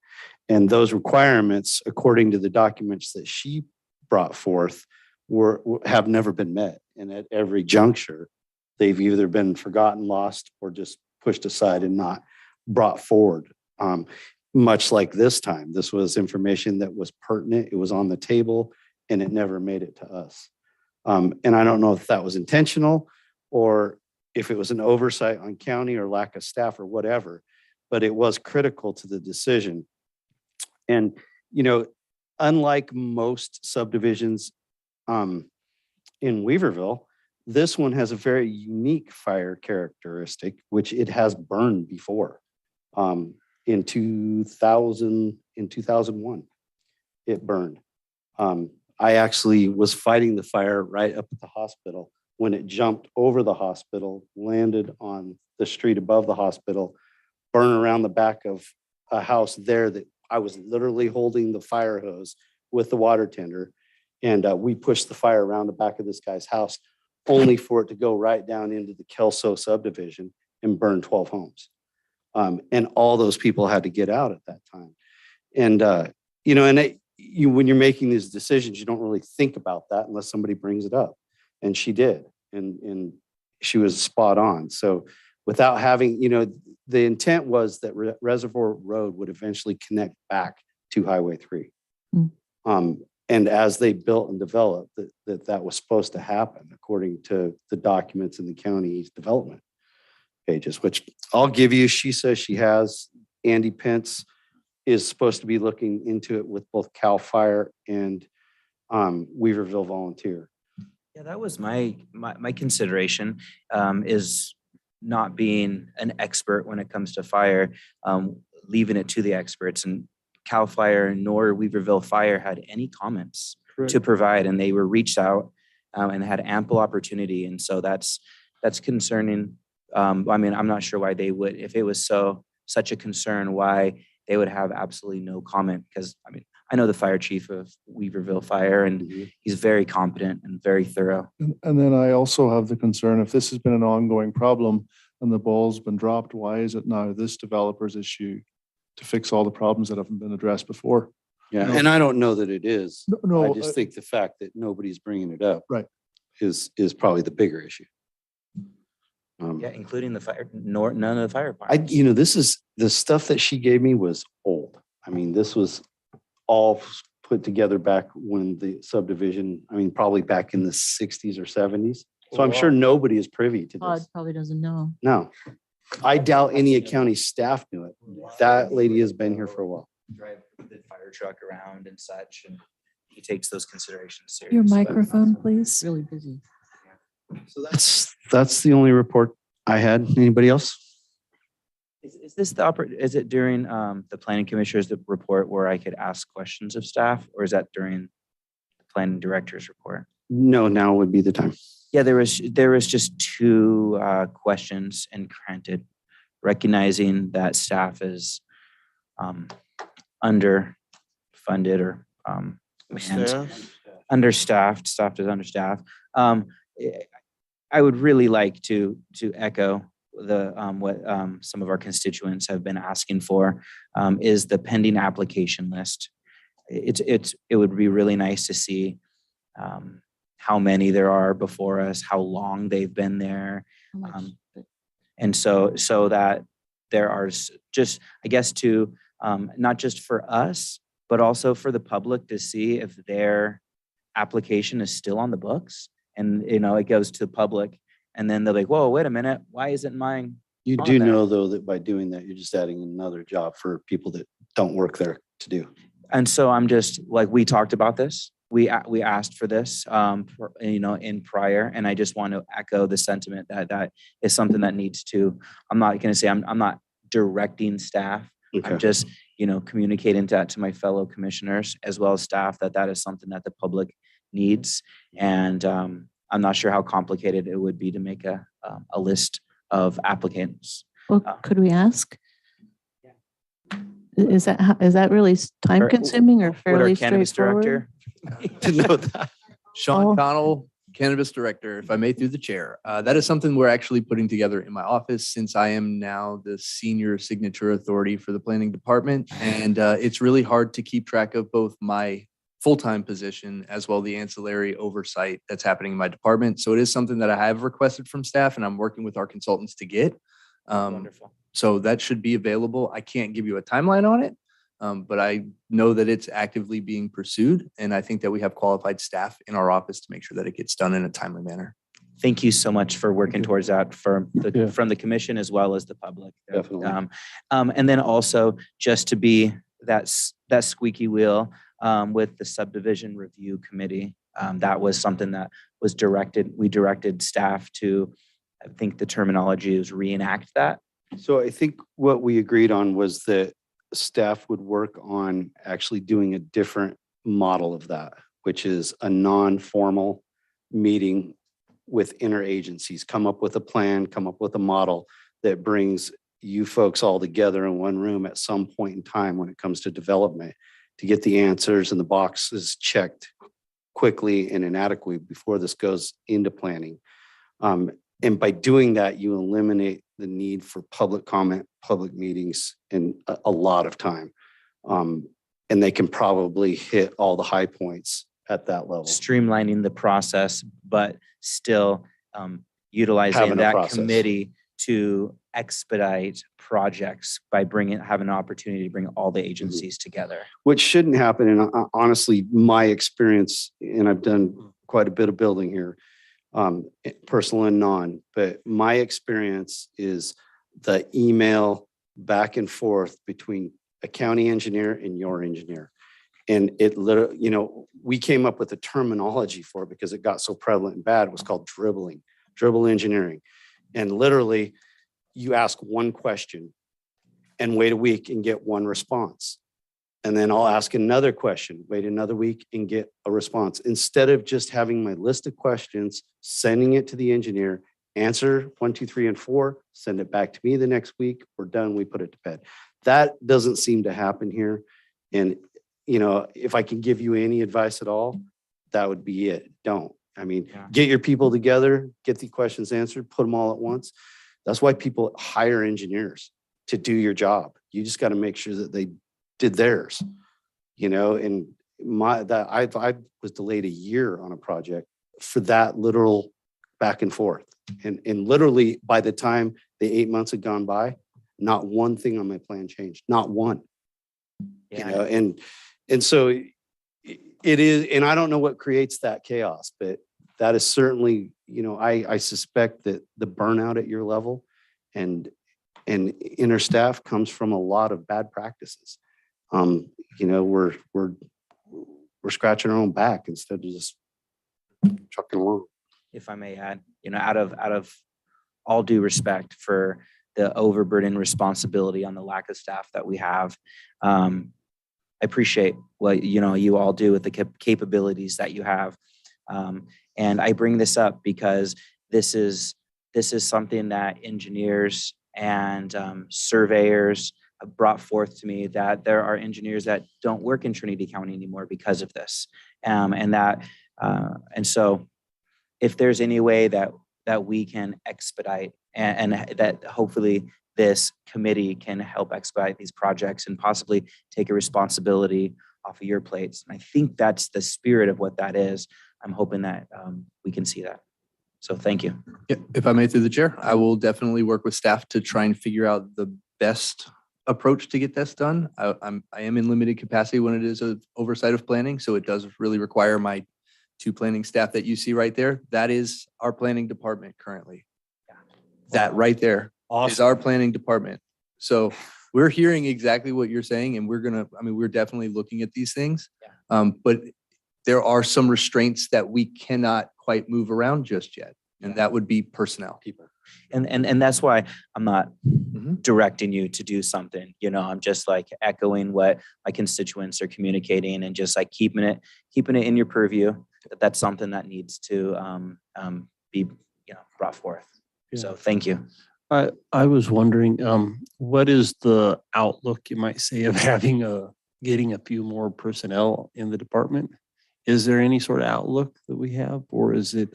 And those requirements, according to the documents that she brought forth, have never been met. And at every juncture, they've either been forgotten, lost, or just pushed aside and not brought forward. Much like this time, this was information that was pertinent. It was on the table, and it never made it to us. And I don't know if that was intentional or if it was an oversight on county or lack of staff or whatever, but it was critical to the decision. And, unlike most subdivisions in Weaverville, this one has a very unique fire characteristic, which it has burned before. In 2001, it burned. I actually was fighting the fire right up at the hospital when it jumped over the hospital, landed on the street above the hospital, burned around the back of a house there that I was literally holding the fire hose with the water tender. And we pushed the fire around the back of this guy's house, only for it to go right down into the Kelso subdivision and burn 12 homes. And all those people had to get out at that time. And, when you're making these decisions, you don't really think about that unless somebody brings it up. And she did, and she was spot on. So without having, the intent was that Reservoir Road would eventually connect back to Highway 3. And as they built and developed, that was supposed to happen according to the documents in the county's development pages, which I'll give you. She says she has. Andy Pence is supposed to be looking into it with both CAL FIRE and Weaverville Volunteer. Yeah, that was my consideration, is not being an expert when it comes to fire, leaving it to the experts. And CAL FIRE nor Weaverville Fire had any comments to provide, and they were reached out and had ample opportunity. And so that's concerning. I mean, I'm not sure why they would, if it was such a concern, why they would have absolutely no comment. Because I mean, I know the fire chief of Weaverville Fire, and he's very competent and very thorough. And then I also have the concern, if this has been an ongoing problem and the ball's been dropped, why is it now this developer's issue to fix all the problems that haven't been addressed before? Yeah, and I don't know that it is. No, I just think the fact that nobody's bringing it up right is probably the bigger issue. Yeah, including the fire, none of the fire departments. This is the stuff that she gave me was old. I mean, this was all put together back when the subdivision, probably back in the 60s or 70s. So I'm sure nobody is privy to Todd this. probably doesn't know. No, I doubt any county staff knew it. That lady has been here for a while. Drive the fire truck around and such, and he takes those considerations seriously. Your microphone, please. Really busy. So that's the only report I had. Anybody else? Is this is it during the planning commissioner's report where I could ask questions of staff, or is that during the planning director's report? No, now would be the time. Yeah, there was just two questions, and granted, recognizing that staff is underfunded or understaffed. Staff is understaffed. I would really like to echo what some of our constituents have been asking for, is the pending application list. It would be really nice to see how many there are before us, how long they've been there, and so that there are just, I guess, to not just for us, but also for the public to see if their application is still on the books. And, it goes to the public, and then they're like, whoa, wait a minute, why isn't mine? You do know, though, that by doing that, you're just adding another job for people that don't work there to do. And so I'm just like, we talked about this. We asked for this, in prior, and I just want to echo the sentiment that is something that needs to, I'm not going to say I'm not directing staff. Okay. I'm just, communicating that to my fellow commissioners as well as staff, that is something that the public needs. And I'm not sure how complicated it would be to make a list of applicants. Well, could we ask? Is that really time consuming or fairly straightforward? To know that. Sean Connell, Cannabis Director, if I may, through the chair. That is something we're actually putting together in my office, since I am now the senior signature authority for the planning department. And it's really hard to keep track of both my full-time position as well the ancillary oversight that's happening in my department. So it is something that I have requested from staff, and I'm working with our consultants to get. Wonderful. So that should be available. I can't give you a timeline on it, but I know that it's actively being pursued. And I think that we have qualified staff in our office to make sure that it gets done in a timely manner. Thank you so much for working towards that from the commission as well as the public. Definitely. And then also just to be that squeaky wheel with the subdivision review committee. That was something that was directed. We directed staff to, I think the terminology is reenact that. So I think what we agreed on was that staff would work on actually doing a different model of that, which is a non-formal meeting with interagencies, come up with a plan, come up with a model that brings you folks all together in one room at some point in time when it comes to development, to get the answers and the boxes checked quickly and inadequately before this goes into planning. And by doing that, you eliminate the need for public comment, public meetings, and a lot of time. and they can probably hit all the high points at that level. Streamlining the process, but still utilizing Having a that process. committee to expedite projects by having an opportunity to bring all the agencies together. Which shouldn't happen. And honestly, my experience, and I've done quite a bit of building here, personal and non, but my experience is the email back and forth between a county engineer and your engineer. And it literally, you know, we came up with a terminology for it because it got so prevalent and bad. It was called dribble engineering. And literally, you ask one question and wait a week and get one response. And then I'll ask another question, wait another week and get a response. Instead of just having my list of questions, sending it to the engineer, answer 1, 2, 3, and 4, send it back to me the next week, we're done, we put it to bed. That doesn't seem to happen here. And, you know, if I can give you any advice at all, that would be it. Don't. I mean, get your people together, get the questions answered, put them all at once. That's why people hire engineers to do your job. You just got to make sure that they did theirs, you know. And I was delayed a year on a project for that literal back and forth. And literally by the time the 8 months had gone by, not one thing on my plan changed, not one. You know, and so it is, and I don't know what creates that chaos, but that is certainly, you know, I suspect that the burnout at your level and inner staff comes from a lot of bad practices. You know, we're scratching our own back instead of just trucking along. If I may add, you know, out of all due respect for the overburden responsibility on the lack of staff that we have, I appreciate what, you know, you all do with the capabilities that you have. And I bring this up because this is something that engineers and surveyors have brought forth to me, that there are engineers that don't work in Trinity County anymore because of this. And so if there's any way that we can expedite and that hopefully this committee can help expedite these projects and possibly take a responsibility off of your plates. And I think that's the spirit of what that is. I'm hoping that we can see that. So thank you. Yeah, if I may, through the chair, I will definitely work with staff to try and figure out the best approach to get this done. I am in limited capacity when it is an oversight of planning, so it does really require my 2 planning staff that you see right there. That is our planning department currently. That right there is our planning department. So we're hearing exactly what you're saying, and we're definitely looking at these things. But there are some restraints that we cannot quite move around just yet. And that would be personnel. People. And that's why I'm not directing you to do something, you know, I'm just like echoing what my constituents are communicating and just like keeping it in your purview, that's something that needs to be, you know, brought forth. Yeah. So thank you. I was wondering, what is the outlook, you might say, of getting a few more personnel in the department? Is there any sort of outlook that we have, or is it?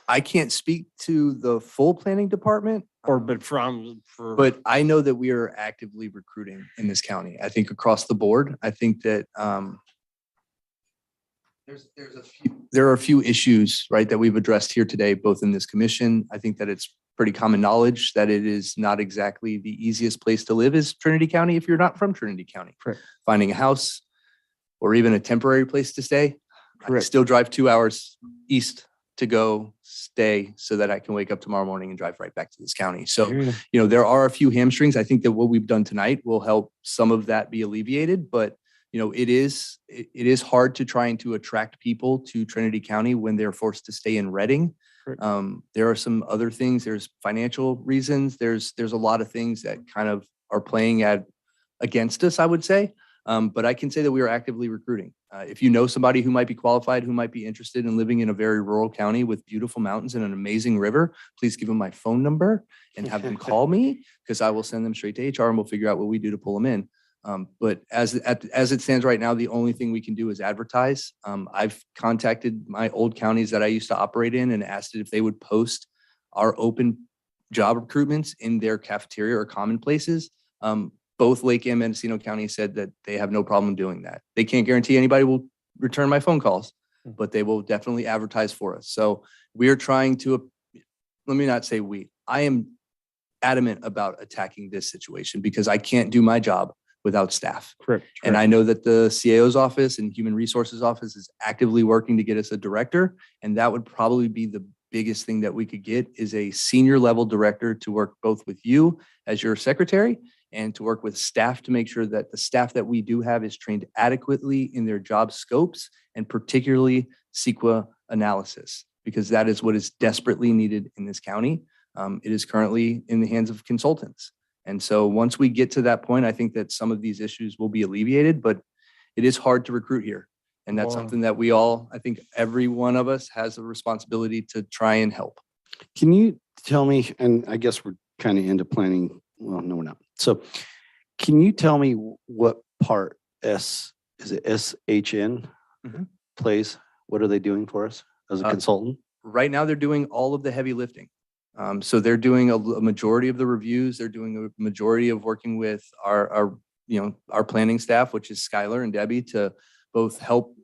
I can't speak to the full planning department, but I know that we are actively recruiting in this county. I think across the board. I think that there are a few issues, right, that we've addressed here today, both in this commission. I think that it's pretty common knowledge that it is not exactly the easiest place to live is Trinity County if you're not from Trinity County. Correct. Finding a house or even a temporary place to stay. I still drive 2 hours east to go stay so that I can wake up tomorrow morning and drive right back to this county. So, you know, there are a few hamstrings. I think that what we've done tonight will help some of that be alleviated, but you know, it is hard to try and to attract people to Trinity County when they're forced to stay in Reading. There are some other things. There's financial reasons. There's a lot of things that kind of are playing against us, I would say. But I can say that we are actively recruiting. If you know somebody who might be qualified, who might be interested in living in a very rural county with beautiful mountains and an amazing river, please give them my phone number and have them call me, because I will send them straight to HR and we'll figure out what we do to pull them in. But as it stands right now, the only thing we can do is advertise. I've contacted my old counties that I used to operate in and asked if they would post our open job recruitments in their cafeteria or common places. both Lake and Mendocino County said that they have no problem doing that. They can't guarantee anybody will return my phone calls, but they will definitely advertise for us. So we are trying to, let me not say we, I am adamant about attacking this situation because I can't do my job without staff. Correct. And I know that the CAO's office and Human Resources office is actively working to get us a director. And that would probably be the biggest thing that we could get is a senior level director to work both with you as your secretary and to work with staff to make sure that the staff that we do have is trained adequately in their job scopes and particularly CEQA analysis, because that is what is desperately needed in this county. It is currently in the hands of consultants. And so once we get to that point, I think that some of these issues will be alleviated, but it is hard to recruit here. And that's something that we all, I think every one of us has a responsibility to try and help. Can you tell me, and I guess we're kind of into planning. Well, no, we're not. So can you tell me what part is it SHN plays? What are they doing for us as a consultant? Right now, they're doing all of the heavy lifting. So they're doing a majority of the reviews. They're doing a majority of working with our planning staff, which is Skylar and Debbie, to both help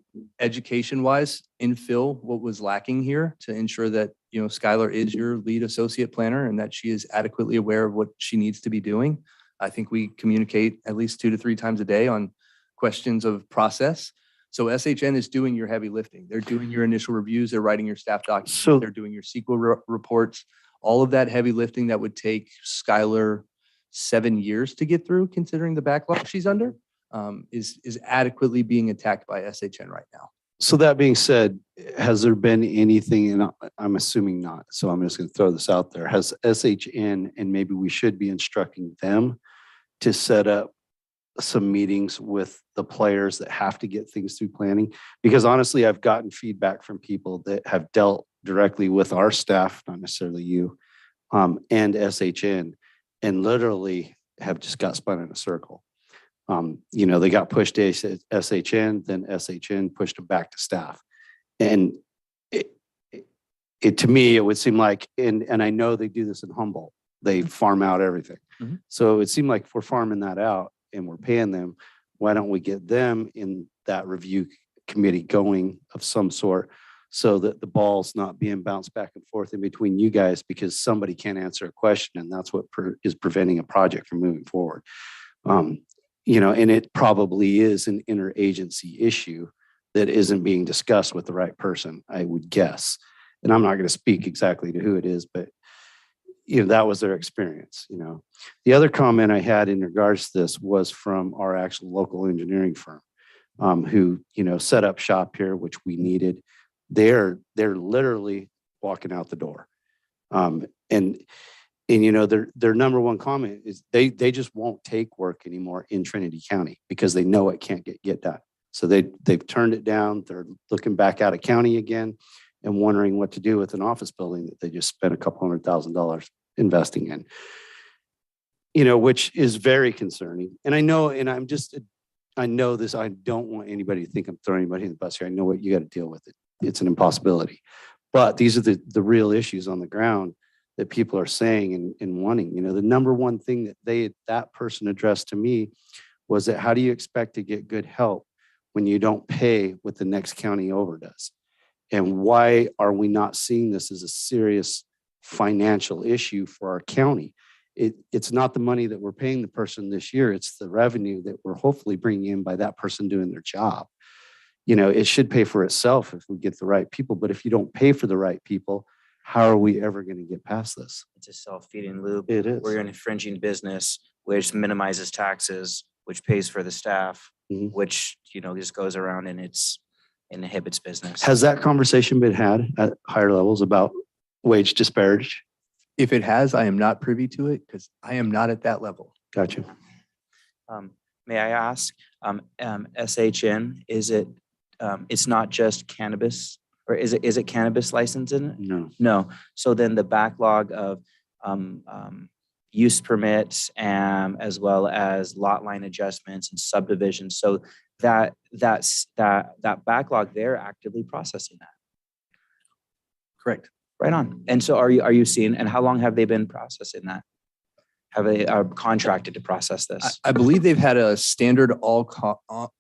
education-wise infill what was lacking here to ensure that, Skylar is your lead associate planner and that she is adequately aware of what she needs to be doing. I think we communicate at least 2 to 3 times a day on questions of process. So SHN is doing your heavy lifting. They're doing your initial reviews. They're writing your staff documents. So they're doing your CEQA reports. All of that heavy lifting that would take Skylar 7 years to get through, considering the backlog she's under, is adequately being attacked by SHN right now. So that being said, has there been anything, and I'm assuming not, so I'm just going to throw this out there, has SHN, and maybe we should be instructing them to set up some meetings with the players that have to get things through planning? Because honestly, I've gotten feedback from people that have dealt directly with our staff, not necessarily you, and SHN, and literally have just got spun in a circle. They got pushed to SHN, then SHN pushed them back to staff. And it to me, it would seem like, and I know they do this in Humboldt, they farm out everything. So it seemed like if we're farming that out and we're paying them, why don't we get them in that review committee going of some sort so that the ball's not being bounced back and forth in between you guys because somebody can't answer a question, and that's what is preventing a project from moving forward. And it probably is an interagency issue that isn't being discussed with the right person, I would guess. And I'm not going to speak exactly to who it is, but that was their experience. The other comment I had in regards to this was from our actual local engineering firm, who set up shop here, which we needed. They're literally walking out the door, and their number one comment is they just won't take work anymore in Trinity County because they know it can't get done. So they've turned it down. They're looking back out of county again and wondering what to do with an office building that they just spent a couple $100,000 investing in, which is very concerning. And I know, I know this, I don't want anybody to think I'm throwing anybody in the bus here. I know what you got to deal with it. It's an impossibility, but these are the real issues on the ground that people are saying and wanting. The number one thing that person addressed to me was that how do you expect to get good help when you don't pay what the next county over does? And why are we not seeing this as a serious financial issue for our county? It's not the money that we're paying the person this year. It's the revenue that we're hopefully bringing in by that person doing their job. It should pay for itself if we get the right people. But if you don't pay for the right people, how are we ever going to get past this? It's a self-feeding loop. It is. We're an infringing business, which minimizes taxes, which pays for the staff, which, just goes around and it inhibits business. Has that conversation been had at higher levels about wage disparity? If it has, I am not privy to it because I am not at that level. Gotcha. May I ask, SHN, is it, it's not just cannabis, or is it cannabis license in it? No. No. So then the backlog of use permits as well as lot line adjustments and subdivisions. So that backlog, they're actively processing that. Correct. Right on. And so are you seeing, and how long have they been processing that? are contracted to process this? I believe they've had a standard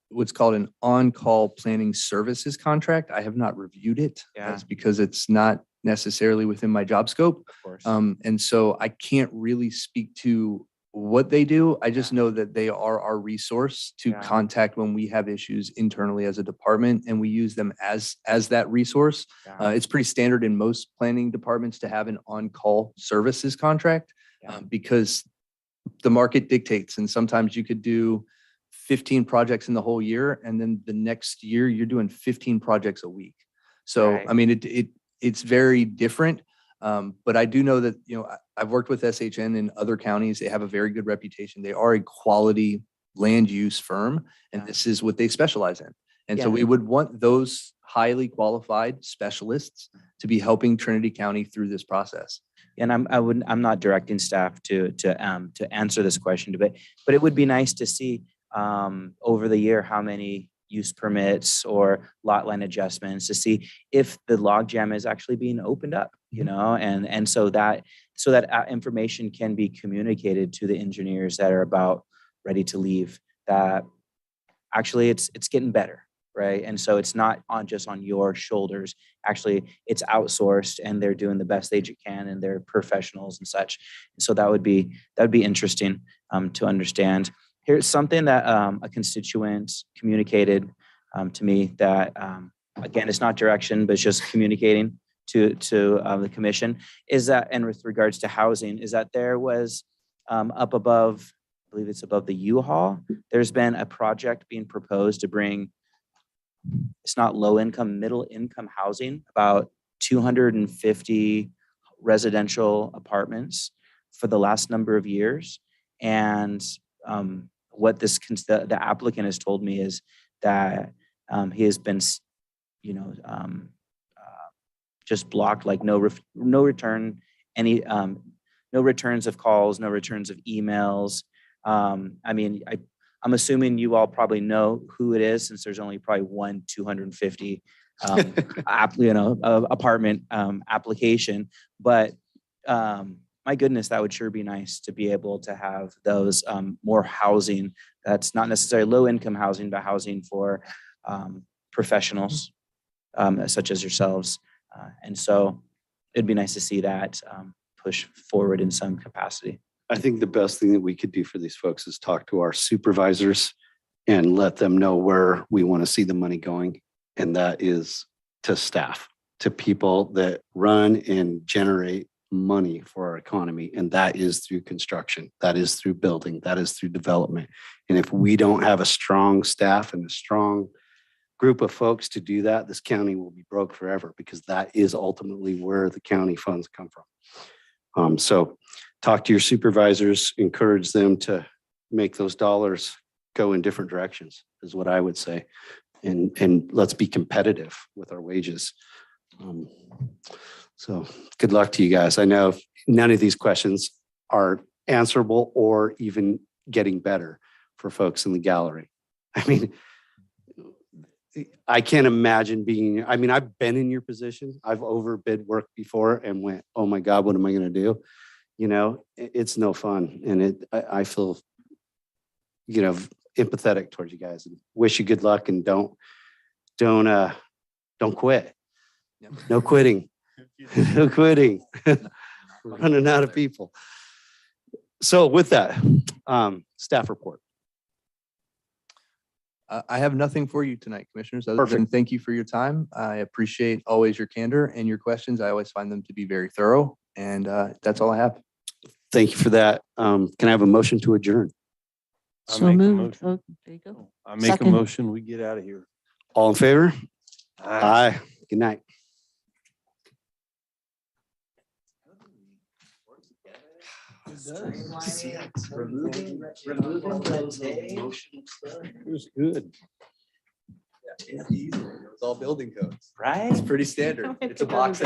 what's called an on-call planning services contract. I have not reviewed it. Yeah. That's because it's not necessarily within my job scope. Of course. And so I can't really speak to what they do. I just know that they are our resource to contact when we have issues internally as a department, and we use them as that resource. It's pretty standard in most planning departments to have an on-call services contract because the market dictates, and sometimes you could do 15 projects in the whole year, and then the next year you're doing 15 projects a week. So, I mean, it's very different. But I do know that, I've worked with SHN in other counties. They have a very good reputation. They are a quality land use firm, and this is what they specialize in. And so we would want those highly qualified specialists to be helping Trinity County through this process. And I'm not directing staff to answer this question, but it would be nice to see over the year how many use permits or lot line adjustments to see if the logjam is actually being opened up, and so that information can be communicated to the engineers that are about ready to leave, that actually it's getting better, right? And so it's not just on your shoulders. Actually, it's outsourced, and they're doing the best they can, and they're professionals and such. So that would be interesting to understand. Here's something that a constituent communicated to me that, again, it's not direction, but it's just communicating to the commission, is that, and with regards to housing, is that there was up above, I believe it's above the U-Haul, there's been a project being proposed to bring, it's not low income, middle income housing, about 250 residential apartments for the last number of years. And what the applicant has told me is that he has been, just blocked, like no return, no returns of calls, no returns of emails. I mean, I'm assuming you all probably know who it is, since there's only probably one 250 apartment application. But my goodness, that would sure be nice to be able to have those more housing. That's not necessarily low income housing, but housing for professionals such as yourselves. And so it'd be nice to see that push forward in some capacity. I think the best thing that we could do for these folks is talk to our supervisors and let them know where we want to see the money going. And that is to staff, to people that run and generate money for our economy. And that is through construction, that is through building, that is through development. And if we don't have a strong staff and a strong group of folks to do that, this county will be broke forever, because that is ultimately where the county funds come from. So talk to your supervisors, encourage them to make those dollars go in different directions, is what I would say. And let's be competitive with our wages. So good luck to you guys. I know none of these questions are answerable or even getting better for folks in the gallery. I mean, I can't imagine I've been in your position. I've overbid work before and went, oh my God, what am I going to do? It's no fun. And I feel, empathetic towards you guys, and wish you good luck, and don't quit. No quitting. No quitting. We're running out of people. So with that, staff report. I have nothing for you tonight, commissioners, other than thank you for your time. I appreciate always your candor and your questions. I always find them to be very thorough, and that's all I have. Thank you for that. Can I have a motion to adjourn? So moved. Oh, there you go. I make a motion, we get out of here. All in favor? Aye. Good night. It was good. It's all building codes. Right? It's pretty standard. It's a box.